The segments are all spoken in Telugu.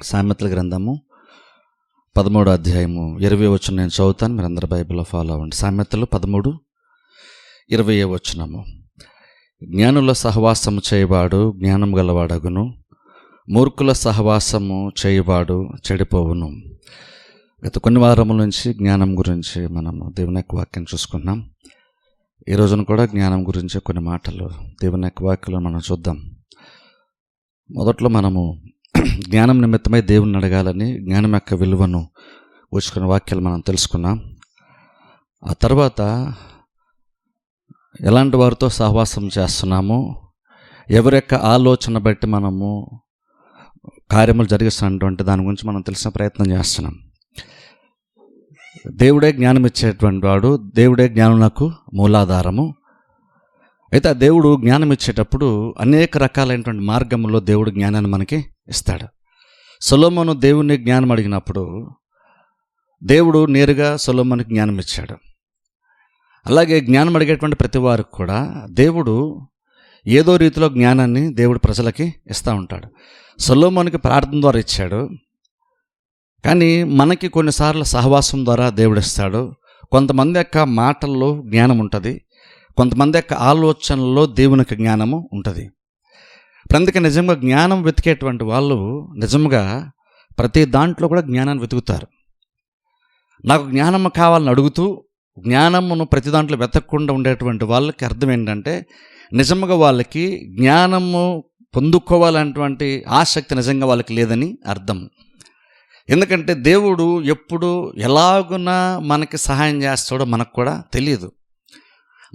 సామెతల గ్రంథము 13వ అధ్యాయము 20వ వచనం నేను చదువుతాను, మీరు అందరూ బైబిల్లో ఫాలో అవ్వండి. సామెతలు 13:20 వచనము. జ్ఞానుల సహవాసము చేయవాడు జ్ఞానం గలవాడగును, మూర్ఖుల సహవాసము చేయవాడు చెడిపోవును. గత కొన్ని వారముల నుంచి జ్ఞానం గురించి మనము దేవుని యొక్క వాక్యం చూసుకున్నాం. ఈ రోజున కూడా జ్ఞానం గురించి కొన్ని మాటలు దేవుని యొక్క వాక్యంలో మనం చూద్దాం. మొదట్లో మనము జ్ఞానం నిమిత్తమై దేవుని అడగాలని జ్ఞానం యొక్క విలువను కూర్చుకున్న వాక్యాలు మనం తెలుసుకున్నాం. ఆ తర్వాత ఎలాంటి వారితో సహవాసం చేస్తున్నాము, ఎవరి యొక్క ఆలోచన బట్టి మనము కార్యములు జరిగిస్తున్నటువంటి దాని గురించి మనం తెలిసిన ప్రయత్నం చేస్తున్నాం. దేవుడే జ్ఞానం ఇచ్చేటువంటి వాడు, దేవుడే జ్ఞానులకు మూలాధారము. అయితే ఆ దేవుడు జ్ఞానం ఇచ్చేటప్పుడు అనేక రకాలైనటువంటి మార్గంలో దేవుడు జ్ఞానాన్ని మనకి ఇస్తాడు. సొలొమోను దేవుని జ్ఞానం అడిగినప్పుడు దేవుడు నేరుగా సొలొమోనుకి జ్ఞానం ఇచ్చాడు. అలాగే జ్ఞానం అడిగేటువంటి ప్రతి వారికి కూడా దేవుడు ఏదో రీతిలో జ్ఞానాన్ని దేవుడు ప్రజలకి ఇస్తూ ఉంటాడు. సొలొమోనుకి ప్రార్థన ద్వారా ఇచ్చాడు, కానీ మనకి కొన్నిసార్లు సహవాసం ద్వారా దేవుడు ఇస్తాడు. కొంతమంది యొక్క మాటల్లో జ్ఞానం ఉంటుంది, కొంతమంది యొక్క ఆలోచనల్లో దేవునికి జ్ఞానము ఉంటుంది. అందుకే నిజంగా జ్ఞానం వెతికేటువంటి వాళ్ళు నిజంగా ప్రతి దాంట్లో కూడా జ్ఞానాన్ని వెతుకుతారు. నాకు జ్ఞానం కావాలని అడుగుతూ జ్ఞానమును ప్రతి దాంట్లో వెతకకుండా ఉండేటువంటి వాళ్ళకి అర్థం ఏంటంటే నిజంగా వాళ్ళకి జ్ఞానము పొందుకోవాలనేటువంటి ఆసక్తి నిజంగా వాళ్ళకి లేదని అర్థం. ఎందుకంటే దేవుడు ఎప్పుడు ఎలాగున మనకి సహాయం చేస్తాడో మనకు కూడా తెలియదు.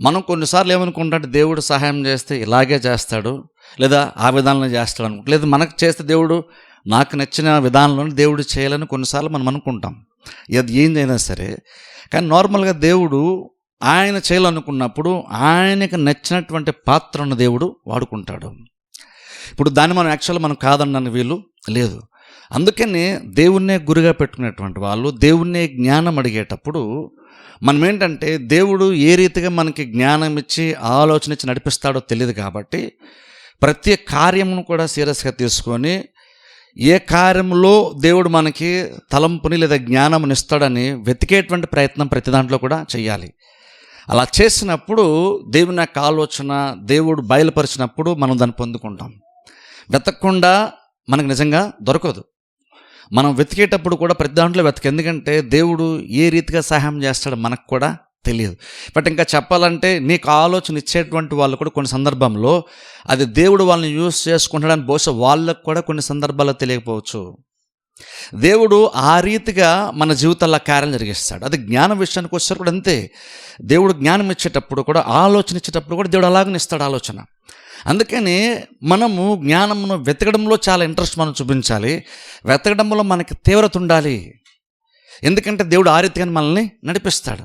మనం కొన్నిసార్లు ఏమనుకుంటామంటే దేవుడు సహాయం చేస్తే ఇలాగే చేస్తాడు, లేదా ఆ విధానంలో చేస్తాడు అనుకుంటాం. లేదా మనకు చేస్తే దేవుడు నాకు నచ్చిన విధానంలో దేవుడు చేయాలని కొన్నిసార్లు మనం అనుకుంటాం. అది ఏందైనా సరే, కానీ నార్మల్గా దేవుడు ఆయన చేయాలనుకున్నప్పుడు ఆయనకు నచ్చినటువంటి పాత్రను దేవుడు వాడుకుంటాడు. ఇప్పుడు దాన్ని మనం యాక్చువల్గా మనం కాదనడానికి వీలు లేదు. అందుకని దేవుణ్ణే గురిగా పెట్టుకునేటువంటి వాళ్ళు దేవుణ్ణే జ్ఞానం అడిగేటప్పుడు మనం ఏంటంటే దేవుడు ఏ రీతిగా మనకి జ్ఞానం ఇచ్చి ఆలోచన ఇచ్చి నడిపిస్తాడో తెలియదు. కాబట్టి ప్రతి కార్యమును కూడా సీరియస్గా తీసుకొని ఏ కార్యంలో దేవుడు మనకి తలంపుని లేదా జ్ఞానముని ఇస్తాడని వెతికేటువంటి ప్రయత్నం ప్రతి దాంట్లో కూడా చేయాలి. అలా చేసినప్పుడు దేవుని యొక్క ఆలోచన దేవుడు బయలుపరిచినప్పుడు మనం దాన్ని పొందుకుంటాం. వెతకకుండా మనకు నిజంగా దొరకదు. మనం వెతికేటప్పుడు కూడా ప్రతి దాంట్లో ఎందుకంటే దేవుడు ఏ రీతిగా సహాయం చేస్తాడో మనకు కూడా తెలియదు. బట్ ఇంకా చెప్పాలంటే నీకు ఆలోచన ఇచ్చేటువంటి వాళ్ళు కూడా కొన్ని సందర్భంలో అది దేవుడు వాళ్ళని యూజ్ చేసుకుంటాడని బహుశా వాళ్ళకు కూడా కొన్ని సందర్భాల్లో తెలియకపోవచ్చు. దేవుడు ఆ రీతిగా మన జీవితాల్లో కార్యం జరిగిస్తాడు. అది జ్ఞానం విషయానికి వచ్చేసరికి కూడా అంతే. దేవుడు జ్ఞానం ఇచ్చేటప్పుడు కూడా ఆలోచన ఇచ్చేటప్పుడు కూడా దేవుడు అలాగనే ఇస్తాడు ఆలోచన. అందుకని మనము జ్ఞానమును వెతకడంలో చాలా ఇంట్రెస్ట్ మనం చూపించాలి, వెతకడంలో మనకి తీవ్రత ఉండాలి. ఎందుకంటే దేవుడు ఆ రీతిగా మనల్ని నడిపిస్తాడు.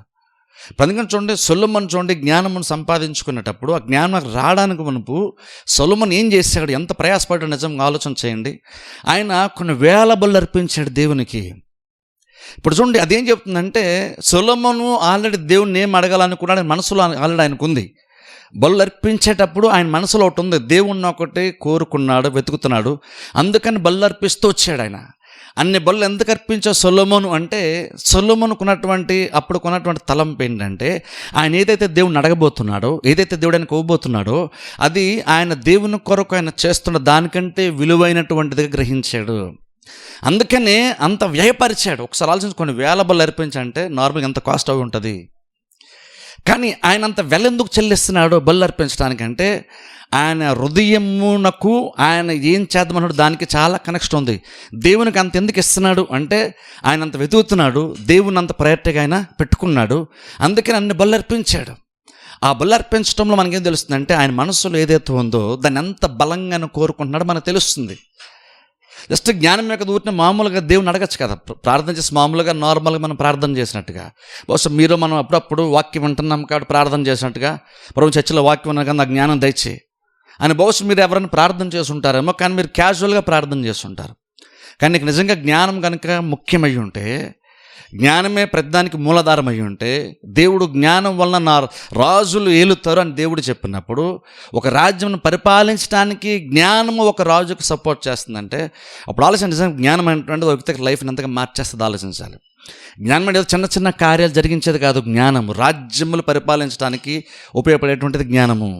అందుకని చూడండి, సొలొమోను చూడండి జ్ఞానమును సంపాదించుకునేటప్పుడు ఆ జ్ఞానం రావడానికి మునుపు సొలొమోను ఏం చేశాడు, ఎంత ప్రయాసపడ్డాడు నిజంగా ఆలోచన చేయండి. ఆయన కొన్ని వేల బలులు అర్పించాడు దేవునికి. ఇప్పుడు చూడండి అదేం చెప్తుందంటే సొలొమోను ఆల్రెడీ దేవుడిని ఏం అడగాలనుకున్నాడు మనసులో ఆల్రెడీ ఆయనకు ఉంది. బలులు అర్పించేటప్పుడు ఆయన మనసులో ఒకటి ఉంది, దేవుణ్ణి ఒకటి కోరుకున్నాడు, వెతుకుతున్నాడు. అందుకని బలులు అర్పిస్తూ వచ్చాడు ఆయన. అన్ని బలులు ఎందుకు అర్పించే సొలొమోను అంటే అప్పుడు కొన్నటువంటి తలంపు ఏంటంటే ఆయన ఏదైతే దేవుడిని అడగబోతున్నాడో, ఏదైతే దేవుడు ఆయన కోబోతున్నాడో అది ఆయన దేవుని కొరకు ఆయన చేస్తున్న దానికంటే విలువైనటువంటిదిగా గ్రహించాడు. అందుకనే అంత వ్యయపరిచాడు. ఒకసారి ఆలోచించి కొన్ని వేల బలులు అర్పించంటే నార్మల్గా ఎంత కాస్ట్ అవి ఉంటుంది. కానీ ఆయన అంత వెలెందుకు చెల్లిస్తున్నాడో బలులు అర్పించడానికంటే ఆయన హృదయమునకు ఆయన ఏం చేద్దామన్నాడు దానికి చాలా కనెక్షన్ ఉంది. దేవునికి అంత ఎందుకు ఇస్తున్నాడు అంటే ఆయన అంత వెతుకుతున్నాడు, దేవుని అంత ప్రయారిటీగా ఆయన పెట్టుకున్నాడు. అందుకని అన్ని బలులు అర్పించాడు. ఆ బలులు అర్పించడంలో మనకేం తెలుస్తుందంటే ఆయన మనసులో ఏదైతే ఉందో దాన్ని ఎంత బలంగా కోరుకుంటున్నాడో మనకు తెలుస్తుంది. జస్ట్ జ్ఞానం యొక్క దూరిని మామూలుగా దేవుని అడగచ్చు కదా, ప్రార్థన చేసి మామూలుగా నార్మల్గా మనం ప్రార్థన చేసినట్టుగా. బహుశా మీరు మనం అప్పుడప్పుడు వాక్యం వింటున్నాం కాబట్టి ప్రార్థన చేసినట్టుగా, ప్రభు చర్చిలో వాక్యం ఉన్నా కానీ నాకు జ్ఞానం దయచే అని బహుశా మీరు ఎవరైనా ప్రార్థన చేసి ఉంటారేమో, కానీ మీరు క్యాజువల్గా ప్రార్థన చేస్తుంటారు. కానీ నీకు నిజంగా జ్ఞానం కనుక ముఖ్యమై ఉంటే జ్ఞానమే ప్రతిదానికి మూలాధారం అయి ఉంటే, దేవుడు జ్ఞానం వలన నా రాజులు ఏలుతారు అని దేవుడు చెప్పినప్పుడు, ఒక రాజ్యం పరిపాలించడానికి జ్ఞానము ఒక రాజుకు సపోర్ట్ చేస్తుందంటే అప్పుడు ఆలోచించాలి. జ్ఞానం అంటే ఒక వ్యక్తికి లైఫ్ని ఎంతగా మార్చేస్తుంది ఆలోచించాలి. జ్ఞానం అంటే చిన్న చిన్న కార్యాలు జరిగించేది కాదు. జ్ఞానము రాజ్యములు పరిపాలించడానికి ఉపయోగపడేటువంటిది జ్ఞానము.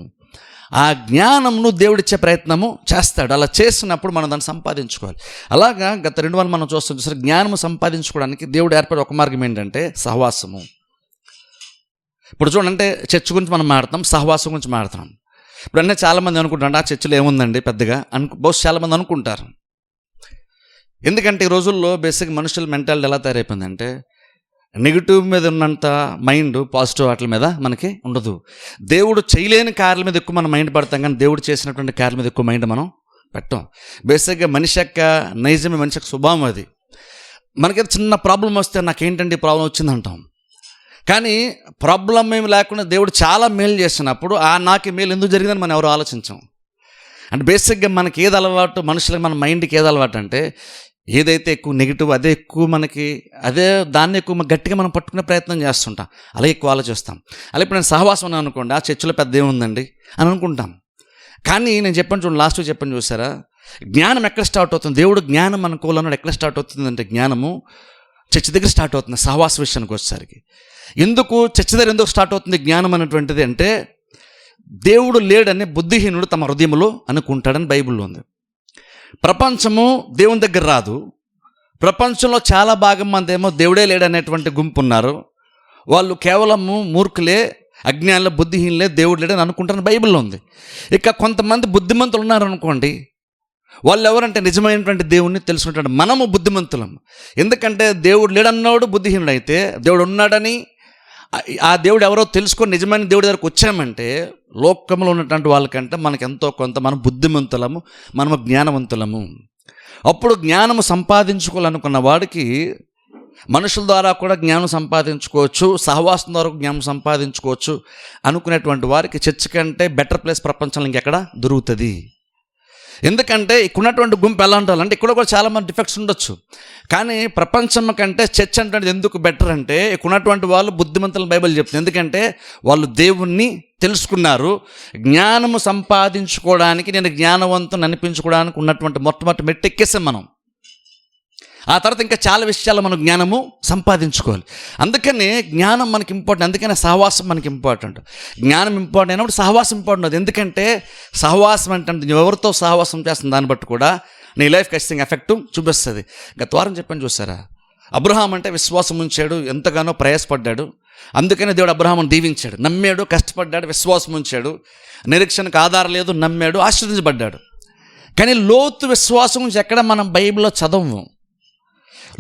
ఆ జ్ఞానంను దేవుడిచ్చే ప్రయత్నము చేస్తాడు. అలా చేసినప్పుడు మనం దాన్ని సంపాదించుకోవాలి. అలాగా గత 2 వారాలు మనం చూస్తాం. సరే, జ్ఞానం సంపాదించుకోవడానికి దేవుడు ఏర్పడే ఒక మార్గం ఏంటంటే సహవాసము. ఇప్పుడు చూడండి, చర్చ్ గురించి మనం మాట్లాడతాం, సహవాసం గురించి మాట్లాడుతున్నాం. ఇప్పుడు అన్నీ చాలామంది అనుకుంటారు, ఆ చర్చిలో ఏముందండి పెద్దగా బహుశా చాలామంది అనుకుంటారు. ఎందుకంటే ఈ రోజుల్లో బేసిక్ మనుషుల మెంటాలిటీ ఎలా తయారైపోయిందంటే, నెగిటివ్ మీద ఉన్నంత మైండ్ పాజిటివ్ వాటి మీద మనకి ఉండదు. దేవుడు చేయలేని కార్యాల మీద ఎక్కువ మనం మైండ్ పడతాం, కానీ దేవుడు చేసినటువంటి కార్యాల మీద ఎక్కువ మైండ్ మనం పెట్టాం. బేసిక్గా మనిషి యొక్క నైజమే, మనిషి యొక్క స్వభావం అది. మనకైతే చిన్న ప్రాబ్లం వస్తే నాకేంటంటే ఈ ప్రాబ్లం వచ్చిందంటాం, కానీ ప్రాబ్లం ఏమి లేకుండా దేవుడు చాలా మేలు చేసినప్పుడు నాకు మేలు ఎందుకు జరిగిందని మనం ఎవరు ఆలోచించాం. అంటే బేసిక్గా మనకి ఏది అలవాటు, మనుషులకి మన మైండ్కి ఏది అలవాటు అంటే, ఏదైతే ఎక్కువ నెగిటివ్ అదే ఎక్కువ మనకి, దాన్ని ఎక్కువ గట్టిగా మనం పట్టుకునే ప్రయత్నం చేస్తుంటాం, అలాగే ఎక్కువ ఆలోచిస్తాం. అలా ఇప్పుడు నేను సహవాసం అనుకోండి, ఆ చర్చిలో పెద్ద ఏముందండి అని అనుకుంటాం. కానీ నేను చెప్పాను చూడండి, లాస్ట్ చెప్పాను చూసారా, జ్ఞానం ఎక్కడ స్టార్ట్ అవుతుంది? దేవుడు జ్ఞానం అనుకోవాలన్నాడు. ఎక్కడ స్టార్ట్ అవుతుందంటే జ్ఞానము చర్చి దగ్గర స్టార్ట్ అవుతుంది. సహవాస విషయానికి వచ్చేసరికి ఎందుకు చర్చి దగ్గర ఎందుకు స్టార్ట్ అవుతుంది జ్ఞానం అనేటువంటిది అంటే, దేవుడు లేడని బుద్ధిహీనుడు తమ హృదయంలో అనుకుంటాడని బైబిల్లో ఉంది. ప్రపంచము దేవుని దగ్గర రాదు. ప్రపంచంలో చాలా భాగం మంది ఏమో దేవుడే లేడనేటువంటి గుంపు ఉన్నారు. వాళ్ళు కేవలము మూర్ఖులే, అజ్ఞానులే, బుద్ధిహీనులే, దేవుడు లేడని అనుకుంటారని బైబిల్లో ఉంది. ఇక కొంతమంది బుద్ధిమంతులు ఉన్నారనుకోండి, వాళ్ళు ఎవరంటే నిజమైనటువంటి దేవుణ్ణి తెలుసుకుంటాడు. మనము బుద్ధిమంతులం. ఎందుకంటే దేవుడు లేడన్నాడు బుద్ధిహీనుడు అయితే, దేవుడు ఉన్నాడని ఆ దేవుడు ఎవరో తెలుసుకొని నిజమైన దేవుడి దగ్గరకు వచ్చామంటే, లోకంలో ఉన్నటువంటి వాళ్ళకంటే మనకు ఎంతో కొంత మనం బుద్ధిమంతులము, మనము జ్ఞానవంతులము. అప్పుడు జ్ఞానము సంపాదించుకోవాలనుకున్న వాడికి మనుషుల ద్వారా కూడా జ్ఞానం సంపాదించుకోవచ్చు, సహవాసం ద్వారా జ్ఞానం సంపాదించుకోవచ్చు అనుకునేటువంటి వారికి చర్చ్ కంటే బెటర్ ప్లేస్ ప్రపంచంలో ఇంకెక్కడ దొరుకుతుంది. ఎందుకంటే ఇక్కడున్నటువంటి గుంపు ఎలా ఉండాలంటే, ఇక్కడ కూడా చాలామంది డిఫెక్ట్స్ ఉండొచ్చు, కానీ ప్రపంచం కంటే చర్చ్ అంటే ఎందుకు బెటర్ అంటే, ఇక్కడున్నటువంటి వాళ్ళు బుద్ధిమంతులను బైబిల్ చెప్తుంది. ఎందుకంటే వాళ్ళు దేవుణ్ణి తెలుసుకున్నారు. జ్ఞానము సంపాదించుకోవడానికి, నేను జ్ఞానవంతుని అనిపించుకోవడానికి ఉన్నటువంటి మొట్టమొదటి మెట్టు ఎక్కేసాం మనం. ఆ తర్వాత ఇంకా చాలా విషయాలు మనం జ్ఞానము సంపాదించుకోవాలి. అందుకని జ్ఞానం మనకి ఇంపార్టెంట్. అందుకనే సహవాసం మనకి ఇంపార్టెంట్. జ్ఞానం ఇంపార్టెంట్ అయినప్పుడు సహవాసం ఇంపార్టెంట్. ఎందుకంటే సహవాసం అంటే ఎవరితో సహవాసం చేస్తుంది దాన్ని బట్టి కూడా నీ లైఫ్ ఖచ్చితంగా ఎఫెక్ట్ చూపిస్తుంది. గత వారం చెప్పని చూసారా, అబ్రహాం అంటే విశ్వాసం ఉంచాడు, ఎంతగానో ప్రయాసపడ్డాడు. అందుకనే దేవుడు అబ్రహామును దీవించాడు. నమ్మాడు, కష్టపడ్డాడు, విశ్వాసం ఉంచాడు, నిరీక్షణకు ఆధారం లేదు, నమ్మాడు, ఆశీర్వదించబడ్డాడు. కానీ లోతు విశ్వాసం గురించి ఎక్కడ మనం బైబిల్లో చదవము.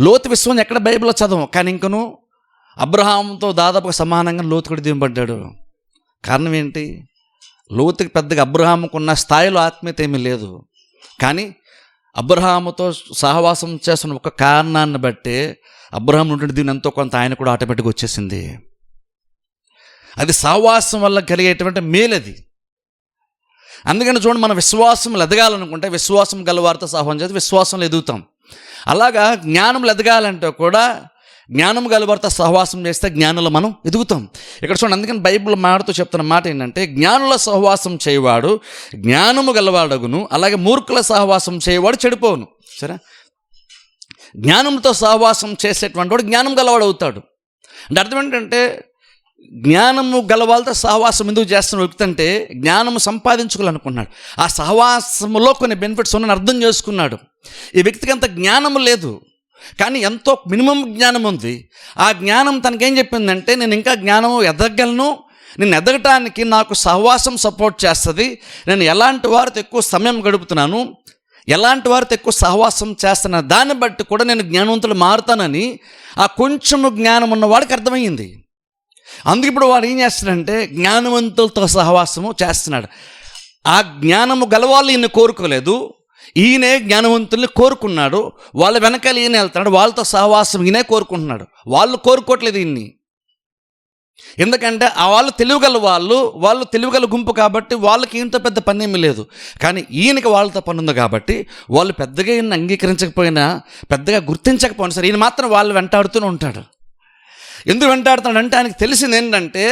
లోతు విశ్వాసం ఎక్కడ బైబిల్లో చదవం. కానీ ఇంకను అబ్రహాంతో దాదాపుగా సమానంగా లోతు కూడా దీవబడ్డాడు. కారణం ఏంటి? లోతుకి పెద్దగా అబ్రహాముకున్న స్థాయిలో ఆత్మీయత ఏమీ లేదు. కానీ అబ్రహాముతో సహవాసం చేస్తున్న ఒక కారణాన్ని బట్టి అబ్రహాం నుండి దీని ఎంతో కొంత ఆయన కూడా ఆటోమేటిక్గా వచ్చేసింది. అది సహవాసం వల్ల కలిగేటువంటి మేలది. అందుకని చూడండి, మన విశ్వాసం ఎదగాలనుకుంటే విశ్వాసం గలవారితో సహవాసం చేస్తే విశ్వాసంలో ఎదుగుతాం. అలాగా జ్ఞానంలో ఎదగాలంటే కూడా జ్ఞానం గలవారితో సహవాసం చేస్తే జ్ఞానంలో మనం ఎదుగుతాం. ఇక్కడ చూడండి, అందుకని బైబిల్ మాడుతూ చెప్తున్న మాట ఏంటంటే, జ్ఞానుల సహవాసం చేయవాడు జ్ఞానము గలవాడగును, అలాగే మూర్ఖుల సహవాసం చేయవాడు చెడిపోవును. సరే, జ్ఞానంతో సహవాసం చేసేటువంటి వాడు జ్ఞానం గలవాడు అవుతాడు. అంటే అర్థం ఏంటంటే, జ్ఞానము గలవాళ్ళతో సహవాసం ఎందుకు చేస్తున్న వ్యక్తి అంటే జ్ఞానము సంపాదించుకోవాలనుకున్నాడు. ఆ సహవాసములో కొన్ని బెనిఫిట్స్ ఉన్నాయని అర్థం చేసుకున్నాడు. ఈ వ్యక్తికి అంత జ్ఞానం లేదు, కానీ ఎంతో మినిమం జ్ఞానం ఉంది. ఆ జ్ఞానం తనకేం చెప్పిందంటే, నేను ఇంకా జ్ఞానం ఎదగలను, నేను ఎదగటానికి నాకు సహవాసం సపోర్ట్ చేస్తుంది, నేను ఎలాంటి వారితో ఎక్కువ సమయం గడుపుతున్నాను, ఎలాంటి వారితో ఎక్కువ సహవాసం చేస్తున్నా దాన్ని బట్టి కూడా నేను జ్ఞానవంతులు మారుతానని ఆ కొంచెము జ్ఞానం ఉన్న వాడికి అర్థమైంది. అందుకు ఇప్పుడు వాడు ఏం చేస్తాడంటే జ్ఞానవంతులతో సహవాసము చేస్తున్నాడు. ఆ జ్ఞానము గలవాళ్ళు ఈయన కోరుకోలేదు, ఈయనే జ్ఞానవంతుల్ని కోరుకున్నాడు. వాళ్ళ వెనకాల ఈయన వెళ్తున్నాడు, వాళ్ళతో సహవాసం ఈయనే కోరుకుంటున్నాడు. వాళ్ళు కోరుకోవట్లేదు ఈయన్ని. ఎందుకంటే ఆ వాళ్ళు తెలివిగల వాళ్ళు తెలివిగల గుంపు కాబట్టి వాళ్ళకి ఈయనతో పెద్ద పని ఏమీ లేదు. కానీ ఈయనకి వాళ్ళతో పని ఉంది కాబట్టి వాళ్ళు పెద్దగా ఈయన అంగీకరించకపోయినా, పెద్దగా గుర్తించకపోయినా సరే ఈయన మాత్రం వాళ్ళు వెంటాడుతూనే ఉంటాడు. ఎందుకు వెంటాడుతున్నాడంటే ఆయనకు తెలిసింది ఏంటంటే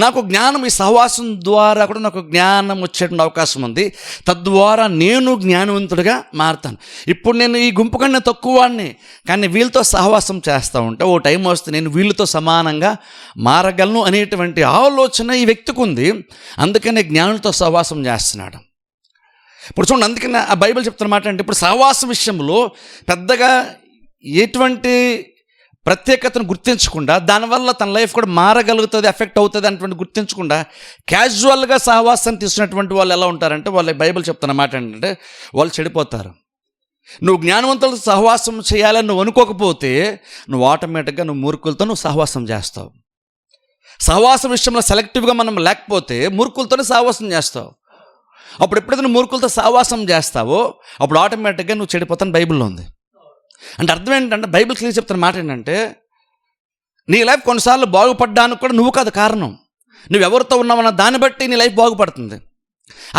నాకు జ్ఞానం, ఈ సహవాసం ద్వారా కూడా నాకు జ్ఞానం వచ్చేటువంటి అవకాశం ఉంది, తద్వారా నేను జ్ఞానవంతుడిగా మారుతాను. ఇప్పుడు నేను ఈ గుంపు కన్నా తక్కువ వాడిని, కానీ వీళ్ళతో సహవాసం చేస్తూ ఉంటే ఓ టైం వస్తే నేను వీళ్ళతో సమానంగా మారగలను అనేటువంటి ఆలోచన ఈ వ్యక్తికి ఉంది. అందుకనే జ్ఞానులతో సహవాసం చేస్తున్నాడు. ఇప్పుడు చూడండి, అందుకనే ఆ బైబిల్ చెప్తున్న మాట అంటే ఇప్పుడు సహవాసం విషయంలో పెద్దగా ఎటువంటి ప్రత్యేకతను గుర్తించకుండా, దానివల్ల తన లైఫ్ కూడా మారగలుగుతుంది, ఎఫెక్ట్ అవుతుంది అన్నటువంటి గుర్తించకుండా క్యాజువల్గా సహవాసాన్ని తీసుకున్నటువంటి వాళ్ళు ఎలా ఉంటారంటే, వాళ్ళ బైబిల్ చెప్తున్న మాట ఏంటంటే వాళ్ళు చెడిపోతారు. నువ్వు జ్ఞానవంతులతో సహవాసం చేయాలని నువ్వు అనుకోకపోతే నువ్వు ఆటోమేటిక్గా నువ్వు మూర్ఖులతో నువ్వు సహవాసం చేస్తావు. సహవాసం విషయంలో సెలెక్టివ్గా మనం లేకపోతే మూర్ఖులతోనే సహవాసం చేస్తావు. అప్పుడు ఎప్పుడైతే నువ్వు మూర్ఖులతో సహవాసం చేస్తావో అప్పుడు ఆటోమేటిక్గా నువ్వు చెడిపోతాను బైబిల్లో ఉంది. అంటే అర్థం ఏంటంటే బైబిల్ క్లియర్ చెప్తున్న మాట ఏంటంటే నీ లైఫ్ కొన్నిసార్లు బాగుపడడానికి కూడా నువ్వు కాదు కారణం, నువ్వెవరితో ఉన్నావన్న దాన్ని బట్టి నీ లైఫ్ బాగుపడుతుంది.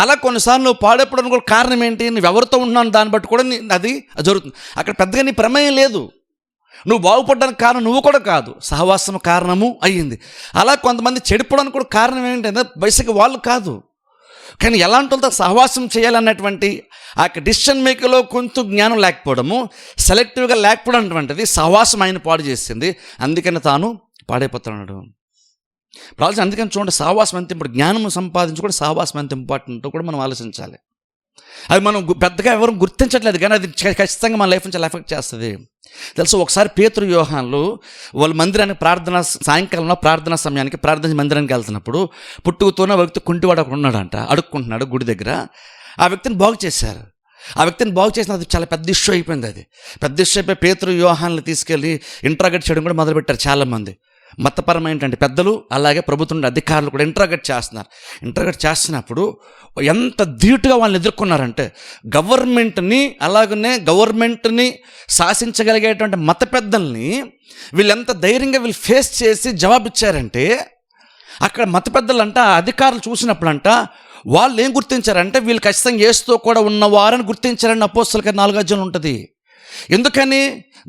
అలా కొన్నిసార్లు నువ్వు పాడైపోవడానికి కూడా కారణం ఏంటి, నువ్వెవరితో ఉన్నావు దాన్ని బట్టి కూడా అది జరుగుతుంది. అక్కడ పెద్దగా నీ ప్రమేయం లేదు. నువ్వు బాగుపడడానికి కారణం నువ్వు కూడా కాదు, సహవాసం కారణము అయ్యింది. అలా కొంతమంది చెడిపోవడానికి కూడా కారణం ఏంటంటే బేసిక్గా వాళ్ళు కాదు, కానీ ఎలాంటి వాళ్ళతో సహవాసం చేయాలన్నటువంటి ఆ డిసిషన్ మేకింగ్లో కొంచెం జ్ఞానం లేకపోవడము, సెలెక్టివ్గా లేకపోవడం అటువంటిది సహవాసం ఆయన పాడు చేసింది. అందుకని తాను పాడైపోతున్నాడు. ప్రాబ్లం అందుకని చూడండి, సహవాసం ఎంత ఇప్పుడు జ్ఞానం సంపాదించి కూడా సహవాసం ఎంత ఇంపార్టెంట్ కూడా మనం ఆలోచించాలి. అది మనం పెద్దగా ఎవరు గుర్తించట్లేదు, కానీ అది ఖచ్చితంగా మన లైఫ్ నుంచి చాలా ఎఫెక్ట్ చేస్తుంది. తెలుసు, ఒకసారి పేతురు యోహాన్లు వాళ్ళ మందిరానికి సాయంకాలంలో ప్రార్థనా సమయానికి ప్రార్థన మందిరానికి వెళ్తున్నప్పుడు పుట్టుకతోనే వ్యక్తి కుంటివాడు అక్కడ ఉన్నాడంట, అడుక్కుంటున్నాడు గుడి దగ్గర. ఆ వ్యక్తిని బాగు చేశారు. ఆ వ్యక్తిని బాగు చేసిన అది చాలా పెద్ద ఇష్యూ అయిపోయింది. అది పెద్ద ఇష్యూ అయిపోయి పేతురు యోహాన్లు తీసుకెళ్ళి ఇంట్రాగేట్ చేయడం కూడా మొదలుపెట్టారు చాలామంది. మతపరమైనటువంటి పెద్దలు అలాగే ప్రభుత్వం అధికారులు కూడా ఇంట్రాగేట్ చేస్తున్నారు. ఇంట్రాగేట్ చేస్తున్నప్పుడు ఎంత ధీటుగా వాళ్ళని ఎదుర్కొన్నారంటే గవర్నమెంట్ని శాసించగలిగేటువంటి మత పెద్దల్ని వీళ్ళు ఎంత ధైర్యంగా వీళ్ళు ఫేస్ చేసి జవాబిచ్చారంటే, అక్కడ మత పెద్దలంట అధికారులు చూసినప్పుడంట వాళ్ళు ఏం గుర్తించారంటే వీళ్ళు ఖచ్చితంగా యేసుతో కూడా ఉన్నవారని గుర్తించారని అపోస్తలుకి 4 అధ్యాయం ఉంటుంది. ఎందుకని,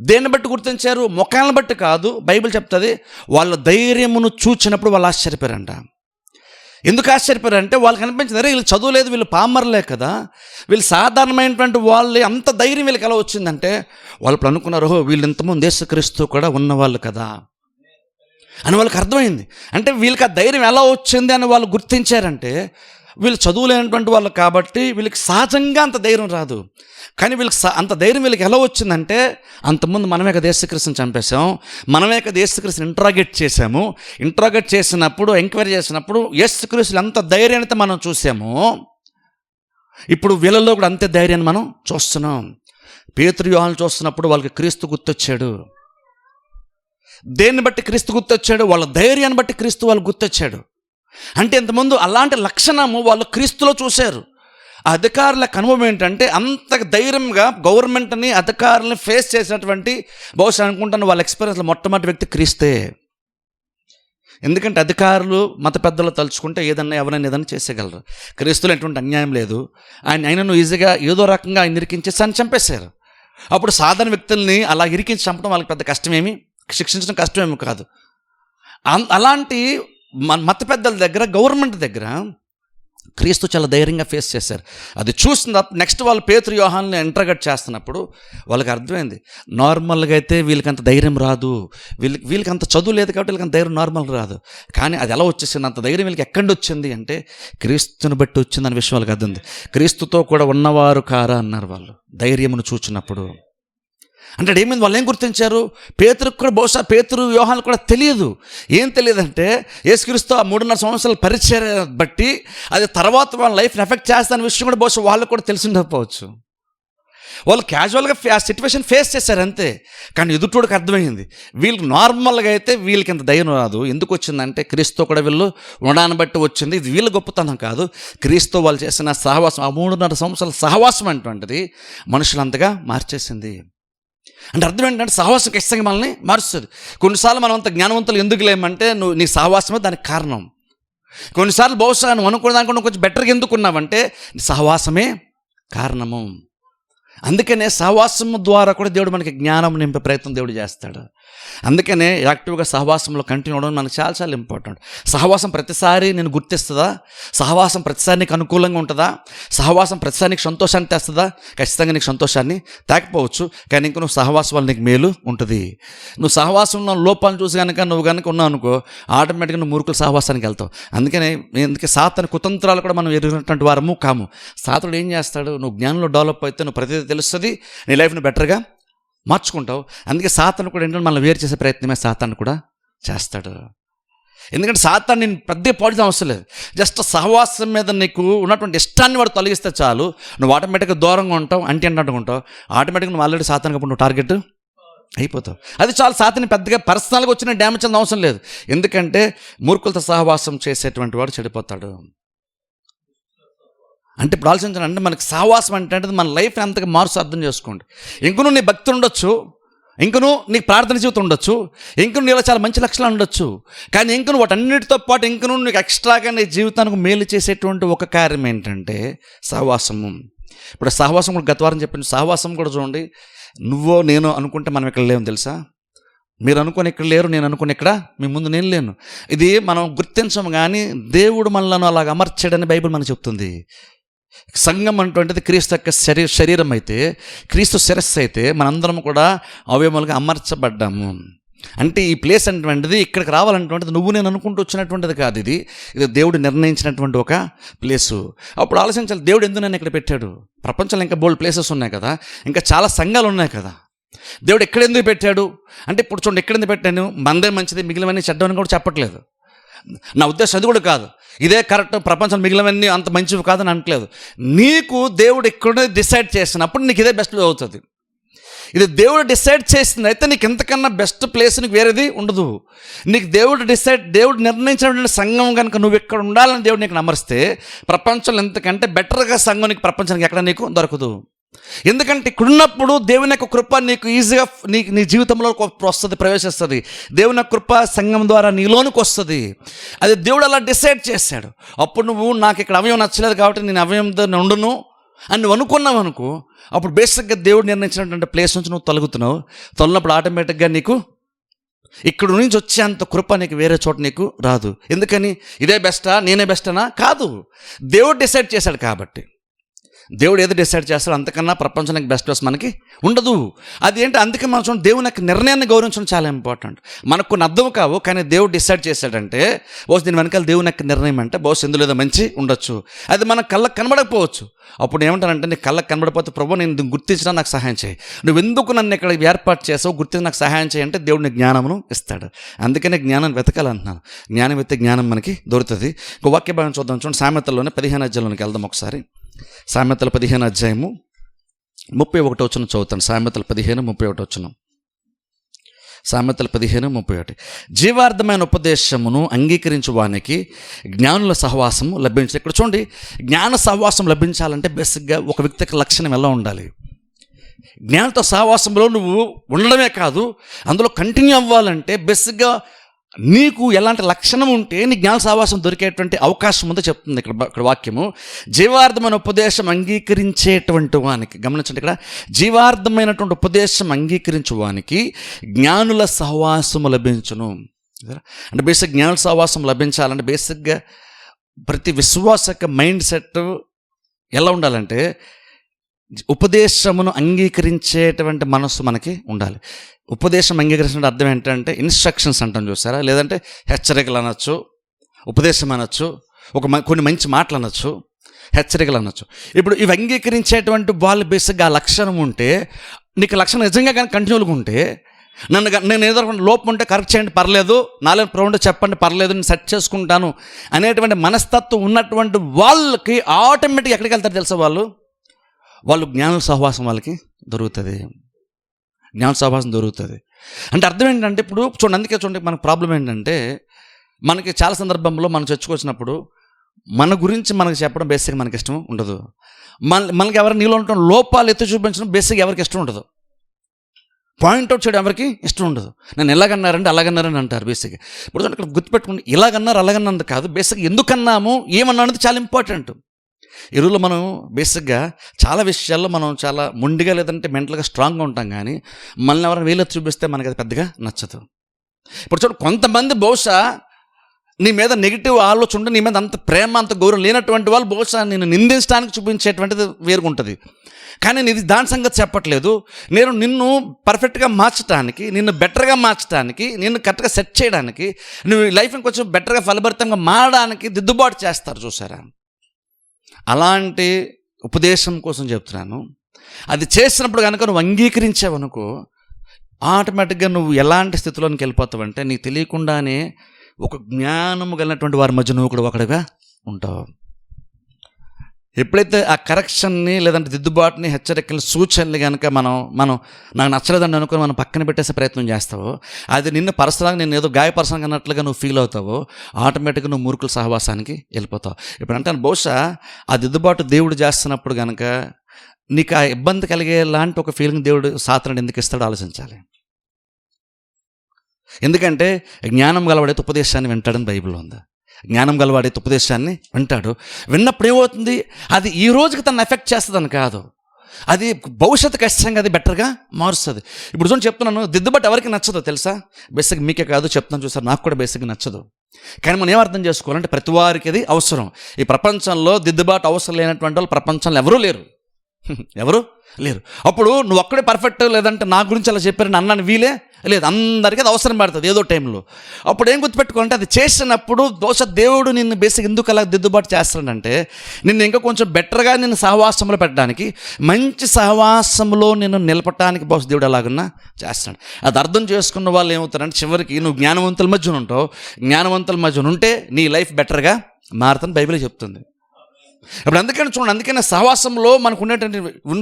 దేన్ని బట్టి గుర్తించారు? ముఖాలను బట్టి కాదు. బైబిల్ చెప్తుంది వాళ్ళ ధైర్యమును చూచినప్పుడు వాళ్ళు ఆశ్చర్యపోయారంట. ఎందుకు ఆశ్చర్యపోయారంటే వాళ్ళకి అనిపించింది, అరే వీళ్ళు చదువులేదు, వీళ్ళు పామర్లే కదా, వీళ్ళు సాధారణమైనటువంటి వాళ్ళు అంత ధైర్యం వీళ్ళకి ఎలా వచ్చిందంటే వాళ్ళు ఇప్పుడు అనుకున్నారు, వీళ్ళు ఇంతకుముందు యేసుక్రీస్తు కూడా ఉన్నవాళ్ళు కదా అని వాళ్ళకి అర్థమైంది. అంటే వీళ్ళకి ఆ ధైర్యం ఎలా వచ్చింది అని వాళ్ళు గుర్తించారంటే వీళ్ళు చదువులేనటువంటి వాళ్ళు కాబట్టి వీళ్ళకి సహజంగా అంత ధైర్యం రాదు. కానీ వీళ్ళకి అంత ధైర్యం వీళ్ళకి ఎలా వచ్చిందంటే అంతకుముందు మనమే కదా యేసుక్రీస్తుని చంపేశాం, మనమే కదా యేసుక్రీస్తుని ఇంట్రాగేట్ చేసాము. ఇంట్రాగేట్ చేసినప్పుడు ఎంక్వైరీ చేసినప్పుడు యేసుక్రీస్తుని ఎంత ధైర్యాన్ని మనం చూసామో ఇప్పుడు వీళ్ళలో కూడా అంతే ధైర్యాన్ని మనం చూస్తున్నాం. పేతురు యోహాను చూస్తున్నప్పుడు వాళ్ళకి క్రీస్తు గుర్తొచ్చాడు. దేన్ని బట్టి క్రీస్తు గుర్తొచ్చాడు? వాళ్ళ ధైర్యాన్ని బట్టి క్రీస్తు వాళ్ళు గుర్తొచ్చాడు. అంటే ఇంతకుముందు అలాంటి లక్షణము వాళ్ళు క్రీస్తులో చూశారు. ఆ అధికారుల అనుభవం ఏంటంటే అంత ధైర్యంగా గవర్నమెంట్ని అధికారులని ఫేస్ చేసినటువంటి, బహుశా అనుకుంటాను వాళ్ళ ఎక్స్పీరియన్స్లో మొట్టమొదటి వ్యక్తి క్రీస్తే. ఎందుకంటే అధికారులు మత పెద్దలు తలుచుకుంటే ఎవరైనా ఏదైనా చేసేయగలరు. క్రీస్తులో ఎటువంటి అన్యాయం లేదు. ఆయనను ఈజీగా ఏదో రకంగా ఆయన ఇరికించేసి ఆయన చంపేశారు. అప్పుడు సాధారణ వ్యక్తుల్ని అలా ఇరికించి చంపడం వాళ్ళకి పెద్ద కష్టమేమి, శిక్షించడం కష్టమేమి కాదు. అలాంటి మత పెద్దల దగ్గర, గవర్నమెంట్ దగ్గర క్రీస్తు చాలా ధైర్యంగా ఫేస్ చేశారు. అది చూసిన నెక్స్ట్ వాళ్ళు పేతురు యోహాన్ని ఇంట్రాగేట్ చేస్తున్నప్పుడు వాళ్ళకి అర్థమైంది, నార్మల్గా అయితే వీళ్ళకి అంత ధైర్యం రాదు, వీళ్ళకి అంత చదువు లేదు కాబట్టి వీళ్ళకి అంత ధైర్యం నార్మల్గా రాదు. కానీ అది ఎలా వచ్చేసింది, అంత ధైర్యం వీళ్ళకి ఎక్కడి వచ్చింది అంటే క్రీస్తుని బట్టి వచ్చిందనే విషయం వాళ్ళకి అర్థం. క్రీస్తుతో కూడా ఉన్నవారు కారా అన్నారు వాళ్ళు ధైర్యమును చూచినప్పుడు. అంటే ఏమైంది, వాళ్ళు ఏం గుర్తించారు? పేతురుకు కూడా బహుశా పేతురు యోహాను కూడా తెలియదు. ఏం తెలియదంటే యేసుక్రీస్తు ఆ 3.5 సంవత్సరాల పరిచయం బట్టి అది తర్వాత వాళ్ళ లైఫ్ని ఎఫెక్ట్ చేస్తానే విషయం కూడా బహుశా వాళ్ళకు కూడా తెలిసి ఉండకపోవచ్చు. వాళ్ళు క్యాజువల్గా ఆ సిచ్యువేషన్ ఫేస్ చేశారు అంతే. కానీ ఎదుటోడికి అర్థమైంది వీళ్ళకి నార్మల్గా అయితే వీళ్ళకి ఇంత ధైర్యం రాదు. ఎందుకు వచ్చిందంటే క్రీస్తు కూడా వీళ్ళు ఉండడాన్ని బట్టి వచ్చింది. ఇది వీళ్ళ గొప్పతనం కాదు, క్రీస్తు వాళ్ళు చేసిన సహవాసం, ఆ 3.5 సంవత్సరాల సహవాసం అటువంటిది మనుషులంతగా మార్చేసింది. అంటే అర్థం ఏంటంటే సహవాసం ఖచ్చితంగా మనల్ని మారుస్తుంది. కొన్నిసార్లు మనం అంత జ్ఞానవంతులు ఎందుకు లేమంటే నీ సహవాసమే దానికి కారణం. కొన్నిసార్లు బహుశా నువ్వు అనుకున్న దానికన్నా కొంచెం బెటర్గా ఎందుకున్నావంటే నీ సహవాసమే కారణము. అందుకనే సహవాసం ద్వారా కూడా దేవుడు మనకి జ్ఞానం నింపే ప్రయత్నం దేవుడు చేస్తాడు. అందుకనే యాక్టివ్గా సహవాసంలో కంటిన్యూ అవ్వడం మనకు చాలా చాలా ఇంపార్టెంట్. సహవాసం ప్రతిసారి నేను గుర్తిస్తుందా? సహవాసం ప్రతిసారి నీకు అనుకూలంగా ఉంటుందా? సహవాసం ప్రతిసారి నీకు సంతోషాన్ని తెస్తుందా? ఖచ్చితంగా నీకు సంతోషాన్ని తేకపోవచ్చు, కానీ ఇంక నువ్వు సహవాసం వల్ల నీకు మేలు ఉంటుంది. నువ్వు సహవాసంలో లోపాలను చూసి నువ్వు కనుక ఉన్నావు అనుకో, ఆటోమేటిక్గా నువ్వు మూర్ఖుల సహవాసానికి వెళ్తావు. అందుకే సాతాను కుతంత్రాలు కూడా మనం ఎరిగినటువంటి వారము కాము. సాతానుడు ఏం చేస్తాడు? నువ్వు జ్ఞానంలో డెవలప్ అయితే నువ్వు ప్రతిదీ తెలుస్తుంది, నీ లైఫ్ని బెటర్గా మార్చుకుంటావు. అందుకే సాతాను కూడా ఏంటంటే మనల్ని వేరు చేసే ప్రయత్నమే సాతాను కూడా చేస్తాడు. ఎందుకంటే సాతాను నేను పెద్ద పాడిన అవసరం లేదు, జస్ట్ సహవాసం మీద నీకు ఉన్నటువంటి ఇష్టాన్ని వాడు తొలగిస్తే చాలు, నువ్వు ఆటోమేటిక్గా దూరంగా ఉంటావు, అంటుకుంటావు. ఆటోమేటిక్గా నువ్వు ఆల్రెడీ సాతానికి అప్పుడు నువ్వు టార్గెట్ అయిపోతావు. అది చాలా సాతాన్ని పెద్దగా పర్సనల్గా వచ్చిన డ్యామేజ్ అనేది అవసరం లేదు. ఎందుకంటే మూర్ఖులతో సహవాసం చేసేటువంటి వాడు చెడిపోతాడు. అంటే ఇప్పుడు ఆలోచించాలి, అంటే మనకి సహవాసం అంటే మన లైఫ్ని అంతగా మార్చి అర్థం చేసుకోండి. ఇంకనూ నీ భక్తి ఉండొచ్చు, ఇంకనూ నీకు ప్రార్థన జీవితం ఉండొచ్చు, ఇంకనూ నీలో చాలా మంచి లక్షణాలు ఉండొచ్చు, కానీ ఇంకనూ వాటన్నిటితో పాటు ఇంకనూ నీకు ఎక్స్ట్రాగా నీ జీవితానికి మేలు చేసేటువంటి ఒక కార్యం ఏంటంటే సహవాసము. ఇప్పుడు సహవాసం కూడా గత వారం చెప్పిన సహవాసం కూడా చూడండి, నువ్వో నేను అనుకుంటే మనం ఇక్కడ లేము తెలుసా? మీరు అనుకుని ఇక్కడ లేరు, నేను అనుకుని ఇక్కడ మీ ముందు నేను లేను. ఇది మనం గుర్తించము, కానీ దేవుడు మనలను అలాగ అమర్చాడని బైబిల్ మనకు చెప్తుంది. సంఘం అంటువంటిది క్రీస్తు యొక్క శరీరం అయితే, క్రీస్తు శిరస్సు అయితే, మనందరం కూడా అవయవాలుగా అమర్చబడ్డాము. అంటే ఈ ప్లేస్ అనేటువంటిది ఇక్కడికి రావాలనేటువంటిది నువ్వు నేను అనుకుంటూ వచ్చినటువంటిది కాదు, ఇది దేవుడు నిర్ణయించినటువంటి ఒక ప్లేసు. అప్పుడు ఆలోచించాలి, దేవుడు ఎందుకు నన్ను ఇక్కడ పెట్టాడు? ప్రపంచంలో ఇంకా బోల్డ్ ప్లేసెస్ ఉన్నాయి కదా, ఇంకా చాలా సంఘాలు ఉన్నాయి కదా, దేవుడు ఎక్కడెందుకు పెట్టాడు అంటే, ఇప్పుడు చూడండి ఎక్కడెందుకు పెట్టాను, మందే మంచిది మిగిలినవన్నీ చెడ్డవని కూడా చెప్పట్లేదు. నా ఉద్దేశం అది కూడా కాదు, ఇదే కరెక్ట్, ప్రపంచం మిగిలినవన్నీ అంత మంచివి కాదని అనట్లేదు. నీకు దేవుడు ఇక్కడ డిసైడ్ చేసినప్పుడు నీకు ఇదే బెస్ట్ అవుతుంది. ఇది దేవుడు డిసైడ్ చేసింది అయితే నీకు ఎంతకన్నా బెస్ట్ ప్లేస్ నీకు వేరేది ఉండదు. నీకు దేవుడు నిర్ణయించినటువంటి సంఘం కనుక నువ్వు ఇక్కడ ఉండాలని దేవుడు నీకు నమరిస్తే, ప్రపంచంలో ఎంతకంటే బెటర్గా సంఘం నీకు ప్రపంచానికి ఎక్కడ నీకు దొరకదు. ఎందుకంటే ఇక్కడున్నప్పుడు దేవుని యొక్క కృప నీకు ఈజీగా నీ జీవితంలో వస్తుంది, ప్రవేశిస్తుంది. దేవుని యొక్క కృప సంఘం ద్వారా నీలోనికి వస్తుంది. అది దేవుడు అలా డిసైడ్ చేశాడు. అప్పుడు నువ్వు నాకు ఇక్కడ అవయం నచ్చలేదు కాబట్టి నేను అవయంతో ఉండును అని నువ్వు అనుకున్నావు అనుకో, అప్పుడు బేసిక్గా దేవుడు నిర్ణయించినటువంటి ప్లేస్ నుంచి నువ్వు తొలగినప్పుడు ఆటోమేటిక్గా నీకు ఇక్కడ నుంచి వచ్చేంత కృప నీకు వేరే చోట నీకు రాదు. ఎందుకని? ఇదే బెస్టా, నేనే బెస్టనా? కాదు, దేవుడు డిసైడ్ చేశాడు. కాబట్టి దేవుడు ఏదో డిసైడ్ చేస్తాడో అంతకన్నా ప్రపంచానికి బెస్ట్ ప్లేస్ మనకి ఉండదు. అది ఏంటి? అందుకే మనం చూడండి, దేవుని యొక్క నిర్ణయాన్ని గౌరవించడం చాలా ఇంపార్టెంట్. మనకు కొన్ని అర్థం కావు, కానీ దేవుడు డిసైడ్ చేశాడంటే బహుశా దీని వెనకాల దేవుని యొక్క నిర్ణయం అంటే బహుశా ఇందులో ఏదో మంచి ఉండొచ్చు. అది మన కళ్ళకు కనబడకపోవచ్చు. అప్పుడు ఏమంటారంటే, నీ కళ్ళకు కనబడకపోతే ప్రభు నేను గుర్తించడం నాకు సహాయం చేయి, నువ్వు ఎందుకు నన్ను ఇక్కడ ఏర్పాటు చేసావు గుర్తించి నాకు సహాయం చేయి అంటే దేవుడిని జ్ఞానమును ఇస్తాడు. అందుకనే జ్ఞానాన్ని వెతకాలంటున్నాను. జ్ఞానం వెతికే జ్ఞానం మనకి దొరుకుతుంది. ఒక వాక్య భాగం చూద్దాం. చూడండి, సామెతల్లోనే 15 అధ్యాయంలోకి వెళ్దాం ఒకసారి. సామెతల 15 అధ్యాయము 31 వచనం చదువుతాను. సామెతల 15:31 వచనం. సామెతల 15:31. జీవార్థమైన ఉపదేశమును అంగీకరించు వానికి జ్ఞానుల సహవాసము లభించదు. ఇక్కడ చూడండి, జ్ఞాన సహవాసం లభించాలంటే బేసిక్గా ఒక వ్యక్తికి లక్షణం ఎలా ఉండాలి? జ్ఞానంతో సహవాసంలో నువ్వు ఉండడమే కాదు, అందులో కంటిన్యూ అవ్వాలంటే బేసిక్గా నీకు ఎలాంటి లక్షణం ఉంటే నీ జ్ఞాన సహవాసం దొరికేటువంటి అవకాశం ఉందో చెప్తుంది ఇక్కడ వాక్యము. జీవార్థమైన ఉపదేశం అంగీకరించేటువంటి వానికి, గమనించండి, ఇక్కడ జీవార్థమైనటువంటి ఉపదేశం అంగీకరించే వానికి జ్ఞానుల సహవాసము లభించును. అంటే బేసిక్ జ్ఞానుల సహవాసం లభించాలంటే బేసిక్గా ప్రతి విశ్వాస యొక్క మైండ్ సెట్ ఎలా ఉండాలంటే, ఉపదేశమును అంగీకరించేటువంటి మనస్సు మనకి ఉండాలి. ఉపదేశం అంగీకరించిన అర్థం ఏంటంటే ఇన్స్ట్రక్షన్స్ అంటాం చూసారా, లేదంటే హెచ్చరికలు అనొచ్చు, ఉపదేశం అనొచ్చు, కొన్ని మంచి మాటలు అనొచ్చు, హెచ్చరికలు అనొచ్చు. ఇప్పుడు ఇవి అంగీకరించేటువంటి వాళ్ళు బేసిక్గా ఆ లక్షణం ఉంటే, నీకు లక్షణం నిజంగా కానీ కంటిన్యూగా ఉంటే, నేను ఏదో లోపం ఉంటే కరెక్ట్ చేయండి పర్లేదు, నాలుగు ప్రౌండ్ చెప్పండి పర్లేదు, నేను సెట్ చేసుకుంటాను అనేటువంటి మనస్తత్వం ఉన్నటువంటి వాళ్ళకి ఆటోమేటిక్గా ఎక్కడికి వెళ్తారు తెలుసా? వాళ్ళు జ్ఞాన సహవాసం వాళ్ళకి దొరుకుతుంది. జ్ఞాన సహవాసం దొరుకుతుంది అంటే అర్థం ఏంటంటే, ఇప్పుడు చూడండి, అందుకే చూడండి మనకు ప్రాబ్లం ఏంటంటే, మనకి చాలా సందర్భంలో మనం చర్చకొచ్చినప్పుడు మన గురించి మనకు చెప్పడం బేసిక్గా మనకి ఇష్టం ఉండదు. మనకి ఎవరు నీలో ఉండటం లోపాలు ఎత్తి చూపించడం బేసిక్గా ఎవరికి ఇష్టం ఉండదు. పాయింట్అవుట్ చేయడం ఎవరికి ఇష్టం ఉండదు. నన్ను ఎలాగన్నారంటే అలాగన్నారని అంటారు బేసిక్గా. ఇప్పుడు ఇక్కడ గుర్తుపెట్టుకోండి, ఇలాగన్నారు అలాగన్నది కాదు, బేసిక్గా ఎందుకన్నాము ఏమన్నా అనేది చాలా ఇంపార్టెంట్. ఈ రోజుల్లో మనం బేసిక్గా చాలా విషయాల్లో మనం చాలా మొండిగా లేదంటే మెంటల్గా స్ట్రాంగ్గా ఉంటాం, కానీ మనల్ని ఎవరైనా వేలెత్తి చూపిస్తే మనకి అది పెద్దగా నచ్చదు. ఇప్పుడు చూడండి, కొంతమంది బహుశా నీ మీద నెగిటివ్ ఆలోచన ఉంటే, నీ మీద అంత ప్రేమ అంత గౌరవం లేనటువంటి వాళ్ళు బహుశా నేను నిందించడానికి చూపించేటువంటిది వేరుగా ఉంటుంది. కానీ నేను దాని సంగతి చెప్పట్లేదు. నేను నిన్ను పర్ఫెక్ట్గా మార్చడానికి, నిన్ను బెటర్గా మార్చడానికి, నిన్ను కరెక్ట్గా సెట్ చేయడానికి, నువ్వు లైఫ్ని కొంచెం బెటర్గా ఫలభరితంగా మారడానికి దిద్దుబాటు చేస్తారు చూసారా. అలాంటి ఉపదేశం కోసం చెప్తున్నాను. అది చేసినప్పుడు కనుక నువ్వు అంగీకరించావనుకో, ఆటోమేటిక్గా నువ్వు ఎలాంటి స్థితిలోనికి వెళ్ళిపోతావంటే నీకు తెలియకుండానే ఒక జ్ఞానము కలిగినటువంటి వారి మధ్య నువ్వు కూడా ఒకటిగా ఉంటావు. ఎప్పుడైతే ఆ కరెక్షన్ని లేదంటే దిద్దుబాటుని, హెచ్చరికలు, సూచనలు కనుక మనం నాకు నచ్చలేదని అనుకుని మనం పక్కన పెట్టేసే ప్రయత్నం చేస్తావో, అది నిన్ను పర్సనల్గా నేను ఏదో గాయపరసంగా అన్నట్లుగా నువ్వు ఫీల్ అవుతావో, ఆటోమేటిక్గా నువ్వు మూర్ఖుల సహవాసానికి వెళ్ళిపోతావు. ఇప్పుడు అంటే బహుశా ఆ దిద్దుబాటు దేవుడు చేస్తున్నప్పుడు కనుక నీకు ఆ ఇబ్బంది కలిగే లాంటి ఒక ఫీలింగ్ దేవుడు సాతానుడు ఎందుకు ఇస్తాడో ఆలోచించాలి. ఎందుకంటే జ్ఞానం గలవాడైతే ఉపదేశాన్ని వింటాడని బైబిల్లో ఉంది. జ్ఞానం గలవాడైతే ఉపదేశాన్ని వింటాడు. విన్నప్పుడు ఏమవుతుంది, అది ఈ రోజుకి తను ఎఫెక్ట్ చేస్తుందని కాదు, అది భవిష్యత్తు ఖచ్చితంగా అది బెటర్గా మారుస్తుంది. ఇప్పుడు చూడండి, చెప్తున్నాను, దిద్దుబాటు ఎవరికి నచ్చదో తెలుసా? బేసిక్ మీకే కాదు చెప్తున్నాను చూసారు, నాకు కూడా బేసిక్గా నచ్చదు. కానీ మనం ఏమర్థం చేసుకోవాలంటే ప్రతి వారికి అది అవసరం. ఈ ప్రపంచంలో దిద్దుబాటు అవసరం లేనటువంటి వాళ్ళు ప్రపంచంలో ఎవరూ లేరు. అప్పుడు నువ్వు ఒక్కడే పర్ఫెక్ట్ లేదంటే నా గురించి అలా చెప్పారని అన్నాను వీలే లేదు, అందరికీ అది అవసరం పడుతుంది ఏదో టైంలో. అప్పుడు ఏం గుర్తుపెట్టుకోవాలంటే అది చేసినప్పుడు దోష దేవుడు నిన్ను బేసిక్ ఎందుకు అలా దిద్దుబాటు చేస్తాడంటే నిన్ను ఇంకా కొంచెం బెటర్గా నిన్ను సహవాసంలో పెట్టడానికి, మంచి సహవాసంలో నిన్ను నిలపడానికి బహుశా దేవుడు అలాగన్నా చేస్తాడు. అది అర్థం చేసుకున్న వాళ్ళు ఏమవుతారంటే చివరికి నువ్వు జ్ఞానవంతుల మధ్యన ఉంటావు. జ్ఞానవంతుల మధ్యన ఉంటే నీ లైఫ్ బెటర్గా మారుతుంది బైబిల్ చెప్తుంది. ఇప్పుడు అందుకని చూడండి, అందుకనే సహవాసంలో మనకు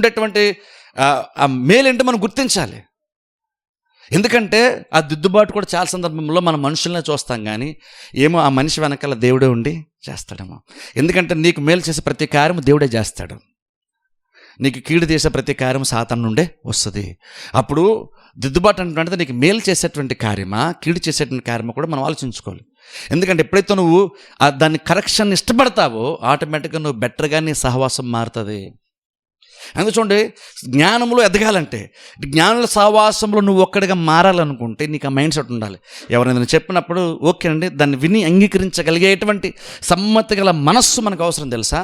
ఉండేటువంటి ఆ మేలేంటో మనం గుర్తించాలి. ఎందుకంటే ఆ దిద్దుబాటు కూడా చాలా సందర్భంలో మన మనుషులనే చూస్తాం, కానీ ఏమో ఆ మనిషి వెనకాల దేవుడే ఉండి చేస్తాడేమో. ఎందుకంటే నీకు మేలు చేసే ప్రతి కార్యం దేవుడే చేస్తాడు, నీకు కీడు చేసే ప్రతి కార్యం సాతాను నుండే వస్తుంది. అప్పుడు దిద్దుబాటు అంటే నీకు మేలు చేసేటువంటి కార్యమా కీడు చేసేటువంటి కార్యమా కూడా మనం ఆలోచించుకోవాలి. ఎందుకంటే ఎప్పుడైతే నువ్వు దాన్ని కరెక్షన్ ఇష్టపడతావో ఆటోమేటిక్గా నువ్వు బెటర్గా నీ సహవాసం మారుతుంది. అందుకు చూడండి, జ్ఞానంలో ఎదగాలంటే, జ్ఞానుల సహవాసంలో నువ్వు ఒక్కడిగా మారాలనుకుంటే నీకు ఆ మైండ్ సెట్ ఉండాలి. ఎవరైనా చెప్పినప్పుడు ఓకే అండి, దాన్ని విని అంగీకరించగలిగేటువంటి సమ్మతి గల మనస్సు మనకు అవసరం తెలుసా.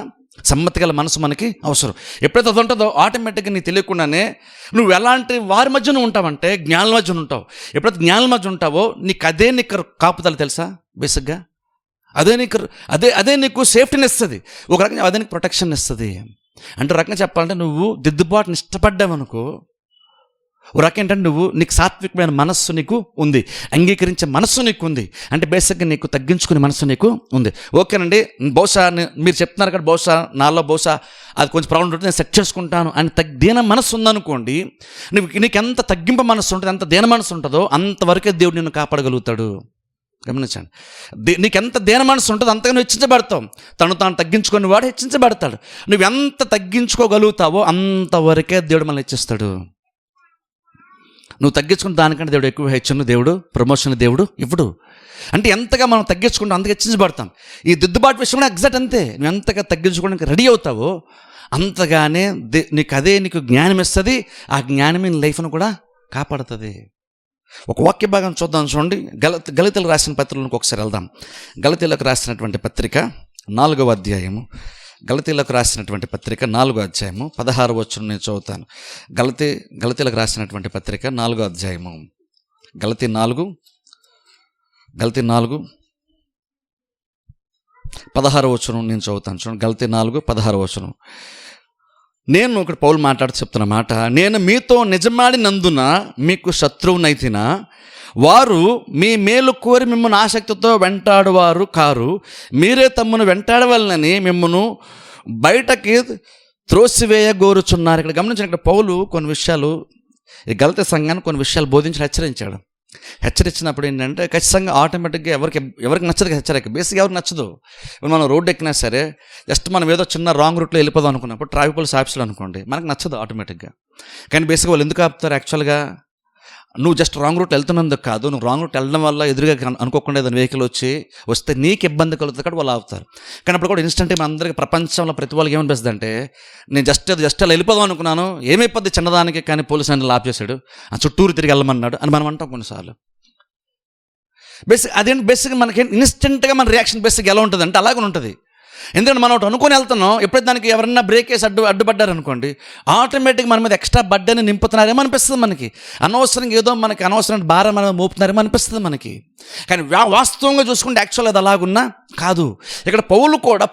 సమ్మతి గల మనసు మనకి అవసరం. ఎప్పుడైతే అది ఉంటుందో ఆటోమేటిక్గా నీకు తెలియకుండానే నువ్వు ఎలాంటి వారి మధ్యన ఉంటావంటే జ్ఞానుల మధ్యన ఉంటావు. ఎప్పుడైతే జ్ఞానుల మధ్య ఉంటావో నీకు కాపుదల తెలుసా. బేసిక్గా అదే నీకు సేఫ్టీని ఇస్తుంది, ఒక రకంగా అదే నీకు ప్రొటెక్షన్ ఇస్తుంది. అంటే రకంగా చెప్పాలంటే నువ్వు దిద్దుబాటుని ఇష్టపడ్డావనుకో, ఒక రకం ఏంటంటే నీకు సాత్వికమైన మనస్సు నీకు ఉంది, అంగీకరించే మనస్సు నీకు ఉంది, అంటే బేసిక్గా నీకు తగ్గించుకునే మనస్సు నీకు ఉంది. ఓకేనండి, బహుశా మీరు చెప్తున్నారు కదా, నాలో అది కొంచెం ప్రాబ్లం ఉంటుంది, నేను సెట్ చేసుకుంటాను అని దీన మనస్సు ఉందనుకోండి, నీకు ఎంత తగ్గింపు మనస్సు ఉంటుంది, ఎంత దీన మనస్సు ఉంటుందో అంతవరకే దేవుడు నిన్ను కాపాడగలుగుతాడు. గమనించండి, నీకెంత దేన మనసు ఉంటుందో అంతగా నువ్వు హెచ్చించబడతావు. తాను తగ్గించుకొని వాడు హెచ్చించబడతాడు. నువ్వు ఎంత తగ్గించుకోగలుగుతావో అంతవరకే దేవుడు మనల్ని హెచ్చిస్తాడు. నువ్వు తగ్గించుకున్న దానికంటే దేవుడు ఎక్కువ హెచ్చను దేవుడు ప్రమోషన్ దేవుడు ఇవ్వడు. అంటే ఎంతగా మనం తగ్గించుకుంటాం అంతగా హెచ్చించబడతాం. ఈ దిద్దుబాటు విషయంలో ఎగ్జాక్ట్ అంతే. నువ్వు ఎంతగా తగ్గించుకోవడానికి రెడీ అవుతావో అంతగానే నీకు జ్ఞానం ఇస్తుంది. ఆ జ్ఞానం నీ లైఫ్ను కూడా కాపాడుతుంది. ఒక వాక్య భాగం చూద్దాం, చూడండి. గలతీయులకు రాసిన పత్రికలకు ఒకసారి వెళ్దాం. గలతీయులకు రాసినటువంటి పత్రిక 4వ అధ్యాయము. గలతీయులకు రాసినటువంటి పత్రిక 4వ అధ్యాయము 16వ వచనం నేను చదువుతాను. గలతీయులకు రాసినటువంటి పత్రిక 4వ అధ్యాయము. గలతీ 4 16వ వచనం నేను చదువుతాను. చూడండి, గలతీ 4:16వ వచనం. నేను ఒకటి పౌలు మాట్లాడుతూ చెప్తున్న మాట, నేను మీతో నిజమాడినందున మీకు శత్రువునైతినా వారు మీ మేలు కోరి మిమ్మల్ని ఆసక్తితో వెంటాడువారు కారు, మీరే తమ్మును వెంటాడవలనని మిమ్మల్ని బయటకి త్రోసివేయగోరుచున్నారు. ఇక్కడ గమనించిన, ఇక్కడ పౌలు కొన్ని విషయాలు ఈ గలతీ సంఘాన్ని కొన్ని విషయాలు బోధించి హెచ్చరించాడు. హెచ్చరించినప్పుడు ఏంటంటే ఖచ్చితంగా ఆటోమేటిక్గా ఎవరికి నచ్చదు హెచ్చరిక. బేసిక్గా ఎవరికి నచ్చదు. మనం రోడ్డు ఎక్కినా సరే జస్ట్ మనం ఏదో చిన్న రాంగ్ రూట్లో వెళ్ళిపోదాం అనుకున్నప్పుడు ట్రాఫిక్ పోలీస్ ఆఫీసులు అనుకోండి, మనకు నచ్చదు ఆటోమేటిక్గా. కానీ బేసిక్గా వాళ్ళు ఎందుకు ఆపుతారు? యాక్చువల్గా నువ్వు జస్ట్ రాంగ్ రూట్ వెళ్తున్నందుకు కాదు, నువ్వు రాంగ్ రూట్ వెళ్ళడం వల్ల ఎదురుగా అనుకోకుండా ఏదైనా వెహికల్ వస్తే నీకు ఇబ్బంది కలుగుతుంది కాబట్టి వాళ్ళు ఆపుతారు. కానీ అప్పుడు కూడా ఇన్స్టెంట్గా మన అందరికీ ప్రపంచంలో ప్రతి వాళ్ళకి ఏమనిపిస్తుంది అంటే, నేను జస్ట్ అలా వెళ్ళిపోదాం అనుకున్నాను, ఏమైపోద్ది చిన్నదానికి, కానీ పోలీసు ఆయన ఆపేశాడు, ఆ చుట్టూరు తిరిగి వెళ్ళమన్నాడు అని మనం అంటాం కొన్నిసార్లు. బేసిక్గా మనకి ఇన్స్టెంట్గా మన రియాక్షన్ బేసిక్ ఎలా ఉంటుంది అంటే అలాగే ఉంటుంది. ఎందుకంటే మనం ఒకటి అనుకుని వెళ్తున్నాం, ఎప్పుడైతే దానికి ఎవరన్నా బ్రేక్ వేసి అడ్డుపడ్డారనుకోండి, ఆటోమేటిక్గా మన మీద ఎక్స్ట్రా బడ్డని నింపుతున్నారేమో అనిపిస్తుంది మనకి. అనవసరంగా ఏదో మనకి అనవసరమైన భారం మన మోపుతున్నారేమో అనిపిస్తుంది మనకి. కానీ వాస్తవంగా చూసుకుంటే యాక్చువల్ అది అలాగున్నా కాదు. ఇక్కడ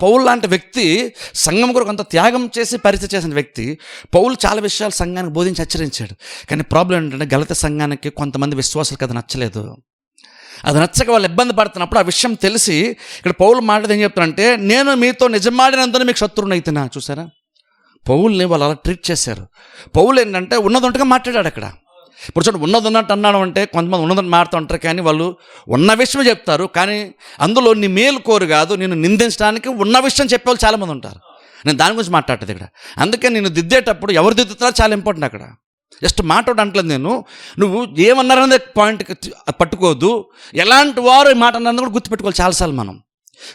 పౌలు లాంటి వ్యక్తి సంఘం కొరకు అంత త్యాగం చేసి పరిచయం చేసిన వ్యక్తి. పౌలు చాలా విషయాలు సంఘానికి బోధించి హెచ్చరించాడు. కానీ ప్రాబ్లం ఏంటంటే గలతీ సంఘానికి కొంతమంది విశ్వాసాలకు అది నచ్చలేదు. అది నచ్చక వాళ్ళు ఇబ్బంది పడుతున్నప్పుడు ఆ విషయం తెలిసి ఇక్కడ పౌలు మాట్లాడి ఏం చెప్తారంటే, నేను మీతో నిజమాడినందున మీకు శత్రువుని అయితేనా. చూసారా, పౌల్ని వాళ్ళు అలా ట్రీట్ చేశారు. పౌలు ఏంటంటే ఉన్నదంటగా మాట్లాడాడు అక్కడ. ఇప్పుడు చూడండి, ఉన్నదన్నట్టు అన్నాడు అంటే కొంతమంది ఉన్నదని మాడుతూ ఉంటారు, కానీ వాళ్ళు ఉన్న విషయం చెప్తారు, కానీ అందులో నీ మేలు కోరు కాదు, నేను నిందించడానికి ఉన్న విషయం చెప్పేవాళ్ళు చాలామంది ఉంటారు. నేను దాని గురించి మాట్లాడేది ఇక్కడ. అందుకే నేను దిద్దేటప్పుడు ఎవరు దిద్దుతారో చాలా ఇంపార్టెంట్. అక్కడ జస్ట్ మాట్లాడట్లేదు నేను, నువ్వు ఏమన్నారనే పాయింట్ పట్టుకోవద్దు, ఎలాంటి వారు మాట అన్నది కూడా గుర్తుపెట్టుకోవాలి. చాలాసార్లు మనం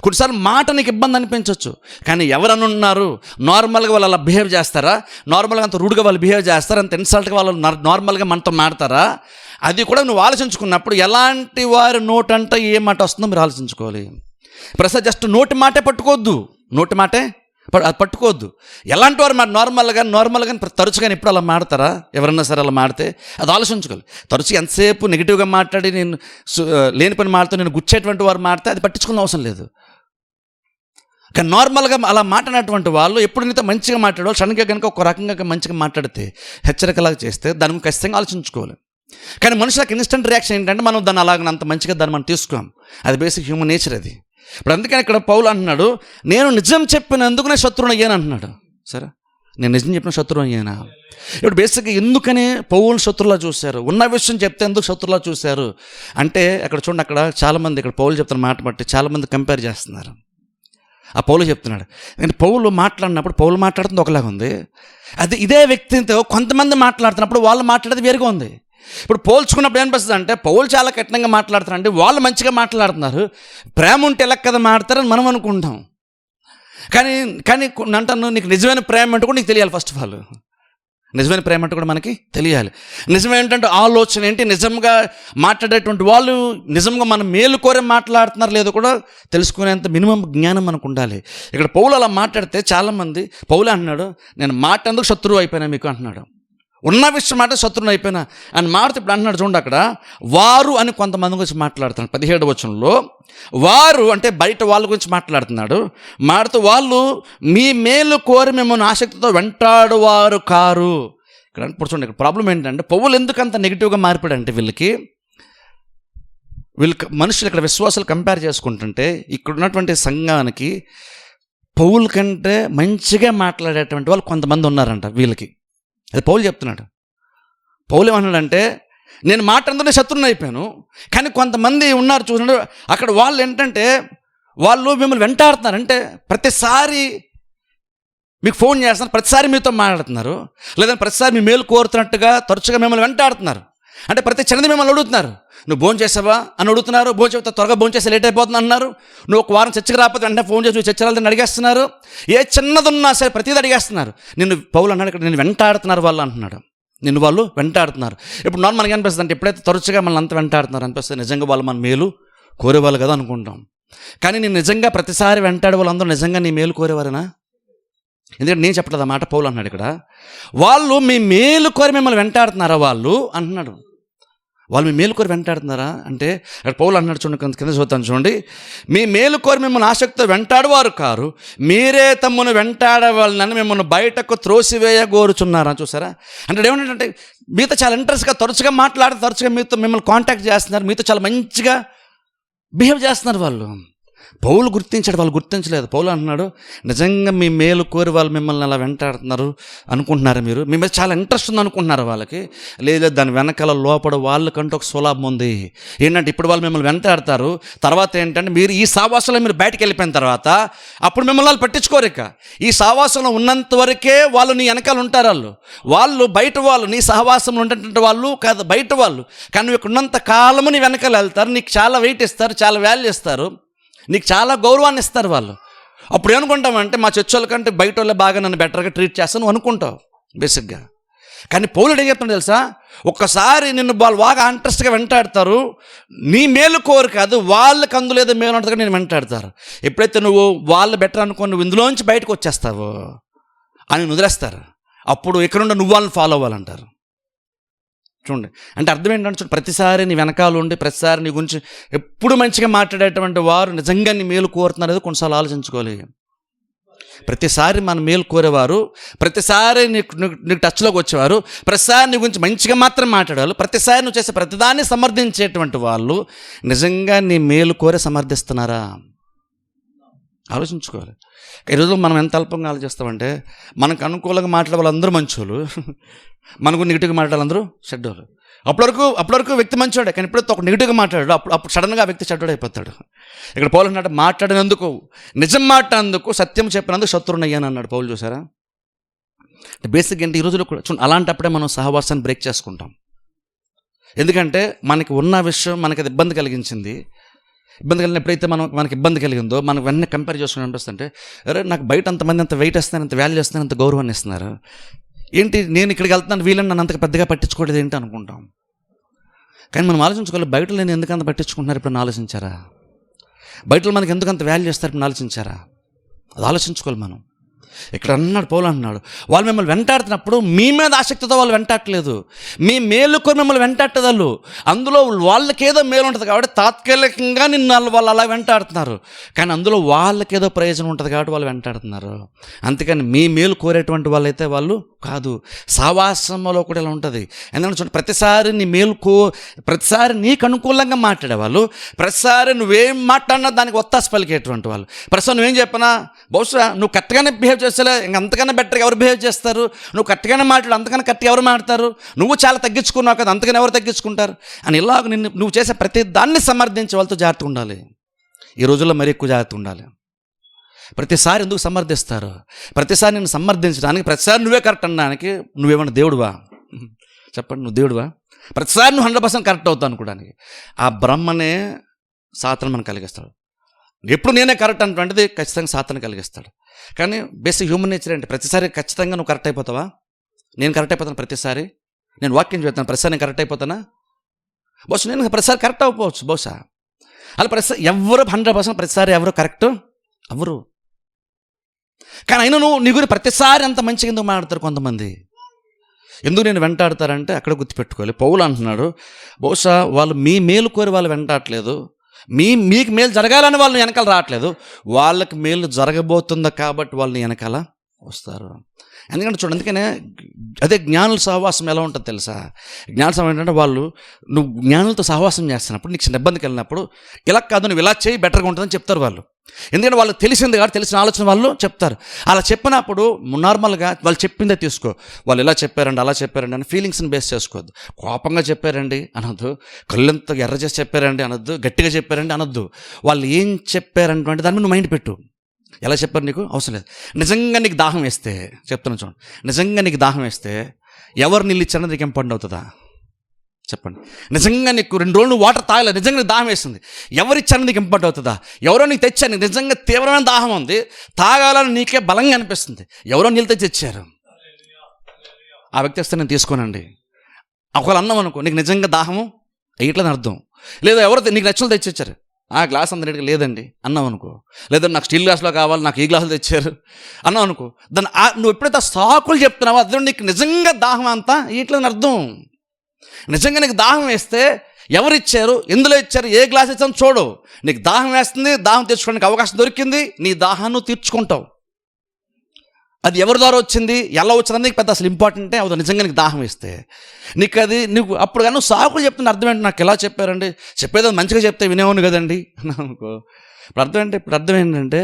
కొన్నిసార్లు మాట నీకు ఇబ్బంది అనిపించవచ్చు, కానీ ఎవరన్నా ఉన్నారు నార్మల్గా వాళ్ళు అలా బిహేవ్ చేస్తారా, నార్మల్గా అంత రూడ్గా వాళ్ళు బిహేవ్ చేస్తారా, అంత ఇన్సల్ట్గా వాళ్ళు నార్మల్గా మనతో మాడతారా, అది కూడా నువ్వు ఆలోచించుకున్నప్పుడు ఎలాంటి వారి నోటంట ఏ మాట వస్తుందో మీరు ఆలోచించుకోవాలి. ప్రస్తుతం జస్ట్ నోటి మాటే పట్టుకోవద్దు, నోటి మాటే అది పట్టుకోవద్దు. ఎలాంటి వారు మాట నార్మల్గా తరచుగా ఎప్పుడు అలా మాడతారా, ఎవరన్నా సరే అలా మాడితే అది ఆలోచించుకోవాలి. తరచుగా ఎంతసేపు నెగిటివ్గా మాట్లాడి నేను లేని పని మాడుతూ నేను గుచ్చేటువంటి వారు మాడితే అది పట్టించుకునే అవసరం లేదు. కానీ నార్మల్గా అలా మాట్లాడినటువంటి వాళ్ళు ఎప్పుడు నీతో మంచిగా మాట్లాడాలి, సడన్గా కనుక ఒక రకంగా మంచిగా మాట్లాడితే హెచ్చరికలాగా చేస్తే దాని ఖచ్చితంగా ఆలోచించుకోవాలి. కానీ మనుషులకు ఇన్స్టెంట్ రియాక్షన్ ఏంటంటే మనం దాన్ని అలాగ అంత మంచిగా దాన్ని మనం తీసుకోం. అది బేసిక్ హ్యూమన్ నేచర్ అది. ఇప్పుడు అందుకని ఇక్కడ పౌలు అంటున్నాడు, నేను నిజం చెప్పినందుకు నేను శత్రువుని అయ్యాను అంటున్నాడు. సరే, నేను నిజం చెప్పిన శత్రువుని అయ్యానా? ఇప్పుడు బేసిక్గా ఎందుకని పౌలు శత్రువులా చూశారు, ఉన్న విషయం చెప్తే ఎందుకు శత్రువులా చూశారు అంటే, అక్కడ చూడండి, అక్కడ చాలామంది ఇక్కడ పౌలు చెప్తున్న మాట బట్టి చాలామంది కంపేర్ చేస్తున్నారు. ఆ పౌలు చెప్తున్నాడు, నేను పౌలు మాట్లాడినప్పుడు పౌలు మాట్లాడుతుంది ఒకలాగా ఉంది, అది ఇదే వ్యక్తితో కొంతమంది మాట్లాడుతున్నప్పుడు వాళ్ళు మాట్లాడేది వేరుగా ఉంది. ఇప్పుడు పోల్చుకున్నప్పుడు ఏమనిపిస్తుంది అంటే, పౌలు చాలా కఠినంగా మాట్లాడుతున్నారు అంటే వాళ్ళు మంచిగా మాట్లాడుతున్నారు, ప్రేమ ఉంటే ఎలా కదా మాట్లాడతారని మనం అనుకుంటాం. కానీ అంటాను, నీకు నిజమైన ప్రేమ అంటే కూడా నీకు తెలియాలి. ఫస్ట్ ఆఫ్ ఆల్ నిజమైన ప్రేమ అంటే కూడా మనకి తెలియాలి. నిజమేంటంటే ఆలోచన ఏంటి, నిజంగా మాట్లాడేటువంటి వాళ్ళు నిజంగా మనం మేలు కోరే మాట్లాడుతున్నారు లేదో కూడా తెలుసుకునేంత మినిమం జ్ఞానం మనకు ఉండాలి. ఇక్కడ పౌలు అలా మాట్లాడితే చాలామంది, పౌలు అంటున్నాడు, నేను మాట్లాడేందుకు శత్రువు అయిపోయినా మీకు అంటున్నాడు, ఉన్న విషయం మాట శత్రువుని అయిపోయినా అని మాట్లాడితే ఇప్పుడు అంటున్నాడు. చూడండి, అక్కడ వారు అని కొంతమంది గురించి మాట్లాడుతున్నాడు. 17వ వచనంలో వారు అంటే బయట వాళ్ళ గురించి మాట్లాడుతున్నాడు. మాట్లాడుతూ వాళ్ళు మీ మేలు కోరి మిమ్మల్ని ఆసక్తితో వెంటాడువారు కారు. ఇప్పుడు చూడండి, ఇక్కడ ప్రాబ్లం ఏంటంటే పౌలు ఎందుకు అంత నెగిటివ్గా మారిపోయాడంటే, వీళ్ళు మనుషులు ఇక్కడ విశ్వాసాలు కంపేర్ చేసుకుంటుంటే ఇక్కడ ఉన్నటువంటి సంఘానికి పౌలు కంటే మంచిగా మాట్లాడేటువంటి వాళ్ళు కొంతమంది ఉన్నారంట వీళ్ళకి. అది పౌలు చెప్తున్నాడు. పౌలు ఏమన్నాడంటే, నేను మాట్లాడుతూనే శత్రువుని అయిపోయాను, కానీ కొంతమంది ఉన్నారు చూడండి, అక్కడ వాళ్ళు ఏంటంటే వాళ్ళు మిమ్మల్ని వెంటాడుతున్నారు. అంటే ప్రతిసారి మీకు ఫోన్ చేస్తున్నారు, ప్రతిసారి మీతో మాట్లాడుతున్నారు, లేదంటే ప్రతిసారి మీ మేలు కోరుతున్నట్టుగా తరచుగా మిమ్మల్ని వెంటాడుతున్నారు. అంటే ప్రతి చిన్నది మిమ్మల్ని అడుగుతున్నారు, నువ్వు భోజనం చేసావా అని అడుగుతున్నారు, భోజనం చెప్తే త్వరగా భోజనం చేస్తే లేట్ అయిపోతుంది అన్నారు, నువ్వు ఒక వారం చర్చకి రాకపోతే వెంటనే ఫోన్ చేసి నువ్వు చర్చలు అడిగేస్తున్నారు, ఏ చిన్నది ఉన్నా సరే ప్రతిదీ అడిగేస్తున్నారు. నిన్ను పౌలు అన్నాడు ఇక్కడ, నేను వెంటాడుతున్నారు వాళ్ళు అంటున్నాడు, నిన్ను వాళ్ళు వెంటాడుతున్నారు. ఇప్పుడు నార్మల్గా అనిపిస్తుంది అంటే, ఎప్పుడైతే తరచుగా మనల్ని అంత వెంటాడుతున్నారు అనిపిస్తుంది నిజంగా వాళ్ళు మన మేలు కోరేవాళ్ళు కదా అనుకుంటాం. కానీ నేను నిజంగా ప్రతిసారి వెంటాడే వాళ్ళందరూ నిజంగా నీ మేలు కోరేవారేనా? ఎందుకంటే నేను చెప్పలేదు ఆ మాట, పౌలు అన్నాడు ఇక్కడ, వాళ్ళు మీ మేలు కోరి మిమ్మల్ని వెంటాడుతున్నారా వాళ్ళు అంటున్నాడు. వాళ్ళు మీ మేలు కోరి వెంటాడుతున్నారా అంటే అక్కడ పౌలు అన్నాడు, చూడండి కింద చూద్దాను చూడండి, మీ మేలు కోరి మిమ్మల్ని ఆసక్తితో వెంటాడువారు కారు, మీరే తమ్మును వెంటాడవాళ్ళని మిమ్మల్ని బయటకు త్రోసివేయ కోరుచున్నారా. చూసారా, అంటే ఏమంటే మీతో చాలా ఇంట్రెస్ట్గా తరచుగా మాట్లాడుతూ తరచుగా మీతో మిమ్మల్ని కాంటాక్ట్ చేస్తున్నారు, మీతో చాలా మంచిగా బిహేవ్ చేస్తున్నారు వాళ్ళు. పౌలు గుర్తించాడు, వాళ్ళు గుర్తించలేదు. పౌలు అంటున్నాడు, నిజంగా మీ మేలు కోరి వాళ్ళు మిమ్మల్ని అలా వెంటాడుతున్నారు అనుకుంటున్నారు, మీరు మీ మీద చాలా ఇంట్రెస్ట్ ఉంది అనుకుంటున్నారు. వాళ్ళకి లేదు, దాని వెనకాల లోపల వాళ్ళకంటూ ఒక సులాభం ఉంది. ఏంటంటే ఇప్పుడు వాళ్ళు మిమ్మల్ని వెంటాడతారు, తర్వాత ఏంటంటే మీరు ఈ సావాసంలో మీరు బయటకు వెళ్ళిపోయిన తర్వాత అప్పుడు మిమ్మల్ని వాళ్ళు పట్టించుకోరు. ఇక ఈ సావాసంలో ఉన్నంత వరకే వాళ్ళు నీ వెనకాల ఉంటారు. వాళ్ళు బయట వాళ్ళు, నీ సహవాసంలో ఉండేటువంటి వాళ్ళు కాదు, బయట వాళ్ళు. కానీ నువ్వు ఇక్కడ ఉన్నంత కాలము నీ వెనకాల వెళ్తారు, నీకు చాలా వెయిట్ ఇస్తారు, చాలా వాల్యూ ఇస్తారు, నీకు చాలా గౌరవాన్ని ఇస్తారు వాళ్ళు. అప్పుడు ఏమనుకుంటామంటే మా చర్చ్ వాళ్ళ కంటే బయట వాళ్ళే బాగా నన్ను బెటర్గా ట్రీట్ చేస్తాను అనుకుంటావు బేసిక్గా. కానీ పౌలుడు ఏం చెప్తాడు తెలుసా, ఒక్కసారి నిన్ను వాళ్ళు బాగా ఇంట్రెస్ట్గా వెంటాడతారు, నీ మేలు కోరు కాదు, వాళ్ళకి అందులో ఏదో మేలు ఉంటుందిగా నేను వెంటాడతారు. ఎప్పుడైతే నువ్వు వాళ్ళు బెటర్ అనుకో, నువ్వు ఇందులోంచి బయటకు వచ్చేస్తావో అని వదిలేస్తారు. అప్పుడు ఇక్కడ నువ్వు వాళ్ళని ఫాలో అవ్వాలంటారు. చూడండి, అంటే అర్థం ఏంటంటే, చూడండి, ప్రతిసారి నీ వెనకాల ఉండి ప్రతిసారి నీ గురించి ఎప్పుడు మంచిగా మాట్లాడేటువంటి వారు నిజంగా నీ మేలు కోరుతున్నారు కొన్నిసార్లు ఆలోచించుకోవాలి. ప్రతిసారి మన మేలు కోరేవారు, ప్రతిసారి నీకు టచ్లోకి వచ్చేవారు, ప్రతిసారి నీ గురించి మంచిగా మాత్రం మాట్లాడాలి, ప్రతిసారి నువ్వు చేసే ప్రతిదాన్ని సమర్థించేటువంటి వాళ్ళు నిజంగా నీ మేలు కోరే సమర్థిస్తున్నారా ఆలోచించుకోవాలి. ఈరోజు మనం ఎంత అల్పంగా ఆలోచిస్తామంటే, మనకు అనుకూలంగా మాట్లాడే వాళ్ళందరూ మంచోళ్ళు, మనకు నెగిటివ్గా మాట్లాడే వాళ్ళందరూ చెడ్డోళ్ళు. అప్పటివరకు వ్యక్తి మంచోడే, కానీ ఎప్పుడైతే ఒక నెగిటివ్గా మాట్లాడాడు అప్పుడు సడన్గా ఆ వ్యక్తి చెడ్డోడు అయిపోతాడు. ఇక్కడ పౌలు అన్నాడు, మాట్లాడినందుకు, నిజం మాట్లాడినందుకు, సత్యం చెప్పినందుకు శత్రువునయ్యాను అన్నాడు పౌలు. చూసారా, బేసిక్ ఏంటి, ఈ రోజుల్లో కూడా చూడండి, అలాంటప్పుడే మనం సహవాసాన్ని బ్రేక్ చేసుకుంటాం. ఎందుకంటే మనకి ఉన్న విషయం మనకి అది ఇబ్బంది కలిగించింది. ఇబ్బంది కలిగిన ఎప్పుడైతే మనకి ఇబ్బంది కలిగిందో మనకు వెంటనే కంపేర్ చేసుకుని అనిపిస్తుంటే, అరే నాకు బయట అంతమంది అంత వెయిట్ ఇస్తున్నాను, అంత వాల్యూ ఇస్తున్నాను, అంత గౌరవాన్ని ఇస్తున్నారు, ఏంటి నేను ఇక్కడికి వెళ్తున్నాను, వీళ్ళని నన్ను అంతగా పెద్దగా పట్టించుకోవట్లేదు ఏంటి అనుకుంటాం. కానీ మనం ఆలోచించుకోవాలి, బయట నేను ఎందుకు అంత పట్టించుకుంటున్నారు ఇప్పుడు ఆలోచించారా? బయటలో మనకి ఎందుకు అంత వాల్యూ ఇస్తారు ఇప్పుడు ఆలోచించారా? అది ఆలోచించుకోవాలి మనం. ఇక్కడ అన్నాడు పౌలు అంటున్నాడు, వాళ్ళు మిమ్మల్ని వెంటాడుతున్నప్పుడు మీ మీద ఆసక్తితో వాళ్ళు వెంటాడలేదు, మీ మేలు కొని మిమ్మల్ని వెంటాడతారు. అందులో వాళ్ళకేదో మేలు ఉంటుంది కాబట్టి తాత్కాలికంగా నిన్ను వాళ్ళు అలా వెంటాడుతున్నారు, కానీ అందులో వాళ్ళకేదో ప్రయోజనం ఉంటుంది కాబట్టి వాళ్ళు వెంటాడుతున్నారు. అంతేకాని మీ మేలు కోరేటువంటి వాళ్ళైతే వాళ్ళు కాదు. సావాసంలో కూడా ఇలా ఉంటుంది. ఎందుకంటే చూడండి, ప్రతిసారి నీకు అనుకూలంగా మాట్లాడేవాళ్ళు, ప్రతిసారి నువ్వేం మాట్లాడినా దానికి ఒత్తాస పలికేటువంటి వాళ్ళు, ప్రస్తుతం నువ్వేం చెప్పినా బహుశా నువ్వు కరెక్ట్గానే బిహేవ్ చేస్తలే, ఇంకంతకన్నా బెటర్గా ఎవరు బిహేవ్ చేస్తారు, నువ్వు కరెక్ట్గానే మాట్లాడు, అంతకన్నా కరెక్ట్గా ఎవరు మాట్లాడతారు, నువ్వు చాలా తగ్గించుకున్నావు కదా, అంతకన్నా ఎవరు తగ్గించుకుంటారు అని ఇలాగ నువ్వు చేసే ప్రతి దాన్ని సమర్థించే వాళ్ళతో జాగ్రత్తగా ఉండాలి. ఈ రోజుల్లో మరీ ఎక్కువ జాగ్రత్తగా ఉండాలి. ప్రతిసారి ఎందుకు సమర్థిస్తారు? ప్రతిసారి నేను సమర్థించడానికి, ప్రతిసారి నువ్వే కరెక్ట్ అనడానికి నువ్వేమన్నా దేవుడువా? చెప్పండి, నువ్వు దేవుడువా? ప్రతిసారి నువ్వు 100% కరెక్ట్ అవుతావు అనుకోవడానికి ఆ బ్రహ్మనే సాతాను మనకు కలిగిస్తాడు. ఎప్పుడు నేనే కరెక్ట్ అటువంటిది ఖచ్చితంగా సాతాను కలిగిస్తాడు. కానీ బేసిక్ హ్యూమన్ నేచర్ ఏంటి, ప్రతిసారి ఖచ్చితంగా నువ్వు కరెక్ట్ అయిపోతావా? నేను కరెక్ట్ అయిపోతాను ప్రతిసారి, నేను వాక్యం చెప్తాను ప్రతిసారి నేను కరెక్ట్ అయిపోతానా? బహుశా నేను ప్రతిసారి కరెక్ట్ అవ్వకపోవచ్చు, బహుశా అలా ప్రతిసారి ఎవరు 100% ప్రతిసారి ఎవరు కరెక్ట్ అవ్వరు. కానీ అయినా నీ గురించి ప్రతిసారి అంత మంచిగా ఎందుకు మాట్లాడతారు కొంతమంది? ఎందుకు నేను వెంటాడతారంటే అక్కడ గుర్తుపెట్టుకోవాలి. పౌలు అంటున్నాడు, బహుశా వాళ్ళు మీ మేలు కోరి వాళ్ళు వెంటాడలేదు, మీకు మేలు జరగాలని వాళ్ళు వెనకాల రావట్లేదు, వాళ్ళకి మేలు జరగబోతుందా కాబట్టి వాళ్ళని వెనకాల వస్తారు. ఎందుకంటే చూడండి, అందుకనే అదే జ్ఞానుల సహవాసం ఎలా ఉంటుంది తెలుసా? జ్ఞాన సహవాసం ఏంటంటే నువ్వు జ్ఞానులతో సహవాసం చేస్తున్నప్పుడు నీకు చిన్న ఇబ్బందికి వెళ్ళినప్పుడు ఇలా కాదు, నువ్వు ఇలా చేయి బెటర్గా ఉంటుందని చెప్తారు వాళ్ళు. ఎందుకంటే వాళ్ళకి తెలిసింది కాబట్టి, తెలిసిన ఆలోచన వాళ్ళు చెప్తారు. అలా చెప్పినప్పుడు నార్మల్గా వాళ్ళు చెప్పిందే తీసుకో. వాళ్ళు ఇలా చెప్పారండి, అలా చెప్పారండి అని ఫీలింగ్స్ని బేస్ చేసుకోవద్దు. కోపంగా చెప్పారండి అనొద్దు, కళ్ళంతా ఎర్ర చేసి చెప్పారండి అనొద్దు, గట్టిగా చెప్పారండి అనొద్దు. వాళ్ళు ఏం చెప్పారంటే దాని మీద నువ్వు మైండ్ పెట్టు. ఎలా చెప్పారు నీకు అవసరం లేదు. నిజంగా నీకు దాహం వేస్తే, చెప్తున్నాను చూడండి, నిజంగా నీకు దాహం వేస్తే ఎవరు నీళ్ళు ఇచ్చారో నీకు ఏం పండు అవుతుందా? చెప్పండి. నిజంగా నీకు 2 రోజులు వాటర్ తాగలేదు, నిజంగా నీకు దాహం వేస్తుంది, ఎవరిచ్చారో నీకు ఇంపార్ట్ అవుతుందా? ఎవరో నీకు తెచ్చారు, నీకు నిజంగా తీవ్రమైన దాహం ఉంది, తాగాలని నీకే బలంగా అనిపిస్తుంది, ఎవరో నీళ్ళు తెచ్చి ఇచ్చారు, ఆ వ్యక్తి వస్తే నేను తీసుకోనండి. ఒకవేళ అన్నాం అనుకో, నీకు నిజంగా దాహము వేయట్లని అర్థం. లేదా ఎవరో నీకు నచ్చులు తెచ్చి ఇచ్చారు, ఆ గ్లాస్ అంత నీటిగా లేదండి అన్నావు అనుకో, లేదా నాకు స్టీల్ గ్లాస్లో కావాలి, నాకు ఈ గ్లాసులు తెచ్చారు అన్నావు అనుకో, దాన్ని నువ్వు ఎప్పుడైతే సాకులు చెప్తున్నావో అదే నీకు నిజంగా దాహం అంతా ఇట్లని అర్థం. నిజంగా నీకు దాహం వేస్తే ఎవరు ఇచ్చారు, ఎందులో ఇచ్చారు, ఏ గ్లాస్ ఇచ్చాను చూడు. నీకు దాహం వేస్తుంది, దాహం తెచ్చుకోవడానికి అవకాశం దొరికింది, నీ దాహాన్ని తీర్చుకుంటావు. అది ఎవరి ద్వారా వచ్చింది, ఎలా వచ్చిందని నీకు పెద్ద అసలు ఇంపార్టెంటే అవుతుంది. నిజంగా నీకు దాహం ఇస్తే నీకు అది నీకు అప్పుడు కానీ నువ్వు సాకులు చెప్తున్న అర్థం ఏంటి, నాకు ఎలా చెప్పారండి, చెప్పేది మంచిగా చెప్తే వినేవాను కదండి అనుకో. ఇప్పుడు అర్థం ఏంటంటే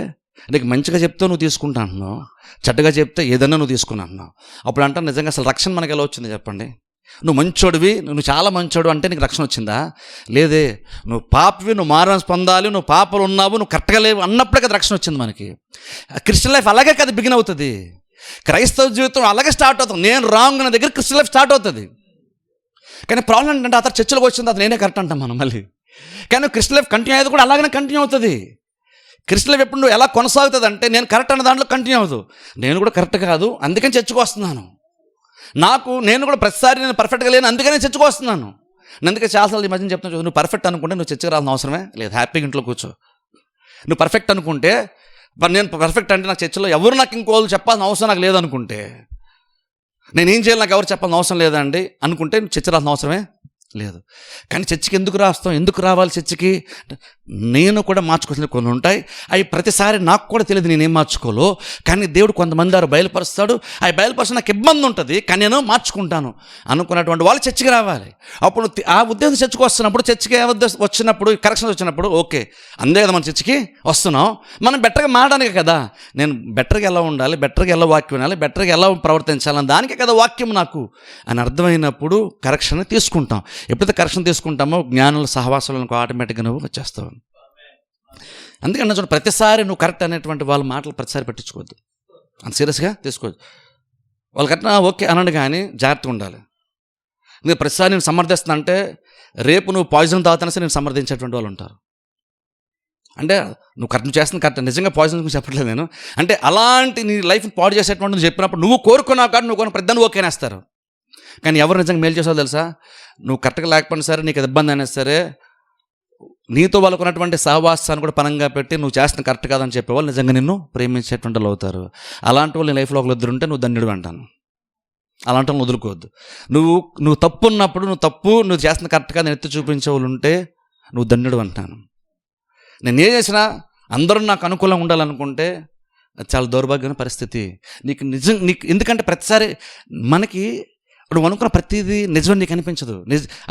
నీకు మంచిగా చెప్తే నువ్వు తీసుకుంటా అంటున్నావు, చెడ్డగా చెప్తే ఏదన్నా నువ్వు తీసుకుని అంటున్నావు. అప్పుడు అంటే నిజంగా అసలు రక్షణ మనకి ఎలా వచ్చింది చెప్పండి? నువ్వు మంచోడివి, నువ్వు చాలా మంచోడు అంటే నీకు రక్షణ వచ్చిందా? లేదే. నువ్వు పాపవి, నువ్వు మారన్స్ పొందాలి, నువ్వు పాపలు ఉన్నావు, నువ్వు కరెక్ట్గా లేవు అన్నప్పుడే కదా రక్షణ వచ్చింది మనకి. క్రిస్టియన్ లైఫ్ అలాగే కదా బిగిన్ అవుతుంది. క్రైస్తవ జీవితం అలాగే స్టార్ట్ అవుతుంది. నేను రాంగ్ అన్న దగ్గర క్రిస్టియన్ లైఫ్ స్టార్ట్ అవుతుంది. కానీ ప్రాబ్లం ఏంటంటే అతను చర్చలకు వచ్చింది, అది నేనే కరెక్ట్ అంటాం మనం మళ్ళీ. కానీ క్రిస్టియన్ లైఫ్ కంటిన్యూ అయ్యేది కూడా అలాగనే కంటిన్యూ అవుతుంది. క్రిస్టియన్ లైఫ్ ఎప్పుడు నువ్వు ఎలా కొనసాగుతుంది అంటే నేను కరెక్ట్ అన్న దాంట్లో కంటిన్యూ అవుతుంది. నేను కూడా కరెక్ట్ కాదు, అందుకని చర్చకు వస్తున్నాను. నేను కూడా ప్రతిసారి నేను పర్ఫెక్ట్గా లేను, అందుకనే చర్చకు వస్తున్నాను. అందుకే చాలాసార్లు ఈ మధ్యన చెప్తున్నాను, నువ్వు పర్ఫెక్ట్ అనుకుంటే నువ్వు చర్చకు రావాల్సిన అవసరమే లేదు, హ్యాపీగా ఇంట్లో కూర్చో. నువ్వు పర్ఫెక్ట్ అనుకుంటే, నేను పర్ఫెక్ట్ అంటే నాకు చర్చలో ఎవరు నాకు ఇంకోళ్ళు చెప్పాల్సిన అవసరం నాకు లేదనుకుంటే, నేనేం చేయాలి నాకు ఎవరు చెప్పాల్సిన అవసరం లేదండి అనుకుంటే నువ్వు చర్చ రావాల్సిన అవసరమే లేదు. కానీ చర్చికి ఎందుకు రాస్తాం, ఎందుకు రావాలి చర్చికి? నేను కూడా మార్చుకోవాల్సిన కొన్ని ఉంటాయి. అవి ప్రతిసారి నాకు కూడా తెలియదు నేనేం మార్చుకోలో. కానీ దేవుడు కొంతమంది వారు బయలుపరుస్తాడు. అవి బయలుపరిచిన నాకు ఇబ్బంది ఉంటుంది, కానీ నేను మార్చుకుంటాను అనుకున్నటువంటి వాళ్ళు చర్చికి రావాలి. అప్పుడు ఆ ఉద్దేశం చర్చకు వస్తున్నప్పుడు, చర్చికి వచ్చినప్పుడు, కరెక్షన్స్ వచ్చినప్పుడు ఓకే అందే కదా మనం చర్చికి వస్తున్నాం, మనం బెటర్గా మారడానికి కదా. నేను బెటర్గా ఎలా ఉండాలి, బెటర్గా ఎలా వాక్యం వినాలి, బెటర్గా ఎలా ప్రవర్తించాలని దానికే కదా వాక్యం నాకు అని అర్థమైనప్పుడు కరెక్షన్ తీసుకుంటాం. ఎప్పుడైతే కరెక్షన్ తీసుకుంటామో జ్ఞానుల సహవాసాలకు ఆటోమేటిక్గా నువ్వు వచ్చేస్తావు. అందుకని చూడండి, ప్రతిసారి నువ్వు కరెక్ట్ అనేటువంటి వాళ్ళ మాటలు ప్రతిసారి పెట్టించుకోవద్దు, అంత సీరియస్గా తీసుకోవద్దు. వాళ్ళు కరెక్ట్ ఓకే అనండి, కానీ జాగ్రత్తగా ఉండాలి. నేను ప్రతిసారి నేను సమర్థిస్తున్నా అంటే రేపు నువ్వు పాయిజన్ తాగుతానే సరే నేను సమర్థించేటువంటి వాళ్ళు ఉంటారు. అంటే నువ్వు కరెక్ట్ చేస్తుంది కరెక్ట్, నిజంగా పాయిజన్ గురించి చెప్పట్లేదు నేను. అంటే అలాంటి నీ లైఫ్ పాడు చేసేటువంటి నువ్వు చెప్పినప్పుడు నువ్వు కోరుకున్నావు కాబట్టి నువ్వు కొన్ని పెద్దని ఓకేనేస్తారు. కానీ ఎవరు నిజంగా మేలు చేసావు తెలుసా? నువ్వు కరెక్ట్గా లేకపోయినా సరే, నీకు ఇబ్బంది అయినా సరే, నీతో వాళ్ళకు ఉన్నటువంటి సహవాసాన్ని కూడా పనంగా పెట్టి నువ్వు చేస్తున్న కరెక్ట్ కాదని చెప్పేవాళ్ళు నిజంగా నిన్ను ప్రేమించేటువంటి వాళ్ళు అవుతారు. అలాంటి వాళ్ళు నీ లైఫ్లో ఒకరు ఇద్దరు ఉంటే నువ్వు ధన్యుడు అంటాను. అలాంటి వాళ్ళని వదులుకోవద్దు. నువ్వు తప్పు ఉన్నప్పుడు నువ్వు చేస్తున్న కరెక్ట్ కాదని ఎత్తి చూపించే వాళ్ళు ఉంటే నువ్వు ధన్యుడు అంటాను. నేను ఏం చేసినా అందరూ నాకు అనుకూలంగా ఉండాలనుకుంటే చాలా దౌర్భాగ్యమైన పరిస్థితి. నీకు ఎందుకంటే ప్రతిసారి మనకి నువ్వు అనుకున్న ప్రతిదీ నిజం నీకు అనిపించదు.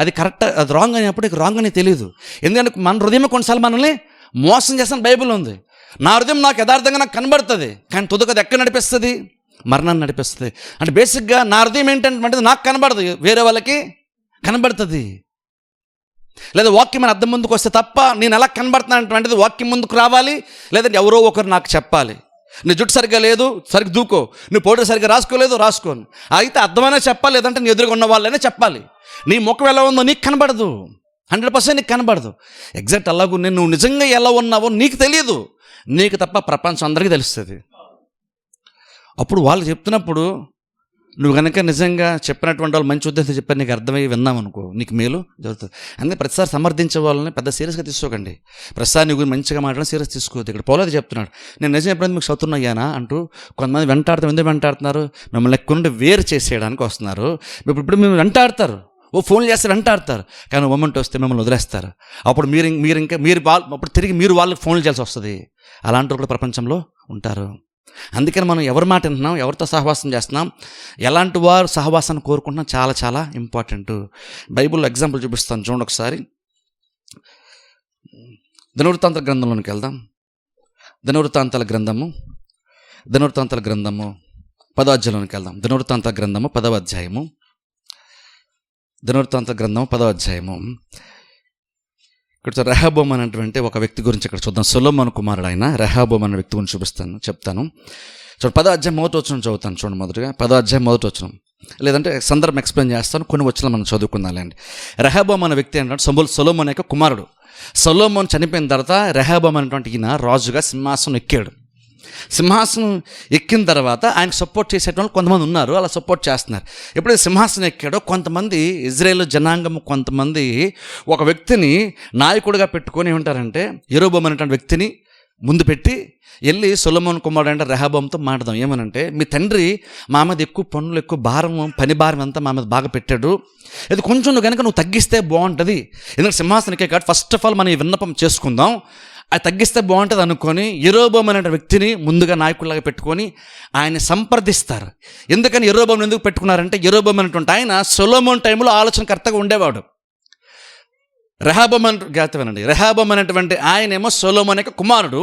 అది కరెక్ట్, అది రాంగ్ అయినప్పుడు నీకు రాంగ్ అని తెలియదు. ఎందుకంటే మన హృదయం కొన్నిసార్లు మనల్ని మోసం చేస్తాను బైబిల్ ఉంది. నా హృదయం నాకు యథార్థంగా నాకు కనబడుతుంది, కానీ తుదకు అది ఎక్కడ నడిపిస్తుంది? మరణాన్ని నడిపిస్తుంది. అంటే బేసిక్గా నా హృదయం ఏంటంటే నాకు కనబడదు, వేరే వాళ్ళకి కనబడుతుంది. లేదా వాక్యం అని అర్థం ముందుకు వస్తే తప్ప నేను ఎలా కనబడుతున్నాను అటువంటిది వాక్యం ముందుకు రావాలి, లేదంటే ఎవరో ఒకరు నాకు చెప్పాలి. నీ జుట్టు సరిగ్గా లేదు, సరిగ్గా దూకో, నువ్వు పౌడర్ సరిగ్గా రాసుకోలేదు, రాసుకోను. అయితే అర్థమైనా చెప్పాలి, లేదంటే నీ ఎదురుగా ఉన్న వాళ్ళనే చెప్పాలి. నీ ముఖం ఎలా ఉందో నీకు కనబడదు, 100% నీకు కనబడదు. ఎగ్జాక్ట్ అలాగూ నువ్వు నిజంగా ఎలా ఉన్నావో నీకు తెలియదు, నీకు తప్ప ప్రపంచం అందరికీ తెలుస్తుంది. అప్పుడు వాళ్ళు చెప్తున్నప్పుడు నువ్వు కనుక నిజంగా చెప్పినటువంటి వాళ్ళు మంచి ఉద్దేశం చెప్పారు, నీకు అర్థమయ్యి విన్నామనుకో, నీకు మేలు జరుగుతుంది. అందుకే ప్రతిసారి సమర్థించే వాళ్ళని పెద్ద సీరియస్గా తీసుకోకండి. ప్రతిసారి నీ గురించి మంచిగా మాట్లాడడం సీరియస్ తీసుకోవద్దు. ఇక్కడ పౌలు చెప్తున్నాడు, నేను నిజం ఎప్పుడైతే మీకు శత్రువుని అయ్యానా అంటూ కొంతమంది ఎందుకు వెంటాడుతున్నారు? మిమ్మల్ని ఎక్కువ నుండి వేరు చేసేయడానికి వస్తున్నారు. ఇప్పుడు మేము వెంటాడతారు, ఫోన్లు చేస్తే వెంటాడతారు, కానీ మొమెంట్ వస్తే మిమ్మల్ని వదిలేస్తారు. అప్పుడు అప్పుడు తిరిగి మీరు వాళ్ళకి ఫోన్లు చేయాల్సి వస్తుంది. అలాంటి కూడా ప్రపంచంలో ఉంటారు. అందుకని మనం ఎవరి మాట వింటున్నాం, ఎవరితో సహవాసం చేస్తున్నాం, ఎలాంటి వారు సహవాసాన్ని కోరుకుంటున్నాం చాలా చాలా ఇంపార్టెంట్. బైబిల్లో ఎగ్జాంపుల్ చూపిస్తాను చూడండి ఒకసారి. దినవృత్తాంతాల గ్రంథంలోనికి వెళ్దాం. దినవృత్తాంతాల గ్రంథము 10వ అధ్యాయంలోనికి వెళ్దాం. దినవృత్తాంతాల గ్రంథము 10వ అధ్యాయము. దినవృత్తాంతాల గ్రంథము 10వ అధ్యాయము. ఇక్కడ రెహోబోము అనేటువంటి ఒక వ్యక్తి గురించి ఇక్కడ చూద్దాం. సొలొమోను కుమారుడు అయిన రెహోబోము అనే వ్యక్తి గురించి చెప్తాను. చూడండి, 10వ అధ్యాయం 1వ వచనం చదువుతాను. చూడండి, మొదటిగా 10వ అధ్యాయం 1వ వచనం, లేదంటే సందర్భం ఎక్స్ప్లెయిన్ చేస్తాను, కొన్ని వచనాలు మనం చదువుకుందాంలేండి. రెహోబోము అనే వ్యక్తి అంటే సొలొమోను యొక్క కుమారుడు. సొలొమోను చనిపోయిన తర్వాత రెహోబోము అనేటువంటి ఈయన రాజుగా సింహాసనం ఎక్కాడు. సింహాసనం ఎక్కిన తర్వాత ఆయనకు సపోర్ట్ చేసేటువంటి కొంతమంది ఉన్నారు, అలా సపోర్ట్ చేస్తున్నారు. ఎప్పుడైతే సింహాసనం ఎక్కాడో కొంతమంది ఇజ్రాయేల్ జనాంగం కొంతమంది ఒక వ్యక్తిని నాయకుడిగా పెట్టుకొని ఏమంటారంటే యెరోబోము అనేటువంటి వ్యక్తిని ముందు పెట్టి వెళ్ళి సొలొమోను కుమారుడు అంటే రెహోబోముతో మాట్లాడదాం. ఏమనంటే, మీ తండ్రి మా మీద ఎక్కువ పనులు, ఎక్కువ భారం, పని భారం అంతా మా మీద బాగా పెట్టాడు, ఇది కొంచెం నువ్వు కనుక నువ్వు తగ్గిస్తే బాగుంటుంది. ఎందుకంటే సింహాసనం ఎక్కే కాబట్టి ఫస్ట్ ఆఫ్ ఆల్ మనం ఈ విన్నపం చేసుకుందాం. అది తగ్గిస్తే బాగుంటుంది అనుకొని యెరోబోము అనే వ్యక్తిని ముందుగా నాయకుడిలాగా పెట్టుకొని ఆయన సంప్రదిస్తారు. ఎందుకని యెరోబోమును ఎందుకు పెట్టుకున్నారంటే, యెరోబోము అనేటువంటి ఆయన సొలొమోను టైంలో ఆలోచనకర్తగా ఉండేవాడు. రెహబాము అనేటువంటి ఆయనేమో సొలొమోను యొక్క కుమారుడు.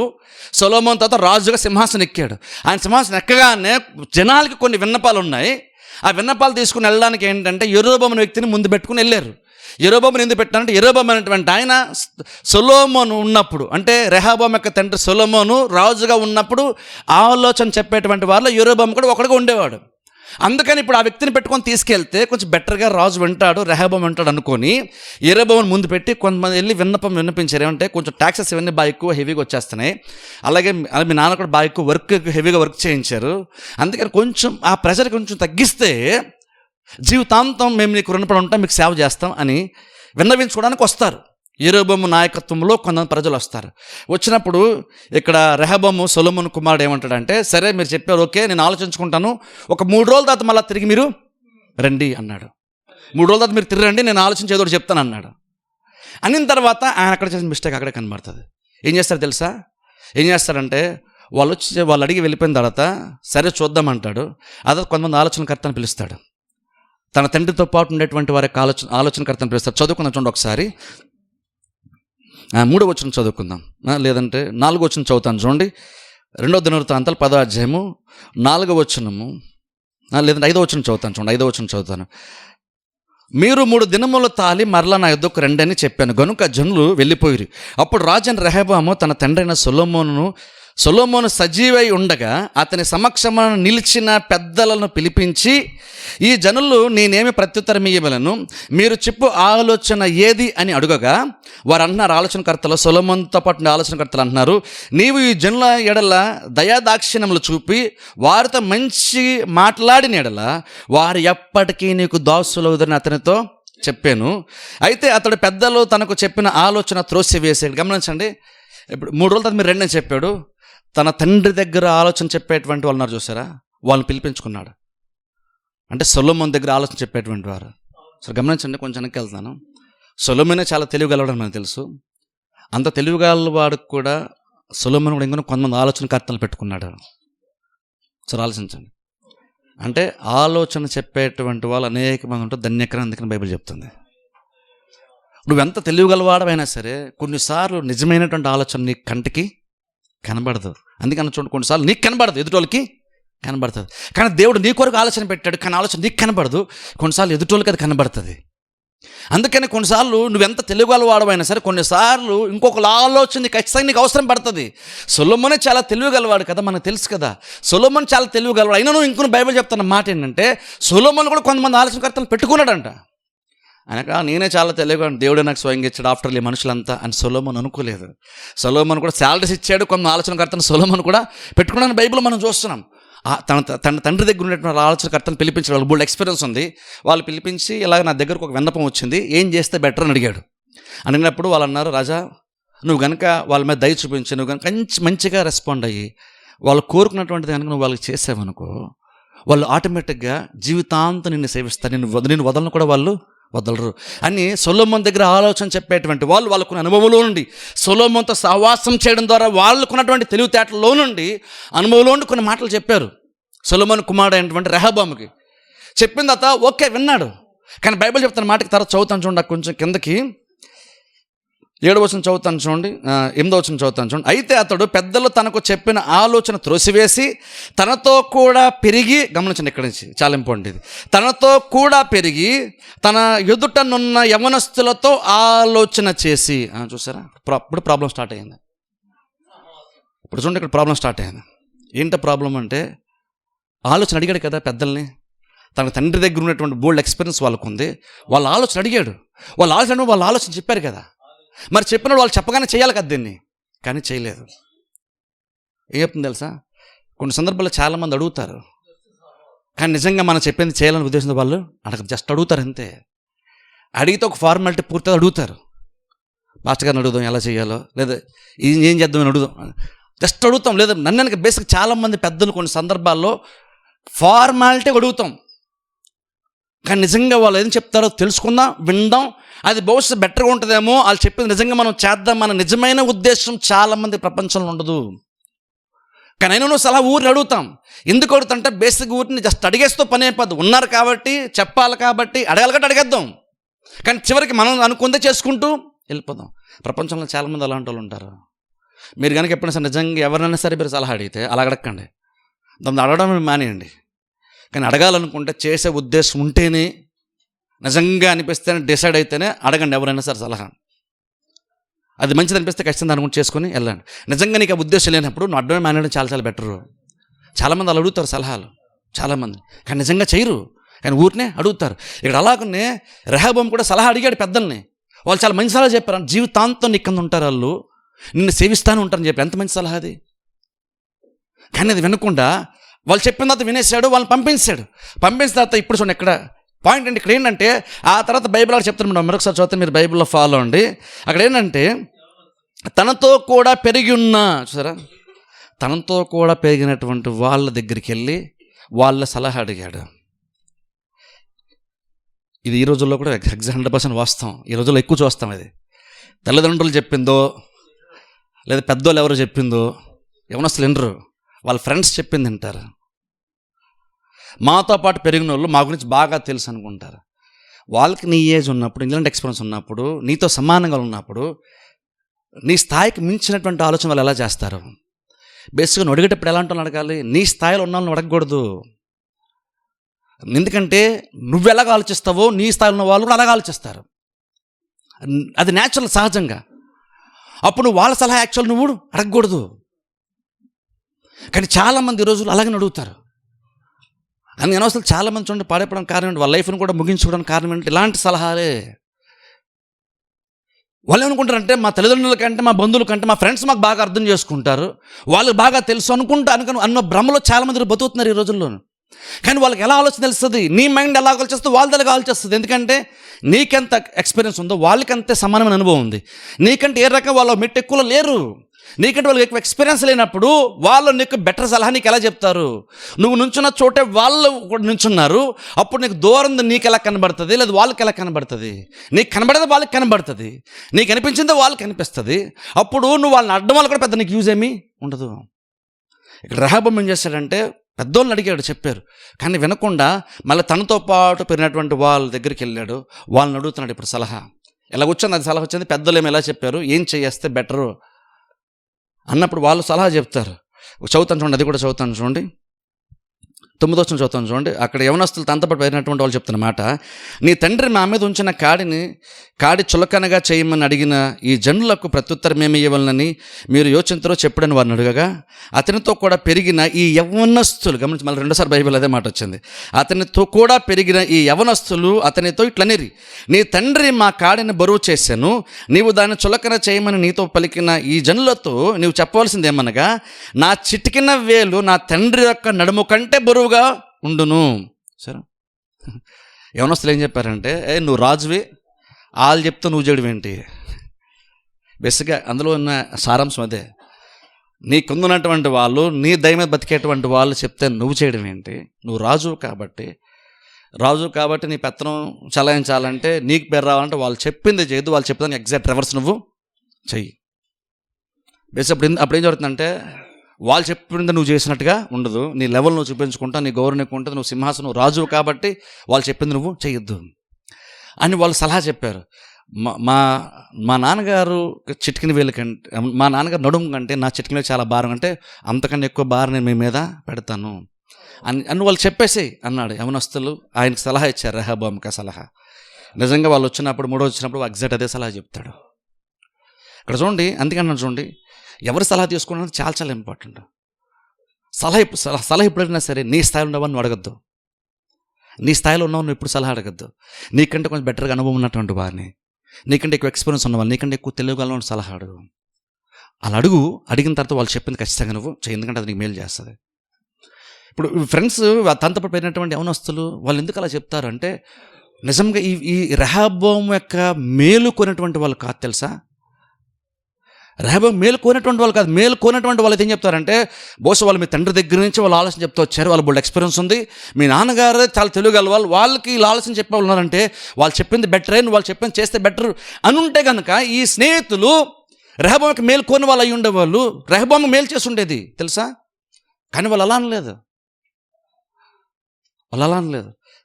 సొలొమోను తర్వాత రాజుగా సింహాసనం ఎక్కాడు. ఆయన సింహాసనం ఎక్కగానే జనాలకి కొన్ని విన్నపాలు ఉన్నాయి. ఆ విన్నపాలు తీసుకుని వెళ్ళడానికి ఏంటంటే యెరోబోము అనే వ్యక్తిని ముందు పెట్టుకుని వెళ్ళారు. యెరోబోమును ఎందుకు పెట్టారంటే, యెరోబోము అనేటువంటి ఆయన సొలొమోను ఉన్నప్పుడు, అంటే రెహబాము యొక్క తండ్రి సొలొమోను రాజుగా ఉన్నప్పుడు ఆలోచన చెప్పేటువంటి వారిలో యెరోబోము కూడా ఒకడుగా ఉండేవాడు. అందుకని ఇప్పుడు ఆ వ్యక్తిని పెట్టుకొని తీసుకెళ్తే కొంచెం బెటర్గా రాజు వింటాడు, రెహబాము వింటాడు అనుకొని యెరోబోమును ముందు పెట్టి కొంతమంది వెళ్ళి విన్నపించారు. ఏమంటే కొంచెం ట్యాక్సెస్ ఇవన్నీ బాగా ఎక్కువ హెవీగా వచ్చేస్తున్నాయి, అలాగే మీ నాన్న కూడా బాగా ఎక్కువ హెవీగా వర్క్ చేయించారు, అందుకని కొంచెం ఆ ప్రెషర్ కొంచెం తగ్గిస్తే జీవితాంతం మేము నీకు రుణపడి ఉంటాం, మీకు సేవ చేస్తాం అని విన్నవించుకోవడానికి వస్తారు. యెరోబోము నాయకత్వంలో కొంతమంది ప్రజలు వస్తారు. వచ్చినప్పుడు ఇక్కడ రెహబాము సొలొమోను కుమారుడు ఏమంటాడంటే, సరే మీరు చెప్పారు, ఓకే నేను ఆలోచించుకుంటాను, ఒక 3 రోజుల తర్వాత మళ్ళీ తిరిగి మీరు రండి అన్నాడు. 3 రోజుల తర్వాత మీరు తిరిగి రండి, నేను ఆలోచించి ఏదో చెప్తాను అన్నాడు. అనిన తర్వాత ఆయన అక్కడ చేసిన మిస్టేక్ అక్కడే కనబడుతుంది. ఏం చేస్తారు తెలుసా? ఏం చేస్తారంటే, వాళ్ళు అడిగి వెళ్ళిపోయిన తర్వాత సరే చూద్దామంటాడు. అదే కొంతమంది ఆలోచనకర్తను పిలుస్తాడు, తన తండ్రితో పాటు ఉండేటువంటి వారి ఆలోచనకర్తను పిలుస్తాడు. చదువుకుందాం చూడండి ఒకసారి. 3వ వచనం చదువుకుందాం, లేదంటే 4వ వచనం చదువుతాను చూడండి. 2వ దినవృత్తాంతాలు 10వ అధ్యాయము 4వ వచనము, లేదంటే 5వ వచనం చదువుతాను చూడండి. 5వ వచనం చదువుతాను. మీరు 3 దినములు తాలి మరలా నా యొద్దకు రండి అని చెప్పాను గనుక జనులు వెళ్ళిపోయిరి. అప్పుడు రాజైన రెహబాము తన తండ్రైన సొలొమోను సజీవై ఉండగా అతని సమక్షమున నిలిచిన పెద్దలను పిలిపించి, ఈ జనులు నేనేమి ప్రత్యుత్తరం ఇయ్యవలను, మీరు చెప్పు ఆలోచన ఏది అని అడుగగా వారు అంటున్నారు, ఆలోచనకర్తలు సొలొమోనుతో పాటు ఆలోచనకర్తలు అంటున్నారు, నీవు ఈ జనుల ఎడల దయాదాక్షిణ్యములు చూపి వారితో మంచి మాట్లాడిన ఎడల వారు ఎప్పటికీ నీకు దాసులవుదని అతనితో చెప్పాను. అయితే అతడు పెద్దలు తనకు చెప్పిన ఆలోచన త్రోసివేసాడు. గమనించండి, ఇప్పుడు 3 రోజుల తర్వాత మీరు రండి అని చెప్పాడు. తన తండ్రి దగ్గర ఆలోచన చెప్పేటువంటి వాళ్ళు ఉన్నారు చూసారా, వాళ్ళని పిలిపించుకున్నాడు. అంటే సొలొమోను దగ్గర ఆలోచన చెప్పేటువంటి వారు. సో గమనించండి, కొంచెం వెనక్కి వెళ్తాను. సొలొమోనే చాలా తెలివిగలవాడని మనకు తెలుసు. అంత తెలివిగలవాడికి కూడా సొలొమోను కూడా ఇంకా కొంతమంది ఆలోచనకర్తలు పెట్టుకున్నాడు. సో ఆలోచించండి, అంటే ఆలోచన చెప్పేటువంటి వాళ్ళు అనేక మంది ఉంటే ధన్యకరం, అందుకని బైబిల్ చెప్తుంది. నువ్వెంత తెలివిగలవాడమైనా సరే కొన్నిసార్లు నిజమైనటువంటి ఆలోచన నీ కంటికి కనబడదు. అందుకని చూడండి, కొన్నిసార్లు నీకు కనబడదు, ఎదుటోళ్ళకి కనబడుతుంది. కానీ దేవుడు నీ కొరకు ఆలోచన పెట్టాడు, కానీ ఆలోచన నీకు కనబడదు, కొన్నిసార్లు ఎదుటోళ్ళకి అది కనబడుతుంది. అందుకని కొన్నిసార్లు నువ్వెంత తెలివిగలవాడమైనా సరే కొన్నిసార్లు ఇంకొకళ్ళ ఆలోచన ఖచ్చితంగా నీకు అవసరం పడుతుంది. సొలొమోనే చాలా తెలివిగలవాడు కదా, మనకు తెలుసు కదా, సొలొమోను చాలా తెలివిగలవాడు. అయినా నువ్వు ఇంకొన్ని బైబిల్ చెప్తున్న మాట ఏంటంటే, సొలొమోను కూడా కొంతమంది ఆలోచనకర్తలు పెట్టుకున్నాడంట. ఆయనక నేనే చాలా తెలివిగా, దేవుడే నాకు స్వయంగా ఇచ్చాడు, ఆఫ్టర్ ఈ మనుషులంతా అని సొలొమోను అనుకోలేదు. సొలొమోను కూడా శాలరీస్ ఇచ్చాడు, కొంత ఆలోచనకర్తను సొలొమోను కూడా పెట్టుకున్నాను. బైబిల్ మనం చూస్తున్నాం. తన తండ్రి దగ్గర ఉన్నటువంటి ఆలోచనకర్తను పిలిపించాడు. వాళ్ళు బోల్డ్ ఎక్స్పీరియన్స్ ఉంది. వాళ్ళు పిలిపించి ఇలాగ నా దగ్గరకు ఒక విన్నపం వచ్చింది, ఏం చేస్తే బెటర్ అని అడిగాడు. అడిగినప్పుడు వాళ్ళు అన్నారు, రాజా నువ్వు కనుక వాళ్ళ మీద దయ చూపించి నువ్వు కనుక మంచిగా రెస్పాండ్ అయ్యి వాళ్ళు కోరుకున్నటువంటిది కనుక నువ్వు వాళ్ళకి చేసావనుకో, వాళ్ళు ఆటోమేటిక్గా జీవితాంతం నిన్ను సేవిస్తారు, నేను వదలను కూడా వాళ్ళు వదలరు అని సొలొమోను దగ్గర ఆలోచన చెప్పేటువంటి వాళ్ళకున్న అనుభవంలో నుండి, సొలొమోనుతో సహవాసం చేయడం ద్వారా వాళ్ళకున్నటువంటి తెలివితేటల్లో నుండి, అనుభవంలో నుండి కొన్ని మాటలు చెప్పారు. సొలొమోను కుమారుడు అయినటువంటి రెహబాముకి చెప్పిన తర్వాత ఓకే విన్నాడు. కానీ బైబిల్ చెప్తున్న మాటకి తర్వాత చదువుతాను చూడండి, కొంచెం కిందకి 7వ వచనం చదువుతాను చూడండి, 8వ వచనం చదువుతాను చూడండి. అయితే అతడు పెద్దలు తనకు చెప్పిన ఆలోచన త్రోసివేసి తనతో కూడా పెరిగి, గమనించండి ఇక్కడి నుంచి చాలా ఇంపార్టెంట్ ఇది, తనతో కూడా పెరిగి తన ఎదుటనున్న యవనస్తులతో ఆలోచన చేసి, చూసారా ఇప్పుడు ప్రాబ్లం స్టార్ట్ అయ్యింది. ఇప్పుడు చూడండి, ఇక్కడ ప్రాబ్లం స్టార్ట్ అయ్యింది. ఏంటో ప్రాబ్లం అంటే, ఆలోచన అడిగాడు కదా పెద్దల్ని, తన తండ్రి దగ్గర ఉన్నటువంటి బోల్డ్ ఎక్స్పీరియన్స్ వాళ్ళకు ఉంది, వాళ్ళ ఆలోచన అడిగాడు. వాళ్ళ ఆలోచన చెప్పారు కదా, మరి చెప్పినప్పుడు వాళ్ళు చెప్పగానే చేయాలి కదా దీన్ని, కానీ చేయలేదు. ఏం చెప్తుంది తెలుసా, కొన్ని సందర్భాల్లో చాలామంది అడుగుతారు, కానీ నిజంగా మనం చెప్పింది చేయాలని ఉద్దేశంతో వాళ్ళు జస్ట్ అడుగుతారు అంతే. అడిగితే ఒక ఫార్మాలిటీ పూర్తిగా అడుగుతారు, మాస్టర్ గారిని అడుగుదాం ఎలా చేయాలో, లేదా ఏం చేద్దామని అడుగుదాం, జస్ట్ అడుగుతాం. లేదా నన్ను బేసిక్ చాలామంది పెద్దలు కొన్ని సందర్భాల్లో ఫార్మాలిటీ అడుగుతాం, కానీ నిజంగా వాళ్ళు ఏం చెప్తారో తెలుసుకుందాం, విందాం, అది బహుశా బెటర్గా ఉంటుందేమో, వాళ్ళు చెప్పింది నిజంగా మనం చేద్దాం మన నిజమైన ఉద్దేశం చాలామంది ప్రపంచంలో ఉండదు. కానీ అయినా నువ్వు సలహా ఊరిని అడుగుతాం. ఎందుకు అడుగుతాంటే బేసిక్ ఊరిని జస్ట్ అడిగేస్తూ పని అయిపోద్దు. ఉన్నారు కాబట్టి, చెప్పాలి కాబట్టి, అడగాలి కాబట్టి అడిగేద్దాం. కానీ చివరికి మనం అనుకుందే చేసుకుంటూ వెళ్ళిపోదాం. ప్రపంచంలో చాలామంది అలాంటి వాళ్ళు ఉంటారు. మీరు కనుక ఎప్పుడైనా సరే నిజంగా ఎవరినైనా సరే మీరు సలహా అడిగితే అలా అడగండి, దాన్ని అడగడం మానేయండి. కానీ అడగాలనుకుంటే చేసే ఉద్దేశం ఉంటేనే, నిజంగా అనిపిస్తేనే, డిసైడ్ అయితేనే అడగండి ఎవరైనా సరే సలహా. అది మంచిది అనిపిస్తే ఖచ్చితంగా దాని గురించి చేసుకొని వెళ్ళండి. నిజంగా నీకు ఆ ఉద్దేశం లేనప్పుడు నువ్వు అడ్డమే మానేయడం చాలా చాలా బెటరు. చాలామంది అలా అడుగుతారు సలహాలు, చాలామంది, కానీ నిజంగా చేయరు, కానీ ఊరినే అడుగుతారు. ఇక్కడ అలాగనే రెహబాము కూడా సలహా అడిగాడు పెద్దల్ని. వాళ్ళు చాలా మంచి సలహా చెప్పారు. జీవితాంతం నీ కింద ఉంటారు, వాళ్ళు నిన్ను సేవిస్తాను ఉంటారని చెప్పి. ఎంత మంచి సలహా అది. కానీ అది వినకుండా వాళ్ళు చెప్పిన తర్వాత వినేశాడు, వాళ్ళని పంపించాడు. పంపించిన తర్వాత ఇప్పుడు చూడండి ఇక్కడ పాయింట్ అండి. ఇక్కడ ఏంటంటే ఆ తర్వాత బైబిల్ అక్కడ చెప్తాను మేడం, మరొకసారి చదువుతాను, మీరు బైబిల్లో ఫాలో అండి. అక్కడ ఏంటంటే తనతో కూడా పెరిగి ఉన్న, చూసారా, తనతో కూడా పెరిగినటువంటి వాళ్ళ దగ్గరికి వెళ్ళి వాళ్ళ సలహా అడిగాడు. ఇది ఈ రోజుల్లో కూడా 100% వాస్తవం. ఈ రోజుల్లో ఎక్కువ చూస్తాం. ఇది తల్లిదండ్రులు చెప్పిందో లేదా పెద్దోళ్ళు ఎవరో చెప్పిందో ఎవరు అసలు వినరు. వాళ్ళ ఫ్రెండ్స్ చెప్పింది వింటారు. మాతో పాటు పెరిగిన వాళ్ళు మా గురించి బాగా తెలుసు అనుకుంటారు. వాళ్ళకి నీ ఏజ్ ఉన్నప్పుడు, ఇంగ్లాండ్ ఎక్స్పీరియన్స్ ఉన్నప్పుడు, నీతో సమానంగా ఉన్నప్పుడు, నీ స్థాయికి మించినటువంటి ఆలోచన వాళ్ళు ఎలా చేస్తారు? బేసిక్గా నువ్వు అడిగేటప్పుడు ఎలాంటి వాళ్ళని అడగాలి? నీ స్థాయిలో ఉన్న వాళ్ళని అడగకూడదు. ఎందుకంటే నువ్వు ఎలాగ ఆలోచిస్తావో నీ స్థాయిలో ఉన్న వాళ్ళు కూడా అలాగ ఆలోచిస్తారు. అది న్యాచురల్, సహజంగా. అప్పుడు నువ్వు వాళ్ళ సలహా యాక్చువల్ నువ్వు అడగకూడదు. కానీ చాలామంది ఈ రోజులు అలాగే అడుగుతారు. అని నేను అసలు చాలామంది చూడండి పాడైపోవడం కారణం ఏంటి, వాళ్ళ లైఫ్ని కూడా ముగించుకోవడానికి కారణం ఏంటి? ఇలాంటి సలహాలే. వాళ్ళు ఏమనుకుంటారంటే మా తల్లిదండ్రుల కంటే, మా బంధువుల కంటే, మా ఫ్రెండ్స్ మాకు బాగా అర్థం చేసుకుంటారు, వాళ్ళకి బాగా తెలుసు అన్న భ్రమలో చాలామంది బతుకుతున్నారు ఈ రోజుల్లో. కానీ వాళ్ళకి ఎలా ఆలోచన తెలుస్తుంది? నీ మైండ్ ఎలా ఆలోచిస్తుంది, వాళ్ళది ఎలా ఆలోచిస్తుంది. ఎందుకంటే నీకెంత ఎక్స్పీరియన్స్ ఉందో వాళ్ళకంతే సమానమైన అనుభవం ఉంది. నీకంటే ఏ రకం వాళ్ళ మెట్టు ఎక్కువలో లేరు. నీకంటే వాళ్ళకి ఎక్కువ ఎక్స్పీరియన్స్ లేనప్పుడు వాళ్ళు నీకు బెటర్ సలహా నీకు ఎలా చెప్తారు? నువ్వు నుంచున్న చోటే వాళ్ళు కూడా నుంచున్నారు. అప్పుడు నీకు దూరం నీకు ఎలా కనబడుతుంది, లేదా వాళ్ళకి ఎలా కనబడుతుంది? నీకు కనబడేది వాళ్ళకి కనబడుతుంది, నీకు అనిపించిందో వాళ్ళకి అనిపిస్తుంది. అప్పుడు నువ్వు వాళ్ళని అడ్డం వాళ్ళు కూడా పెద్ద నీకు యూజ్ ఏమీ ఉండదు. ఇక్కడ రెహబాము ఏం చేశాడంటే పెద్దోళ్ళని అడిగాడు, చెప్పారు, కానీ వినకుండా మళ్ళీ తనతో పాటు పెరిగినటువంటి వాళ్ళ దగ్గరికి వెళ్ళాడు. వాళ్ళని అడుగుతున్నాడు ఇప్పుడు సలహా. ఎలా వచ్చింది అది సలహా వచ్చింది, పెద్దలు ఏమో ఎలా చెప్పారు, ఏం చేస్తే బెటరు అన్నప్పుడు వాళ్ళు సలహా చెప్తారు. చదువుతాను చూడండి, అది కూడా చదువుతాను చూడండి, 9వ వచనం చదువుతాను చూడండి. అక్కడ యవనస్తులు తనతో పాటు పెరిగినటువంటి వాళ్ళు చెప్తున్న మాట, నీ తండ్రి మా మీద ఉంచిన కాడి చులకనగా చేయమని అడిగిన ఈ జనులకు ప్రత్యుత్తరం ఏమి ఇవ్వాలని మీరు యోచించరో చెప్పుడని వారిని అడగగా, అతనితో కూడా పెరిగిన ఈ యవనస్తులు, గమనించి మళ్ళీ రెండోసారి బైబిల్ అదే మాట వచ్చింది, అతనితో కూడా పెరిగిన ఈ యవనస్తులు అతనితో ఇట్లనిరి, నీ తండ్రి మా కాడిని బరువు చేశాను, నీవు దాన్ని చులకన చేయమని నీతో పలికిన ఈ జనులతో నీవు చెప్పవలసింది ఏమనగా, నా చిటికిన వేలు నా తండ్రి యొక్క నడుము కంటే బరువుగా ఉండును. సరే, యవనస్తులు ఏం చెప్పారంటే, నువ్వు రాజువి, వాళ్ళు చెప్తే నువ్వు చేయడం ఏంటి? బేసిక్గా అందులో ఉన్న సారాంశం అదే. నీకుందున్నటువంటి వాళ్ళు, నీ దయ మీద బతికేటువంటి వాళ్ళు చెప్తే నువ్వు చేయడం ఏంటి? నువ్వు రాజు కాబట్టి నీ పెత్తనం చలాయించాలంటే, నీకు పేరు రావాలంటే వాళ్ళు చెప్పింది చేయదు, వాళ్ళు చెప్తాను ఎగ్జాక్ట్ రివర్స్ నువ్వు చెయ్యి. బేసిక్ అప్పుడు ఏం జరుగుతుందంటే, వాళ్ళు చెప్పింది నువ్వు చేసినట్టుగా ఉండదు, నీ లెవెల్ నువ్వు చూపించుకుంటా, నీ గౌరవం ఎక్కువ ఉంటుంది, నువ్వు సింహాసనం రాజు కాబట్టి వాళ్ళు చెప్పింది నువ్వు చేయొద్దు అని వాళ్ళు సలహా చెప్పారు. మా నాన్నగారు చిటికిన వేలు కంటే, మా నాన్నగారు నడుము కంటే నా చిటికిన వేలు చాలా భారం, అంటే అంతకన్నా ఎక్కువ భారం నేను మీ మీద పెడతాను అని వాళ్ళు చెప్పేసి అన్నాడు. యవనస్తులు ఆయనకు సలహా ఇచ్చారు, రెహబాముకి సలహా. నిజంగా వాళ్ళు వచ్చినప్పుడు, మూడో వచ్చినప్పుడు ఎగ్జాక్ట్ అదే సలహా చెప్తాడు. ఇక్కడ చూడండి, అందుకన్నా చూడండి, ఎవరు సలహా తీసుకున్నది చాలా చాలా ఇంపార్టెంట్. సలహా ఎప్పుడైనా సరే నీ స్థాయిలో ఉన్నవాడిని నువ్వు అడగద్దు, నీ స్థాయిలో ఉన్నవాడిని నువ్వు ఎప్పుడు సలహా అడగద్దు. నీకంటే కొంచెం బెటర్గా అనుభవం ఉన్నటువంటి వారిని, నీకంటే ఎక్కువ ఎక్స్పీరియన్స్ ఉన్నవాళ్ళు, నీకంటే ఎక్కువ తెలియగల సలహా అడుగు. అలా అడిగిన తర్వాత వాళ్ళు చెప్పింది ఖచ్చితంగా నువ్వు చేయి, ఎందుకంటే అది నీకు మేలు చేస్తుంది. ఇప్పుడు ఫ్రెండ్స్ తనతో పాటు పెరిగినటువంటి యవనస్తులు వాళ్ళు ఎందుకు అలా చెప్తారు అంటే, నిజంగా ఈ రెహబాము యొక్క మేలు కొనేటువంటి వాళ్ళు కాదు తెలుసా. రెహబాం మేలు కోరినటువంటి వాళ్ళు కాదు. మేలు కోరినటువంటి వాళ్ళు ఏం చెప్తారంటే, బహుశా వాళ్ళు మీ తండ్రి దగ్గర నుంచి వాళ్ళు ఆలోచన చెప్తూ వచ్చారు, వాళ్ళు బోల్డ్ ఎక్స్పీరియన్స్ ఉంది, మీ నాన్నగారు చాలా తెలియగల వాళ్ళు, వాళ్ళకి ఇలా ఆలోచన చెప్పే ఉన్నారంటే వాళ్ళు చెప్పింది బెటర్ అని, వాళ్ళు చెప్పింది చేస్తే బెటర్ అని ఉంటే కనుక ఈ స్నేహితులు రెహబాంకి మేలు కోరిన వాళ్ళు అయి ఉండేవాళ్ళు, రెహబాం మేలు చేసి ఉండేది తెలుసా. కానీ వాళ్ళు అలా అనలేదు,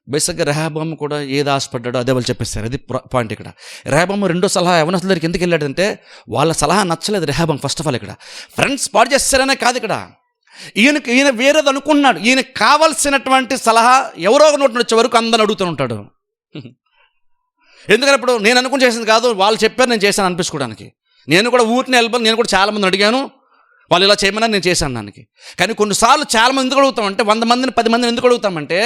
బేసిక్గా రెహబాం కూడా ఏది ఆశపడ్డాడో అదే వాళ్ళు చెప్పేస్తారు. అది పాయింట్ ఇక్కడ. రెహబాం రెండో సలహా యవనస్తుల దగ్గరికి ఎందుకు వెళ్ళాడంటే వాళ్ళ సలహా నచ్చలేదు రెహబాం. ఫస్ట్ ఆఫ్ ఆల్ ఇక్కడ ఫ్రెండ్స్ పాడు చేస్తారనే కాదు, ఇక్కడ ఈయన వేరేది అనుకున్నాడు. ఈయన కావాల్సినటువంటి సలహా ఎవరో నోటి వచ్చే వరకు అందరిని అడుగుతూ ఉంటాడు. ఎందుకంటే ఇప్పుడు నేను అనుకుని చేసింది కాదు, వాళ్ళు చెప్పారు నేను చేశాను అనిపించుకోవడానికి. నేను కూడా ఊరిని వెళ్ళిపోయి నేను కూడా చాలామంది అడిగాను, వాళ్ళు ఇలా చేయమని నేను చేశాను దానికి. కానీ కొన్నిసార్లు చాలామంది ఎందుకు అడుగుతామంటే, 100 మందిని 10 మందిని ఎందుకు అడుగుతామంటే,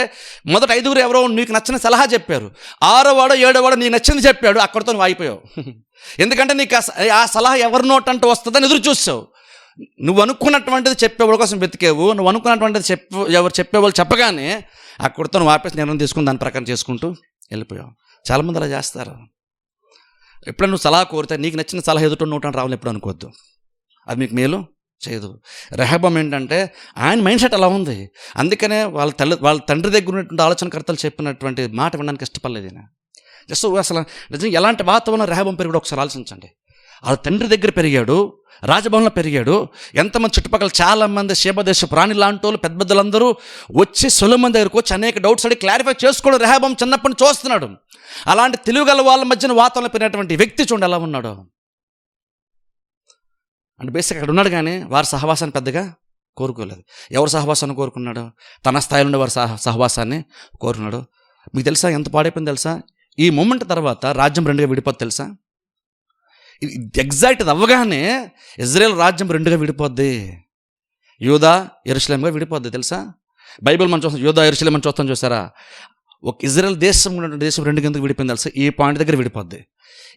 మొదట 5 ఎవరో నీకు నచ్చిన సలహా చెప్పారు, 6వ వాడో 7వ వాడో నీకు నచ్చింది చెప్పాడు, అక్కడితో నువ్వు అయిపోయావు. ఎందుకంటే నీకు ఆ సలహా ఎవరి నోటంటూ వస్తుందని ఎదురు చూసావు. నువ్వు అనుకున్నటువంటిది చెప్పేవాళ్ళ కోసం వెతికేవు, నువ్వు అనుకున్నటువంటిది ఎవరు చెప్పేవాళ్ళు చెప్పగానే అక్కడితో నువ్వు ఆపేసి నిర్ణయం తీసుకుని దాని ప్రకారం చేసుకుంటూ వెళ్ళిపోయావు. చాలామంది అలా చేస్తారు. ఎప్పుడైనా నువ్వు సలహా కోరితే నీకు నచ్చిన సలహా ఎదుట నోటని రావాలి ఎప్పుడు అనుకోవద్దు, అది మీకు మేలు చేయదు. రెహబాం ఏంటంటే ఆయన మైండ్ సెట్ అలా ఉంది. అందుకనే వాళ్ళ తండ్రి దగ్గర ఉన్నటువంటి ఆలోచనకర్తలు చెప్పినటువంటి మాట వినడానికి ఇష్టపడలేదు ఈయన. జస్ట్ అసలు నిజంగా ఎలాంటి వాతావరణం రెహబాం పెరిగాడు ఒకసారి ఆలోచించండి. వాళ్ళ తండ్రి దగ్గర పెరిగాడు, రాజభవన్లో పెరిగాడు. ఎంతమంది చుట్టుపక్కల చాలామంది శేబదేశ ప్రాణి లాంటి వాళ్ళు పెద్ద పెద్దలందరూ వచ్చి సొలొమోను దగ్గరకు వచ్చి అనేక డౌట్స్ అడిగి క్లారిఫై చేసుకోవడం రెహబాం చిన్నప్పటి నుంచి చూస్తున్నాడు. అలాంటి తెలివిగల వాళ్ళ మధ్యన వాతావరణం పెరిగినటువంటి వ్యక్తి చూడండి ఎలా ఉన్నాడు అంటే. బేసిక్ అక్కడ ఉన్నాడు కానీ వారి సహవాసాన్ని పెద్దగా కోరుకోలేదు. ఎవరు సహవాసాన్ని కోరుకున్నాడు? తన స్థాయిలో ఉండే వారి సహవాసాన్ని కోరుకున్నాడు. మీకు తెలుసా ఎంత పాడైపోయింది తెలుసా? ఈ మూమెంట్ తర్వాత రాజ్యం 2గా విడిపోద్ది తెలుసా? ఎగ్జాక్ట్ అవ్వగానే ఇజ్రాయెల్ రాజ్యం 2గా విడిపోద్ది, యూదా యెరూషలేముగా విడిపోద్ది తెలుసా. బైబిల్ మనం చూస్తాం, యూదా యెరూషలేం అని చూస్తాం చూసారా. ఒక ఇజ్రాయెల్ దేశం ఉన్నటువంటి దేశం 2 కిందకు విడిపోయింది తెలుసా. ఈ పాయింట్ దగ్గర విడిపోద్ది.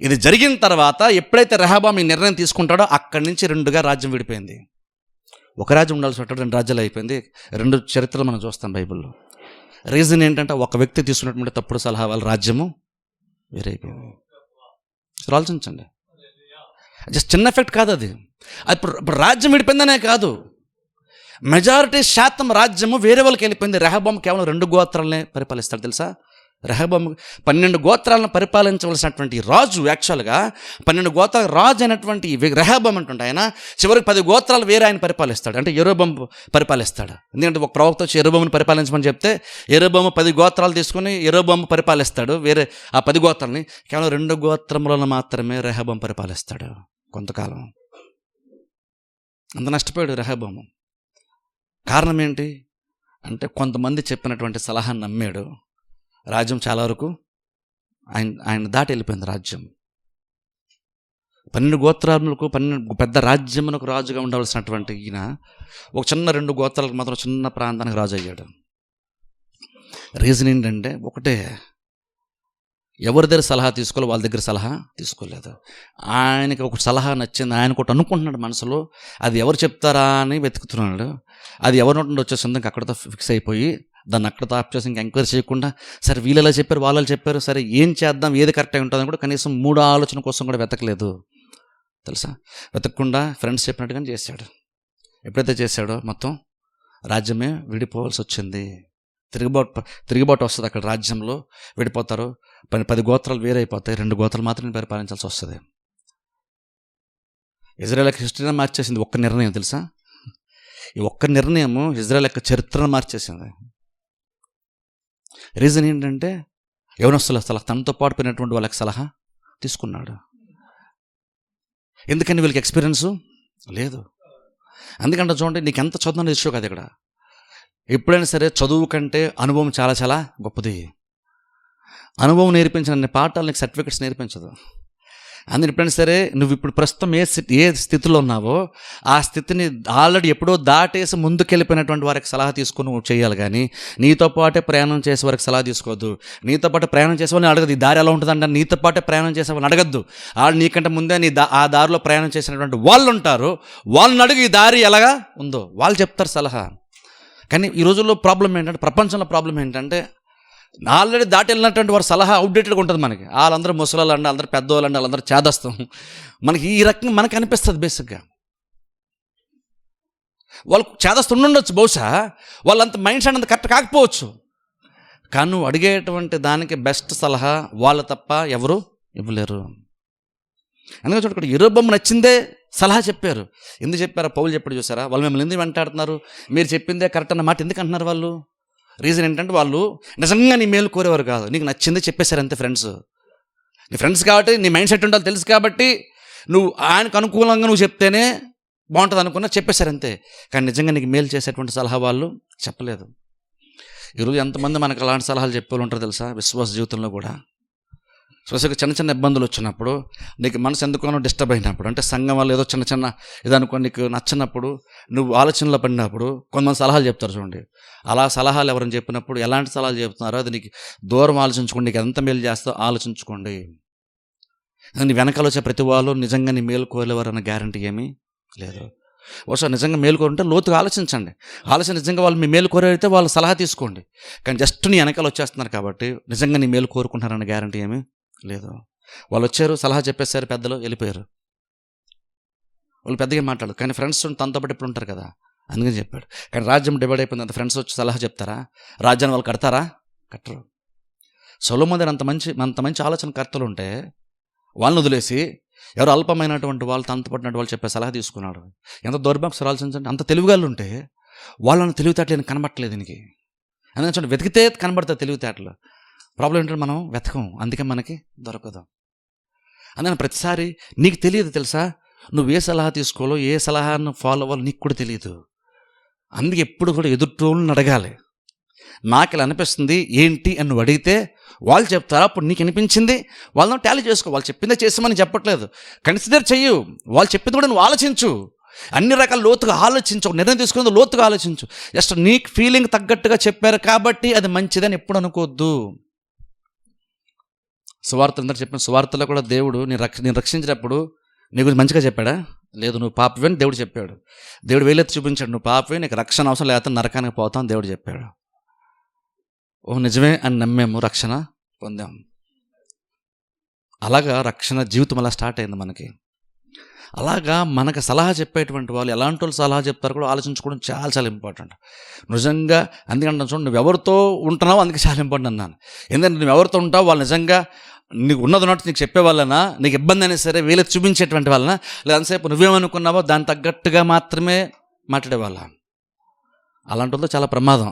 ఇది జరిగిన తర్వాత ఎప్పుడైతే రెహబాం ఈ నిర్ణయం తీసుకుంటాడో అక్కడి నుంచి 2గా రాజ్యం విడిపోయింది. ఒక రాజ్యం ఉండాల్సి ఉంటాడు, 2 రాజ్యాలు అయిపోయింది. 2 చరిత్రలు మనం చూస్తాం బైబిల్లో. రీజన్ ఏంటంటే ఒక వ్యక్తి తీసుకున్నటువంటి తప్పుడు సలహా వాళ్ళ రాజ్యము వేరైపోయింది. ఆలోచించండి, జస్ట్ చిన్న ఎఫెక్ట్ కాదు అది. ఇప్పుడు రాజ్యం విడిపోయిందనే కాదు, మెజారిటీ శాతం రాజ్యము వేరే వాళ్ళకి వెళ్ళిపోయింది. రెహబాం కేవలం 2 గోత్రాలనే పరిపాలిస్తాడు తెలుసా. రెహబాం 12 గోత్రాలను పరిపాలించవలసినటువంటి రాజు, యాక్చువల్గా 12 గోత్రాల రాజు అయినటువంటి రెహబాం అంటుంటే ఆయన చివరికి 10 గోత్రాలు వేరే ఆయన పరిపాలిస్తాడు, అంటే యెరోబాము పరిపాలిస్తాడు. ఎందుకంటే ఒక ప్రవక్త వచ్చి యెరోబామును పరిపాలించమని చెప్తే యెరోబాము 10 గోత్రాలు తీసుకుని యెరోబాము పరిపాలిస్తాడు. వేరే ఆ 10 గోత్రాలని కేవలం 2 గోత్రములను మాత్రమే రెహబాం పరిపాలిస్తాడు కొంతకాలం. అంత నష్టపోయాడు రెహబాము. కారణం ఏంటి అంటే కొంతమంది చెప్పినటువంటి సలహాను నమ్మాడు. రాజ్యం చాలా వరకు ఆయన దాటి వెళ్ళిపోయింది. రాజ్యం 12 గోత్రాలకు 12 పెద్ద రాజ్యమునకు రాజుగా ఉండవలసినటువంటి ఈయన ఒక చిన్న 2 గోత్రాలకు మాత్రం చిన్న ప్రాంతానికి రాజు అయ్యాడు. రీజన్ ఏంటంటే ఒకటే, ఎవరి దగ్గర సలహా తీసుకోవాలి వాళ్ళ దగ్గర సలహా తీసుకోలేదు. ఆయనకి ఒక సలహా నచ్చింది, ఆయన ఒకటి అనుకుంటున్నాడు మనసులో, అది ఎవరు చెప్తారా అని వెతుకుతున్నాడు. అది ఎవరి నుండి వచ్చేసింది, ఇంకా అక్కడితో ఫిక్స్ అయిపోయి దాన్ని అక్కడితో ఆప్ చేసి ఇంకా ఎంక్వైరీ చేయకుండా సరే వీళ్ళు ఎలా చెప్పారు వాళ్ళు చెప్పారు, సరే ఏం చేద్దాం ఏది కరెక్ట్గా ఉంటుందని కూడా కనీసం 3 ఆలోచన కోసం కూడా వెతకలేదు తెలుసా. వెతకకుండా ఫ్రెండ్స్ చెప్పినట్టుగానే చేశాడు. ఎప్పుడైతే చేశాడో మొత్తం రాజ్యమే విడిపోవాల్సి వచ్చింది. తిరుగుబాటు వస్తుంది అక్కడ, రాజ్యంలో విడిపోతారు. 10 గోత్రాలు వేరే అయిపోతాయి, 2 గోత్రాలు మాత్రమే పరిపాలించాల్సి వస్తుంది. ఇజ్రాయెల్ యొక్క హిస్టరీని మార్చేసింది ఒక్క నిర్ణయం తెలుసా. ఈ ఒక్క నిర్ణయము ఇజ్రాయెల్ యొక్క చరిత్రను మార్చేసింది. రీజన్ ఏంటంటే యవనస్తుల సలహా, తనతో పాటు పోయినటువంటి వాళ్ళకి సలహా తీసుకున్నాడు. ఎందుకని వీళ్ళకి ఎక్స్పీరియన్సు లేదు. అందుకంటే చూడండి, నీకు ఎంత చదువు అనేది ఇష్యూ కాదు ఇక్కడ. ఎప్పుడైనా సరే చదువు కంటే అనుభవం చాలా చాలా గొప్పది. అనుభవం నేర్పించిన పాఠాలు నీకు సర్టిఫికెట్స్ నేర్పించదు. అందుకని ఎప్పుడైనా సరే నువ్వు ఇప్పుడు ప్రస్తుతం ఏ స్థితిలో ఉన్నావో ఆ స్థితిని ఆల్రెడీ ఎప్పుడో దాటేసి ముందుకెళ్ళిపోయినటువంటి వారికి సలహా తీసుకుని నువ్వు చేయాలి. కానీ నీతో పాటే ప్రయాణం చేసే వారికి సలహా తీసుకోవద్దు. నీతో పాటు ప్రయాణం చేసేవాళ్ళని అడగదు, ఈ దారి ఎలా ఉంటుందంటే నీతో పాటే ప్రయాణం చేసేవాళ్ళని అడగద్దు. వాళ్ళు నీకంటే ముందే ఆ దారిలో ప్రయాణం చేసినటువంటి వాళ్ళు ఉంటారు, వాళ్ళని అడుగు ఈ దారి ఎలాగా ఉందో, వాళ్ళు చెప్తారు సలహా. కానీ ఈ రోజుల్లో ప్రాబ్లం ఏంటంటే, ప్రపంచంలో ప్రాబ్లం ఏంటంటే ఆల్రెడీ దాటి వెళ్ళినటువంటి వారి సలహా అవుట్డేటెడ్గా ఉంటుంది మనకి. వాళ్ళందరూ ముసలాళ్ళు అండి, అందరూ పెద్దవాళ్ళు అండి, వాళ్ళందరూ చేదస్తాం. మనకి ఈ రకంగా మనకు అనిపిస్తుంది బేసిక్గా. వాళ్ళకు చేదస్తుండొచ్చు బహుశా, వాళ్ళంత మైండ్ సెట్ అంత కరెక్ట్ కాకపోవచ్చు. కానీ నువ్వు అడిగేటువంటి దానికి బెస్ట్ సలహా వాళ్ళు తప్ప ఎవరు ఇవ్వలేరు. అందుకని చూడండి, యెరొబోము నచ్చిందే సలహా చెప్పారు. ఎందుకు చెప్పారో పౌలు చెప్పాడు చూసారా, వాళ్ళు మిమ్మల్ని ఎందుకు వెంటాడుతున్నారు, మీరు చెప్పిందే కరెక్ట్ అన్న మాట ఎందుకు అంటున్నారు వాళ్ళు? రీజన్ ఏంటంటే వాళ్ళు నిజంగా నీ మేలు కోరేవారు కాదు, నీకు నచ్చింది చెప్పేశారు అంతే. నీ ఫ్రెండ్స్ కాబట్టి నీ మైండ్ సెట్ ఉండాలి తెలుసు కాబట్టి నువ్వు ఆయనకు అనుకూలంగా నువ్వు చెప్తేనే బాగుంటుంది అనుకున్నా చెప్పేశారు అంతే. కానీ నిజంగా నీకు మేలు చేసేటువంటి సలహా వాళ్ళు చెప్పలేదు. ఈరోజు ఎంతమంది మనకు అలాంటి సలహాలు చెప్పేవాళ్ళు ఉంటారో తెలుసా, విశ్వాస జీవితంలో కూడా. స్పెషల్గా చిన్న చిన్న ఇబ్బందులు వచ్చినప్పుడు, నీకు మనసు ఎందుకనో డిస్టర్బ్ అయినప్పుడు, అంటే సంఘం వల్ల ఏదో చిన్న చిన్న ఇదనుకో నీకు నచ్చినప్పుడు, నువ్వు ఆలోచనలో పడినప్పుడు కొంతమంది సలహాలు చెప్తారు చూడండి. అలా సలహాలు ఎవరైనా చెప్పినప్పుడు ఎలాంటి సలహాలు చెప్తున్నారో అది నీకు దూరం ఆలోచించుకోండి, నీకు ఎంత మేలు చేస్తావు ఆలోచించుకోండి. నీ వెనకాల వచ్చే ప్రతి వాళ్ళు నిజంగా నీ మేలు కోరేవారు అన్న గ్యారంటీ ఏమీ లేదు. ఒకసారి నిజంగా మేలు కోరుంటే లోతుగా ఆలోచించండి. నిజంగా వాళ్ళు మీ మేలు కోరైతే వాళ్ళు సలహా తీసుకోండి. కానీ జస్ట్ నీ వెనకాల వచ్చేస్తున్నారు కాబట్టి నిజంగా నీ మేలు కోరుకుంటున్నారన్న గ్యారంటీ ఏమీ లేదు. వాళ్ళు వచ్చారు, సలహా చెప్పేశారు, పెద్దలు వెళ్ళిపోయారు. వాళ్ళు పెద్దగా మాట్లాడదు, కానీ ఫ్రెండ్స్ తనతో పాటు ఎప్పుడు ఉంటారు కదా, అందుకని చెప్పాడు. కానీ రాజ్యం డివైడ్ అయిపోయింది, అంత ఫ్రెండ్స్ వచ్చి సలహా చెప్తారా? రాజ్యాన్ని వాళ్ళు కడతారా? కట్టరు. సొలొమోను దగ్గర అంత మంచి ఆలోచనకర్తలు ఉంటే వాళ్ళని వదిలేసి ఎవరు అల్పమైనటువంటి వాళ్ళు తనతో పడినట్టు వాళ్ళు చెప్పే సలహా తీసుకున్నాడు. ఎంత దౌర్భాగ్యం ఆలోచించండి. అంత తెలివిగాళ్ళు ఉంటే వాళ్ళని తెలివితేటలు కనబట్టలేదు దీనికి. అందుకని చూడండి, వెతికితే కనబడతాయి తెలివితేటలు. ప్రాబ్లం ఏంటంటే మనం వెతకం, అందుకే మనకి దొరకదు. అందుకని ప్రతిసారి నీకు తెలియదు తెలుసా, నువ్వు ఏ సలహా తీసుకోవాలో ఏ సలహాను ఫాలో అవ్వాలో నీకు కూడా తెలియదు. అందుకే ఎప్పుడు కూడా ఎదుటోళ్ళని అడగాలి. నాకు ఇలా అనిపిస్తుంది ఏంటి అని నువ్వు అడిగితే వాళ్ళు చెప్తారా, అప్పుడు నీకు అనిపించింది వాళ్ళని టాలీ చేసుకో. వాళ్ళు చెప్పిందే చేసామని చెప్పట్లేదు, కన్సిడర్ చెయ్యు. వాళ్ళు చెప్పింది కూడా నువ్వు ఆలోచించు, అన్ని రకాల లోతుగా ఆలోచించు, ఒక నిర్ణయం తీసుకునేది లోతుగా ఆలోచించు. జస్ట్ నీకు ఫీలింగ్ తగ్గట్టుగా చెప్పారు కాబట్టి అది మంచిదని ఎప్పుడు అనుకోవద్దు. సువార్తలు అందరూ చెప్పిన సువార్తలో కూడా దేవుడు నేను రక్షించినప్పుడు నీ గురించి మంచిగా చెప్పాడా? లేదు, నువ్వు పాపవే అని దేవుడు చెప్పాడు. దేవుడు వేలెత్తి చూపించాడు, నువ్వు పాపవే, నీకు రక్షణ అవసరం లేకపోతే నరకానికి పోతావు అని దేవుడు చెప్పాడు. ఓ నిజమే అని నమ్మేము, రక్షణ పొందాం. అలాగా రక్షణ జీవితం అలా స్టార్ట్ అయింది మనకి. అలాగా మనకు సలహా చెప్పేటువంటి వాళ్ళు ఎలాంటి వాళ్ళు సలహా చెప్తారు కూడా ఆలోచించుకోవడం చాలా చాలా ఇంపార్టెంట్ నిజంగా. అందుకంటే చూడండి, నువ్వు ఎవరితో ఉంటున్నావు అందుకే చాలా ఇంపార్టెంట్ అన్నాను. ఎందుకంటే నువ్వు ఎవరితో ఉంటావు వాళ్ళు నిజంగా నీకు ఉన్నది ఉన్నట్టు నీకు చెప్పే వాళ్ళనా, నీకు ఇబ్బంది అయినా సరే వీళ్ళకి చూపించేటువంటి వాళ్ళనా, లేదా అంతసేపు నువ్వేమనుకున్నావో దాని తగ్గట్టుగా మాత్రమే మాట్లాడేవాళ్ళ. అలాంటి వాళ్ళతో చాలా ప్రమాదం.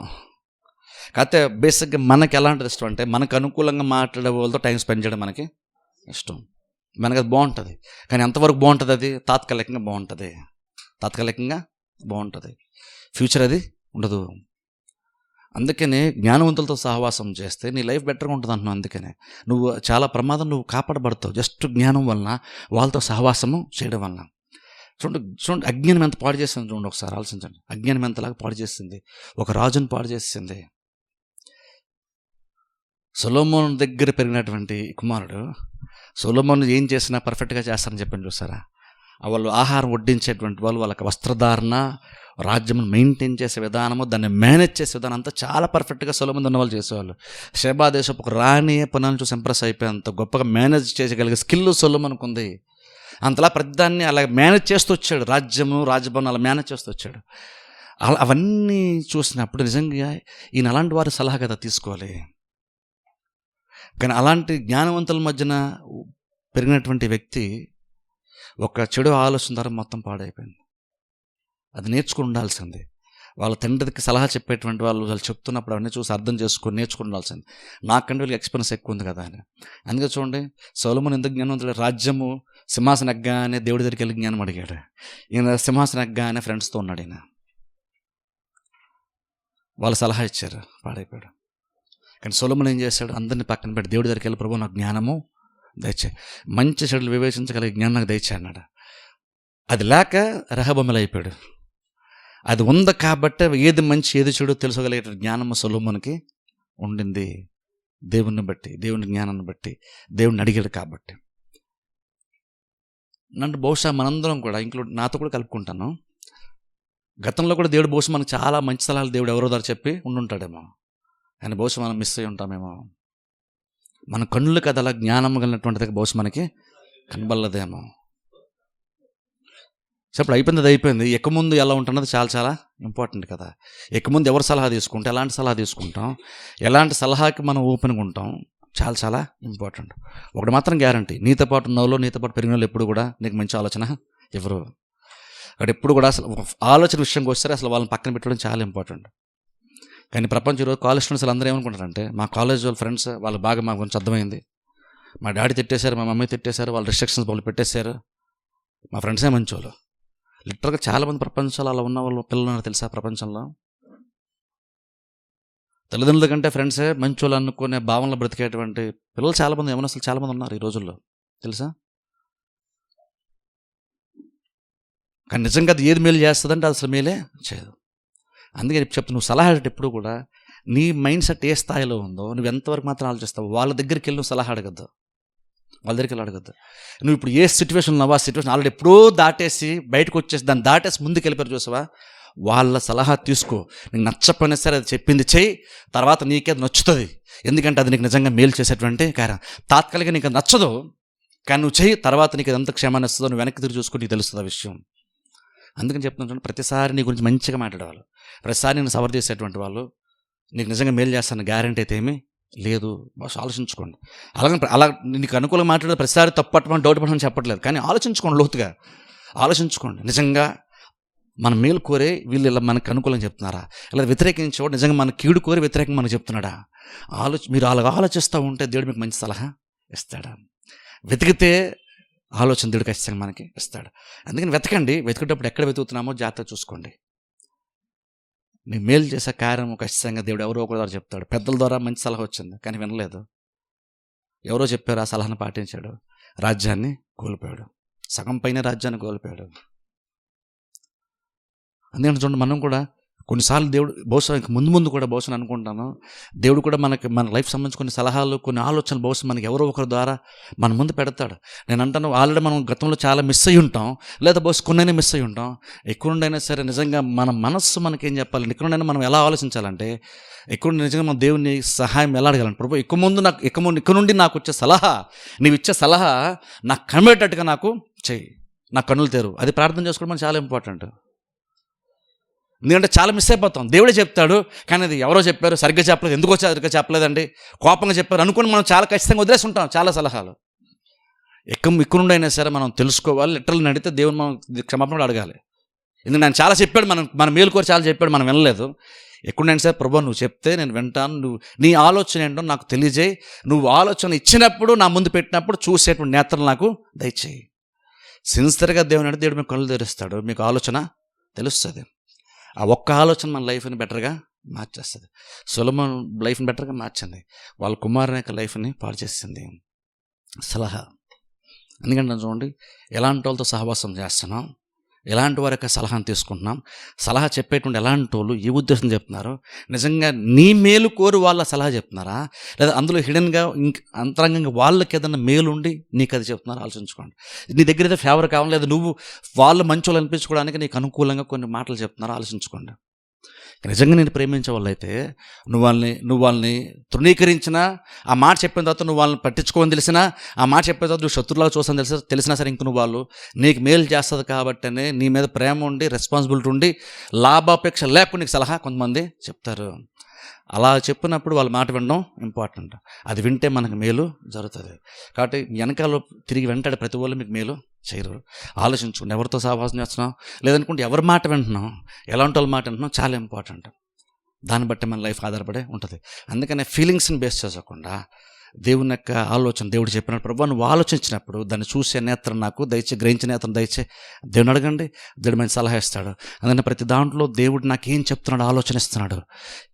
కాకపోతే బేసిక్గా మనకి ఎలాంటిది ఇష్టం అంటే మనకు అనుకూలంగా మాట్లాడే వాళ్ళతో టైం స్పెండ్ చేయడం మనకి ఇష్టం. మనకి అది బాగుంటుంది. కానీ ఎంతవరకు బాగుంటుంది? అది తాత్కాలికంగా బాగుంటుంది, ఫ్యూచర్ అది ఉండదు. అందుకనే జ్ఞానవంతులతో సహవాసం చేస్తే నీ లైఫ్ బెటర్గా ఉంటుంది అంటున్నావు. అందుకనే నువ్వు చాలా ప్రమాదం నువ్వు కాపాడబడతావు జస్ట్ జ్ఞానం వలన, వాళ్ళతో సహవాసము చేయడం వలన. చూడండి అజ్ఞానం ఎంత పాడు చేస్తుంది చూడండి, ఒకసారి ఆలోచించండి. అజ్ఞానం ఎంతలాగా పాడు చేస్తుంది, ఒక రాజును పాడు చేస్తుంది. సొలొమోను దగ్గర పెరిగినటువంటి కుమారుడు సొలొమోను ఏం చేసినా పర్ఫెక్ట్గా చేస్తారని చెప్పని చూసారా. వాళ్ళు ఆహారం వడ్డించేటువంటి వాళ్ళు, వాళ్ళకి వస్త్రధారణ, రాజ్యం మెయింటైన్ చేసే విధానము, దాన్ని మేనేజ్ చేసే విధానం అంతా చాలా పర్ఫెక్ట్గా సొలొమోను ఉన్నవాళ్ళు చేసేవాళ్ళు. షెబా దేశపు ఒక రాణి పనులను చూసి ఇంప్రెస్ అయిపోయేంత గొప్పగా మేనేజ్ చేసగలిగే స్కిల్ సొలొమోనుకు ఉంది. అంతలా ప్రతిదాన్ని అలా మేనేజ్ చేస్తూ వచ్చాడు, రాజభవనం అలా మేనేజ్ చేస్తూ వచ్చాడు. అలా అవన్నీ చూసినప్పుడు నిజంగా ఈయన అలాంటి వారి సలహా కదా తీసుకోవాలి. కానీ అలాంటి జ్ఞానవంతుల మధ్యన పెరిగినటువంటి వ్యక్తి ఒక చెడు ఆలోచన ద్వారా మొత్తం పాడైపోయింది. అది నేర్చుకుని ఉండాల్సింది. వాళ్ళ తండ్రికి సలహా చెప్పేటువంటి వాళ్ళు చెప్తున్నప్పుడు అవన్నీ చూసి అర్థం చేసుకొని నేర్చుకుని ఉండాల్సింది. నాకంటే వీళ్ళకి ఎక్స్పీరియన్స్ ఎక్కువ ఉంది కదా అని. అందుకే చూడండి, సొలొమోను ఎందుకు జ్ఞానవంతుడు? రాజ్యము సింహాసనం ఎగ్గానే దేవుడి దగ్గరికి వెళ్ళి జ్ఞానం అడిగాడు. ఈయన సింహాసనం ఎగ్గానే ఫ్రెండ్స్తో ఉన్నాడు. ఈయన వాళ్ళు సలహా ఇచ్చారు, పాడైపోయాడు. కానీ సొలొమోను ఏం చేశాడు? అందరినీ పక్కన పెట్టి దేవుడి దగ్గరికి వెళ్ళి, ప్రభు నాకు జ్ఞానము దయచే, మంచి చెడులు వివేచించగలిగే జ్ఞానం నాకు దయచే అన్నాడు. అది లేక రెహబాములా అయిపోయాడు. అది ఉంది కాబట్టి ఏది మంచి ఏది చెడు తెలుసుకోగలిగే జ్ఞానము సొలొమోనుకి ఉండింది. దేవుని బట్టి, దేవుని జ్ఞానాన్ని బట్టి, దేవుడిని అడిగాడు కాబట్టి. నన్ను బహుశా మనందరం కూడా నాతో కూడా కలుపుకుంటాను, గతంలో కూడా దేవుడు బహుశా మనకు చాలా మంచి సలహాలు దేవుడు ఎవరో దారి చెప్పి ఉండుంటాడేమో. కానీ బహుశా మనం మిస్ అయ్యి ఉంటామేమో. మన కన్నులు కదా అలా జ్ఞానం కలిగినటువంటిది బహుశా మనకి కనబడలేదేమో. చెప్పడు అయిపోయింది, అది అయిపోయింది. ఎక్క ముందు ఎలా ఉంటున్నది చాలా చాలా ఇంపార్టెంట్ కదా. ఎక్క ముందు ఎవరు సలహా తీసుకుంటాం, ఎలాంటి సలహా తీసుకుంటాం, ఎలాంటి సలహాకి మనం ఓపెన్గా ఉంటాం, చాలా చాలా ఇంపార్టెంట్. ఒకటి మాత్రం గ్యారంటీ, నీతో పాటు ఉన్నవాళ్ళు, నీతో పాటు పెరిగిన వాళ్ళు ఎప్పుడు కూడా నీకు మంచి ఆలోచన ఎవరు. అక్కడ ఎప్పుడు కూడా అసలు ఆలోచన విషయంకి వస్తే అసలు వాళ్ళని పక్కన పెట్టడం చాలా ఇంపార్టెంట్. కానీ ప్రపంచం ఈరోజు కాలేజ్ స్టూడెంట్స్ అందరూ ఏమనుకుంటారంటే, మా కాలేజ్ వాళ్ళ ఫ్రెండ్స్ వాళ్ళు బాగా మా గురించి అర్థమైంది, మా డాడీ తిట్టేశారు, మా మమ్మీ తిట్టేశారు, వాళ్ళు రిస్ట్రిక్షన్స్ వాళ్ళు పెట్టేశారు, మా ఫ్రెండ్సే మంచి వాళ్ళు. లిటరల్గా చాలామంది ప్రపంచంలో అలా ఉన్న వాళ్ళు పిల్లలు ఉన్నారు తెలుసా. ప్రపంచంలో తల్లిదండ్రుల కంటే ఫ్రెండ్సే మంచి వాళ్ళు అనుకునే భావనలో బ్రతికేటువంటి పిల్లలు చాలామంది, యవనస్తులు చాలామంది ఉన్నారు ఈ రోజుల్లో తెలుసా. కానీ నిజంగా అది ఏది మేలు చేస్తుందంటే అది అసలు మేలే చేయదు. అందుకే చెప్తా, నువ్వు సలహా ఎప్పుడు కూడా నీ మైండ్ సెట్ ఏ స్థాయిలో ఉందో, నువ్వు ఎంతవరకు మాత్రం ఆలోచిస్తావు. వాళ్ళ దగ్గరికి వెళ్ళి నువ్వు సలహా అడగద్దు, వాళ్ళ దగ్గరికి వెళ్ళి అడగద్దు. నువ్వు ఇప్పుడు ఏ సిచ్యువేషన్ ఉన్నావో ఆ సిచ్యువేషన్ ఆల్రెడీ ఎప్పుడో దాటేసి బయటకు వచ్చేసి దాన్ని దాటేసి ముందుకు వెళ్ళిపోయారు చూసావా, వాళ్ళ సలహా తీసుకో. నీకు నచ్చపోయినా సరే అది చెప్పింది చెయ్యి, తర్వాత నీకే అది నచ్చుతుంది. ఎందుకంటే అది నీకు నిజంగా మేలు చేసేటువంటి కార్యం. తాత్కాలికంగా నీకు నచ్చదు, కానీ నువ్వు చెయ్యి, తర్వాత నీకు ఎంత క్షేమాన్ని ఇస్తుందో నువ్వు వెనక్కి తిరిగి చూసుకుని నీకు తెలుస్తుంది ఆ విషయం. అందుకని చెప్తున్నాను, ప్రతిసారి నీ గురించి మంచిగా మాట్లాడేవాళ్ళు, ప్రతిసారి నేను సవర్ చేసేటువంటి వాళ్ళు నీకు నిజంగా మేలు చేస్తాను గ్యారంటీ అయితే ఏమీ లేదు. బాగా ఆలోచించుకోండి. అలా నీకు అనుకూలంగా మాట్లాడే ప్రతిసారి తప్పట్టమని డౌట్ పట్టమని చెప్పట్లేదు, కానీ ఆలోచించుకోండి, లోతుగా ఆలోచించుకోండి. నిజంగా మన మేలు కోరే వీళ్ళు ఇలా మనకు అనుకూలంగా చెప్తున్నారా, ఇలా వ్యతిరేకించేవాడు నిజంగా మన కీడు కోరి వ్యతిరేకంగా మనకు చెప్తున్నాడా. మీరు అలాగ ఆలోచిస్తూ ఉంటే దేవుడు మీకు మంచి సలహా ఇస్తాడా. వెతికితే ఆలోచన దేవుడు ఖచ్చితంగా మనకి ఇస్తాడు. అందుకని వెతకండి. వెతికేటప్పుడు ఎక్కడ వెతుకుతున్నామో జాగ్రత్తగా చూసుకోండి. నీ మేలు చేసే కార్యం ఖచ్చితంగా దేవుడు ఎవరో ఒకరి ద్వారా చెప్తాడు. పెద్దల ద్వారా మంచి సలహా వచ్చింది, కానీ వినలేదు. ఎవరో చెప్పారు, ఆ సలహాను పాటించాడు, రాజ్యాన్ని కోల్పోయాడు, సగం పైన రాజ్యాన్ని కోల్పోయాడు. అందుకని చూడండి, మనం కూడా కొన్నిసార్లు దేవుడు బహుశా ముందు ముందు కూడా బహుశా అనుకుంటాను, దేవుడు కూడా మన లైఫ్ సంబంధించి కొన్ని సలహాలు, కొన్ని ఆలోచనలు బహుశా మనకి ఎవరో ఒకరి ద్వారా మన ముందు పెడతాడు. నేను అంటాను, ఆల్రెడీ మనం గతంలో చాలా మిస్ అయ్యి ఉంటాం, లేదా బహుశా కొన్నైనా మిస్ అయ్యి ఉంటాం. ఎక్కువైనా సరే నిజంగా మన మనస్సు మనకేం చెప్పాలి, ఎక్కడుండైనా మనం ఎలా ఆలోచించాలంటే, ఎక్కువ నిజంగా మన దేవుని సహాయం ఎలా అడగాలంటే, ప్రభు ఇక్కడ నుండి నాకు వచ్చే సలహా, నీవు ఇచ్చే సలహా నాకు కనబడేటట్టుగా నాకు చెయ్యి, నా కన్నులు తెరు. అది ప్రార్థన చేసుకోవడం మనకు చాలా ఇంపార్టెంట్. ఎందుకంటే చాలా మిస్ అయిపోతాం. దేవుడే చెప్తాడు, కానీ అది ఎవరో చెప్పారు, సరిగ్గా చెప్పలేదు, ఎందుకో సరిగ్గా చెప్పలేదండి, కోపంగా చెప్పారు అనుకుని మనం చాలా ఖచ్చితంగా వదిలేసి ఉంటాం చాలా సలహాలు. ఇక్కడ నుండి అయినా సరే మనం తెలుసుకోవాలి. లిటరల్ని అడిగితే దేవుని మనం క్షమాపణ అడగాలి. ఎందుకంటే ఆయన చాలా చెప్పాడు, మన మేలు కోరి చాలా చెప్పాడు, మనం వినలేదు. ఎక్కడైనా సరే ప్రభు నువ్వు చెప్తే నేను వింటాను, నువ్వు నీ ఆలోచన ఏంటో నాకు తెలియజేయి, నువ్వు ఆలోచన ఇచ్చినప్పుడు నా ముందు పెట్టినప్పుడు చూసేటువంటి నేత్రం నాకు దయచేయి. సిన్సియర్గా దేవుని అడిగితే దేవుడు మీకు కళ్ళు తెరుస్తాడు, మీకు ఆలోచన తెలుస్తుంది. ఆ ఒక్క ఆలోచన మన లైఫ్ని బెటర్గా మార్చేస్తుంది. సొలొమోను లైఫ్ని బెటర్గా మార్చింది, వాళ్ళ కుమారుని యొక్క లైఫ్ని పాడు చేసింది సలహా. ఎందుకంటే చూడండి, ఎలాంటి వాళ్ళతో సహవాసం చేస్తున్నాం, ఎలాంటి వారి యొక్క సలహాను తీసుకుంటున్నాం, సలహా చెప్పేటువంటి ఎలాంటి వాళ్ళు ఏ ఉద్దేశం చెప్తున్నారు, నిజంగా నీ మేలు కోరి వాళ్ళ సలహా చెప్తున్నారా, లేదా అందులో హిడెన్గా అంతరంగంగా వాళ్ళకి ఏదైనా మేలు ఉండి నీకు అది చెప్తున్నారా ఆలోచించుకోండి. నీ దగ్గర అయితే ఫేవర్ కావాలి, లేదా నువ్వు వాళ్ళు మంచి వాళ్ళు అనిపించుకోవడానికి నీకు అనుకూలంగా కొన్ని మాటలు చెప్తున్నారా ఆలోచించుకోండి. నిజంగా నేను ప్రేమించే వాళ్ళైతే నువ్వు వాళ్ళని తృణీకరించినా, ఆ మాట చెప్పిన తర్వాత నువ్వు వాళ్ళని పట్టించుకోని తెలిసినా, ఆ మాట చెప్పిన తర్వాత నువ్వు శత్రులాగా చూసాను తెలిసినా సరే, ఇంక నువ్వు వాళ్ళు నీకు మేలు చేస్తుంది కాబట్టనే నీ మీద ప్రేమ ఉండి, రెస్పాన్సిబిలిటీ ఉండి, లాభాపేక్ష లేకుండా నీకు సలహా కొంతమంది చెప్తారు. అలా చెప్పినప్పుడు వాళ్ళ మాట వినడం ఇంపార్టెంట్. అది వింటే మనకు మేలు జరుగుతుంది. కాబట్టి వెనకాల తిరిగి వెంటాడే ప్రతి వాళ్ళు మీకు మేలు చేయరు. ఆలోచించుకోండి, ఎవరితో సహవాసం చేస్తున్నాం, లేదనుకుంటే ఎవరి మాట వింటున్నాం, ఎలాంటి వాళ్ళ మాట వింటున్నాం, చాలా ఇంపార్టెంట్. దాన్ని బట్టి మన లైఫ్ ఆధారపడే ఉంటుంది. అందుకనే ఫీలింగ్స్ని బేస్ చేసుకోకుండా దేవుని యొక్క ఆలోచన, దేవుడు చెప్పినట్టు ప్రభు నువ్వు ఆలోచించినప్పుడు దాన్ని చూసే నేత్రం నాకు దయచే, గ్రహించే నేత్రం దయచే, దేవుని అడగండి, దేవుడు మంచి సలహా ఇస్తాడు. అందుకని ప్రతి దాంట్లో దేవుడు నాకేం చెప్తున్నాడు ఆలోచన ఇస్తున్నాడు,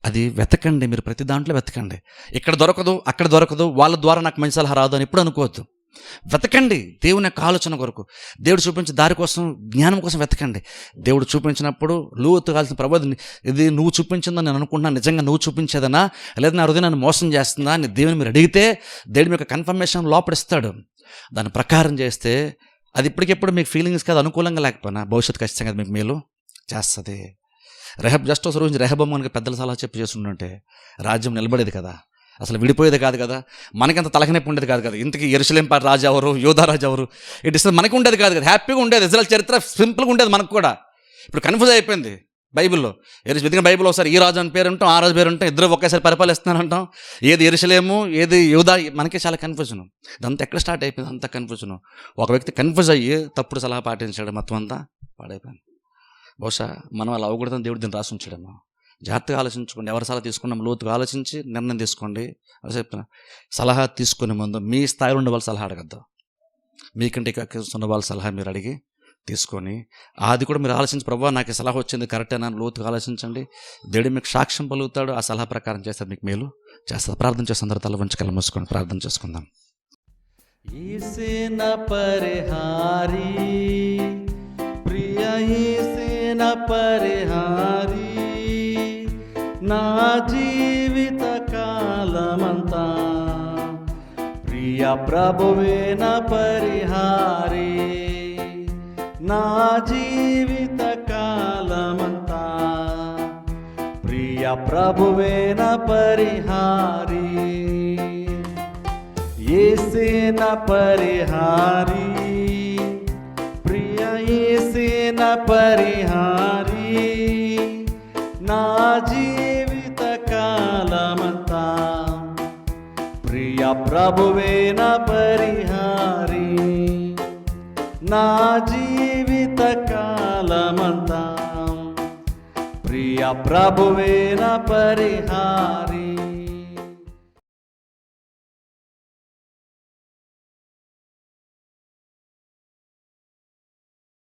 అది వెతకండి. మీరు ప్రతి దాంట్లో వెతకండి. ఇక్కడ దొరకదు, అక్కడ దొరకదు, వాళ్ళ ద్వారా నాకు మంచి సలహా రాదు అని ఎప్పుడు అనుకోవద్దు. వెతకండి దేవుని యొక్క ఆలోచన కొరకు, దేవుడు చూపించే దారి కోసం, జ్ఞానం కోసం వెతకండి. దేవుడు చూపించినప్పుడు లోతు కాల్సిన ప్రభు ఇది నువ్వు చూపించిందని నేను అనుకుంటున్నాను, నిజంగా నువ్వు చూపించేదనా, లేదా నా హృదయం నన్ను మోసం చేస్తుందా అని దేవుని మీరు అడిగితే దేవుడు మీకు కన్ఫర్మేషన్ లోపడిస్తాడు. దాని ప్రకారం చేస్తే అది ఇప్పటికెప్పుడు మీకు ఫీలింగ్స్ కాదు అనుకూలంగా లేకపోయినా భవిష్యత్తు ఖచ్చితంగా మీకు మేలు చేస్తుంది. జస్ట్ ఒక రోజు రెహబాముకి పెద్దల సలహా చెప్పి చేస్తుంటే రాజ్యం నిలబడేది కదా, అసలు విడిపోయేది కాదు కదా, మనకంత తలకనొప్పి ఉండేది కాదు కదా. ఇంతకీ యెరూషలేం రాజు ఎవరు, యోధా రాజు ఎవరు, ఇట్ ఇస్ మనకి ఉండేది కాదు కదా, హ్యాపీగా ఉండేది. ఇజ్రాయెల్ చరిత్ర సింపుల్గా ఉండేది మనకు కూడా. ఇప్పుడు కన్ఫ్యూజ్ అయిపోయింది బైబిల్లో. ఎందుకంటే బైబిల్ ఒకసారి ఈ రాజు అని పేరు ఉంటాం, ఆ రాజు పేరు ఉంటాం, ఇద్దరు ఒకేసారి పరిపాలిస్తున్నారంటాం. ఏది యెరూషలేము, ఏది యోధా, మనకే చాలా కన్ఫ్యూజన్. ఇదంతా ఎక్కడ స్టార్ట్ అయిపోయింది, అంతా కన్ఫ్యూజన్. ఒక వ్యక్తి కన్ఫ్యూజ్ అయ్యి తప్పుడు సలహా పాటించాడు, మొత్తం అంతా పాడైపోయింది. బహుశా మనం అలా అవ్వకూడదని దేవుడు దీన్ని రాసి ఉంచాడేమో. జాగ్రత్తగా ఆలోచించుకోండి. ఎవరి సలహా తీసుకున్నాం లోతుగా ఆలోచించి నిర్ణయం తీసుకోండి. అలా చెప్తున్నా, సలహా తీసుకునే ముందు మీ స్థాయిలో ఉండే వాళ్ళ సలహా అడగద్దు. మీకంటే ఉన్న వాళ్ళ సలహా మీరు అడిగి తీసుకొని అది కూడా మీరు ఆలోచించి, ప్రభువా నాకు ఈ సలహా వచ్చింది కరెక్టేనా అని లోతుగా ఆలోచించండి. దేవుడు మీకు సాక్ష్యం పలుకుతాడు, ఆ సలహా ప్రకారం చేస్తే మీకు మేలు చేస్తారు. ప్రార్థన చేస్తే అందరూ తల వంచి కళ్ళు మూసుకొని ప్రార్థన చేసుకుందాం. ఈసిన పరిహారి ప్రియ ఈసిన పరిహారి నా జీవిత కాలమంతా ప్రియ ప్రభువేన పరిహారి నా జీవిత కాలమంతా ప్రియ ప్రభువేన పరిహారి యేసేన పరిహారి ప్రియ యేసేన పరిహారి నా జీవిత కాలమంతా ప్రియ ప్రభువేన పరిహారి నా జీవిత కాలమంతా ప్రియ ప్రభువేన పరిహారి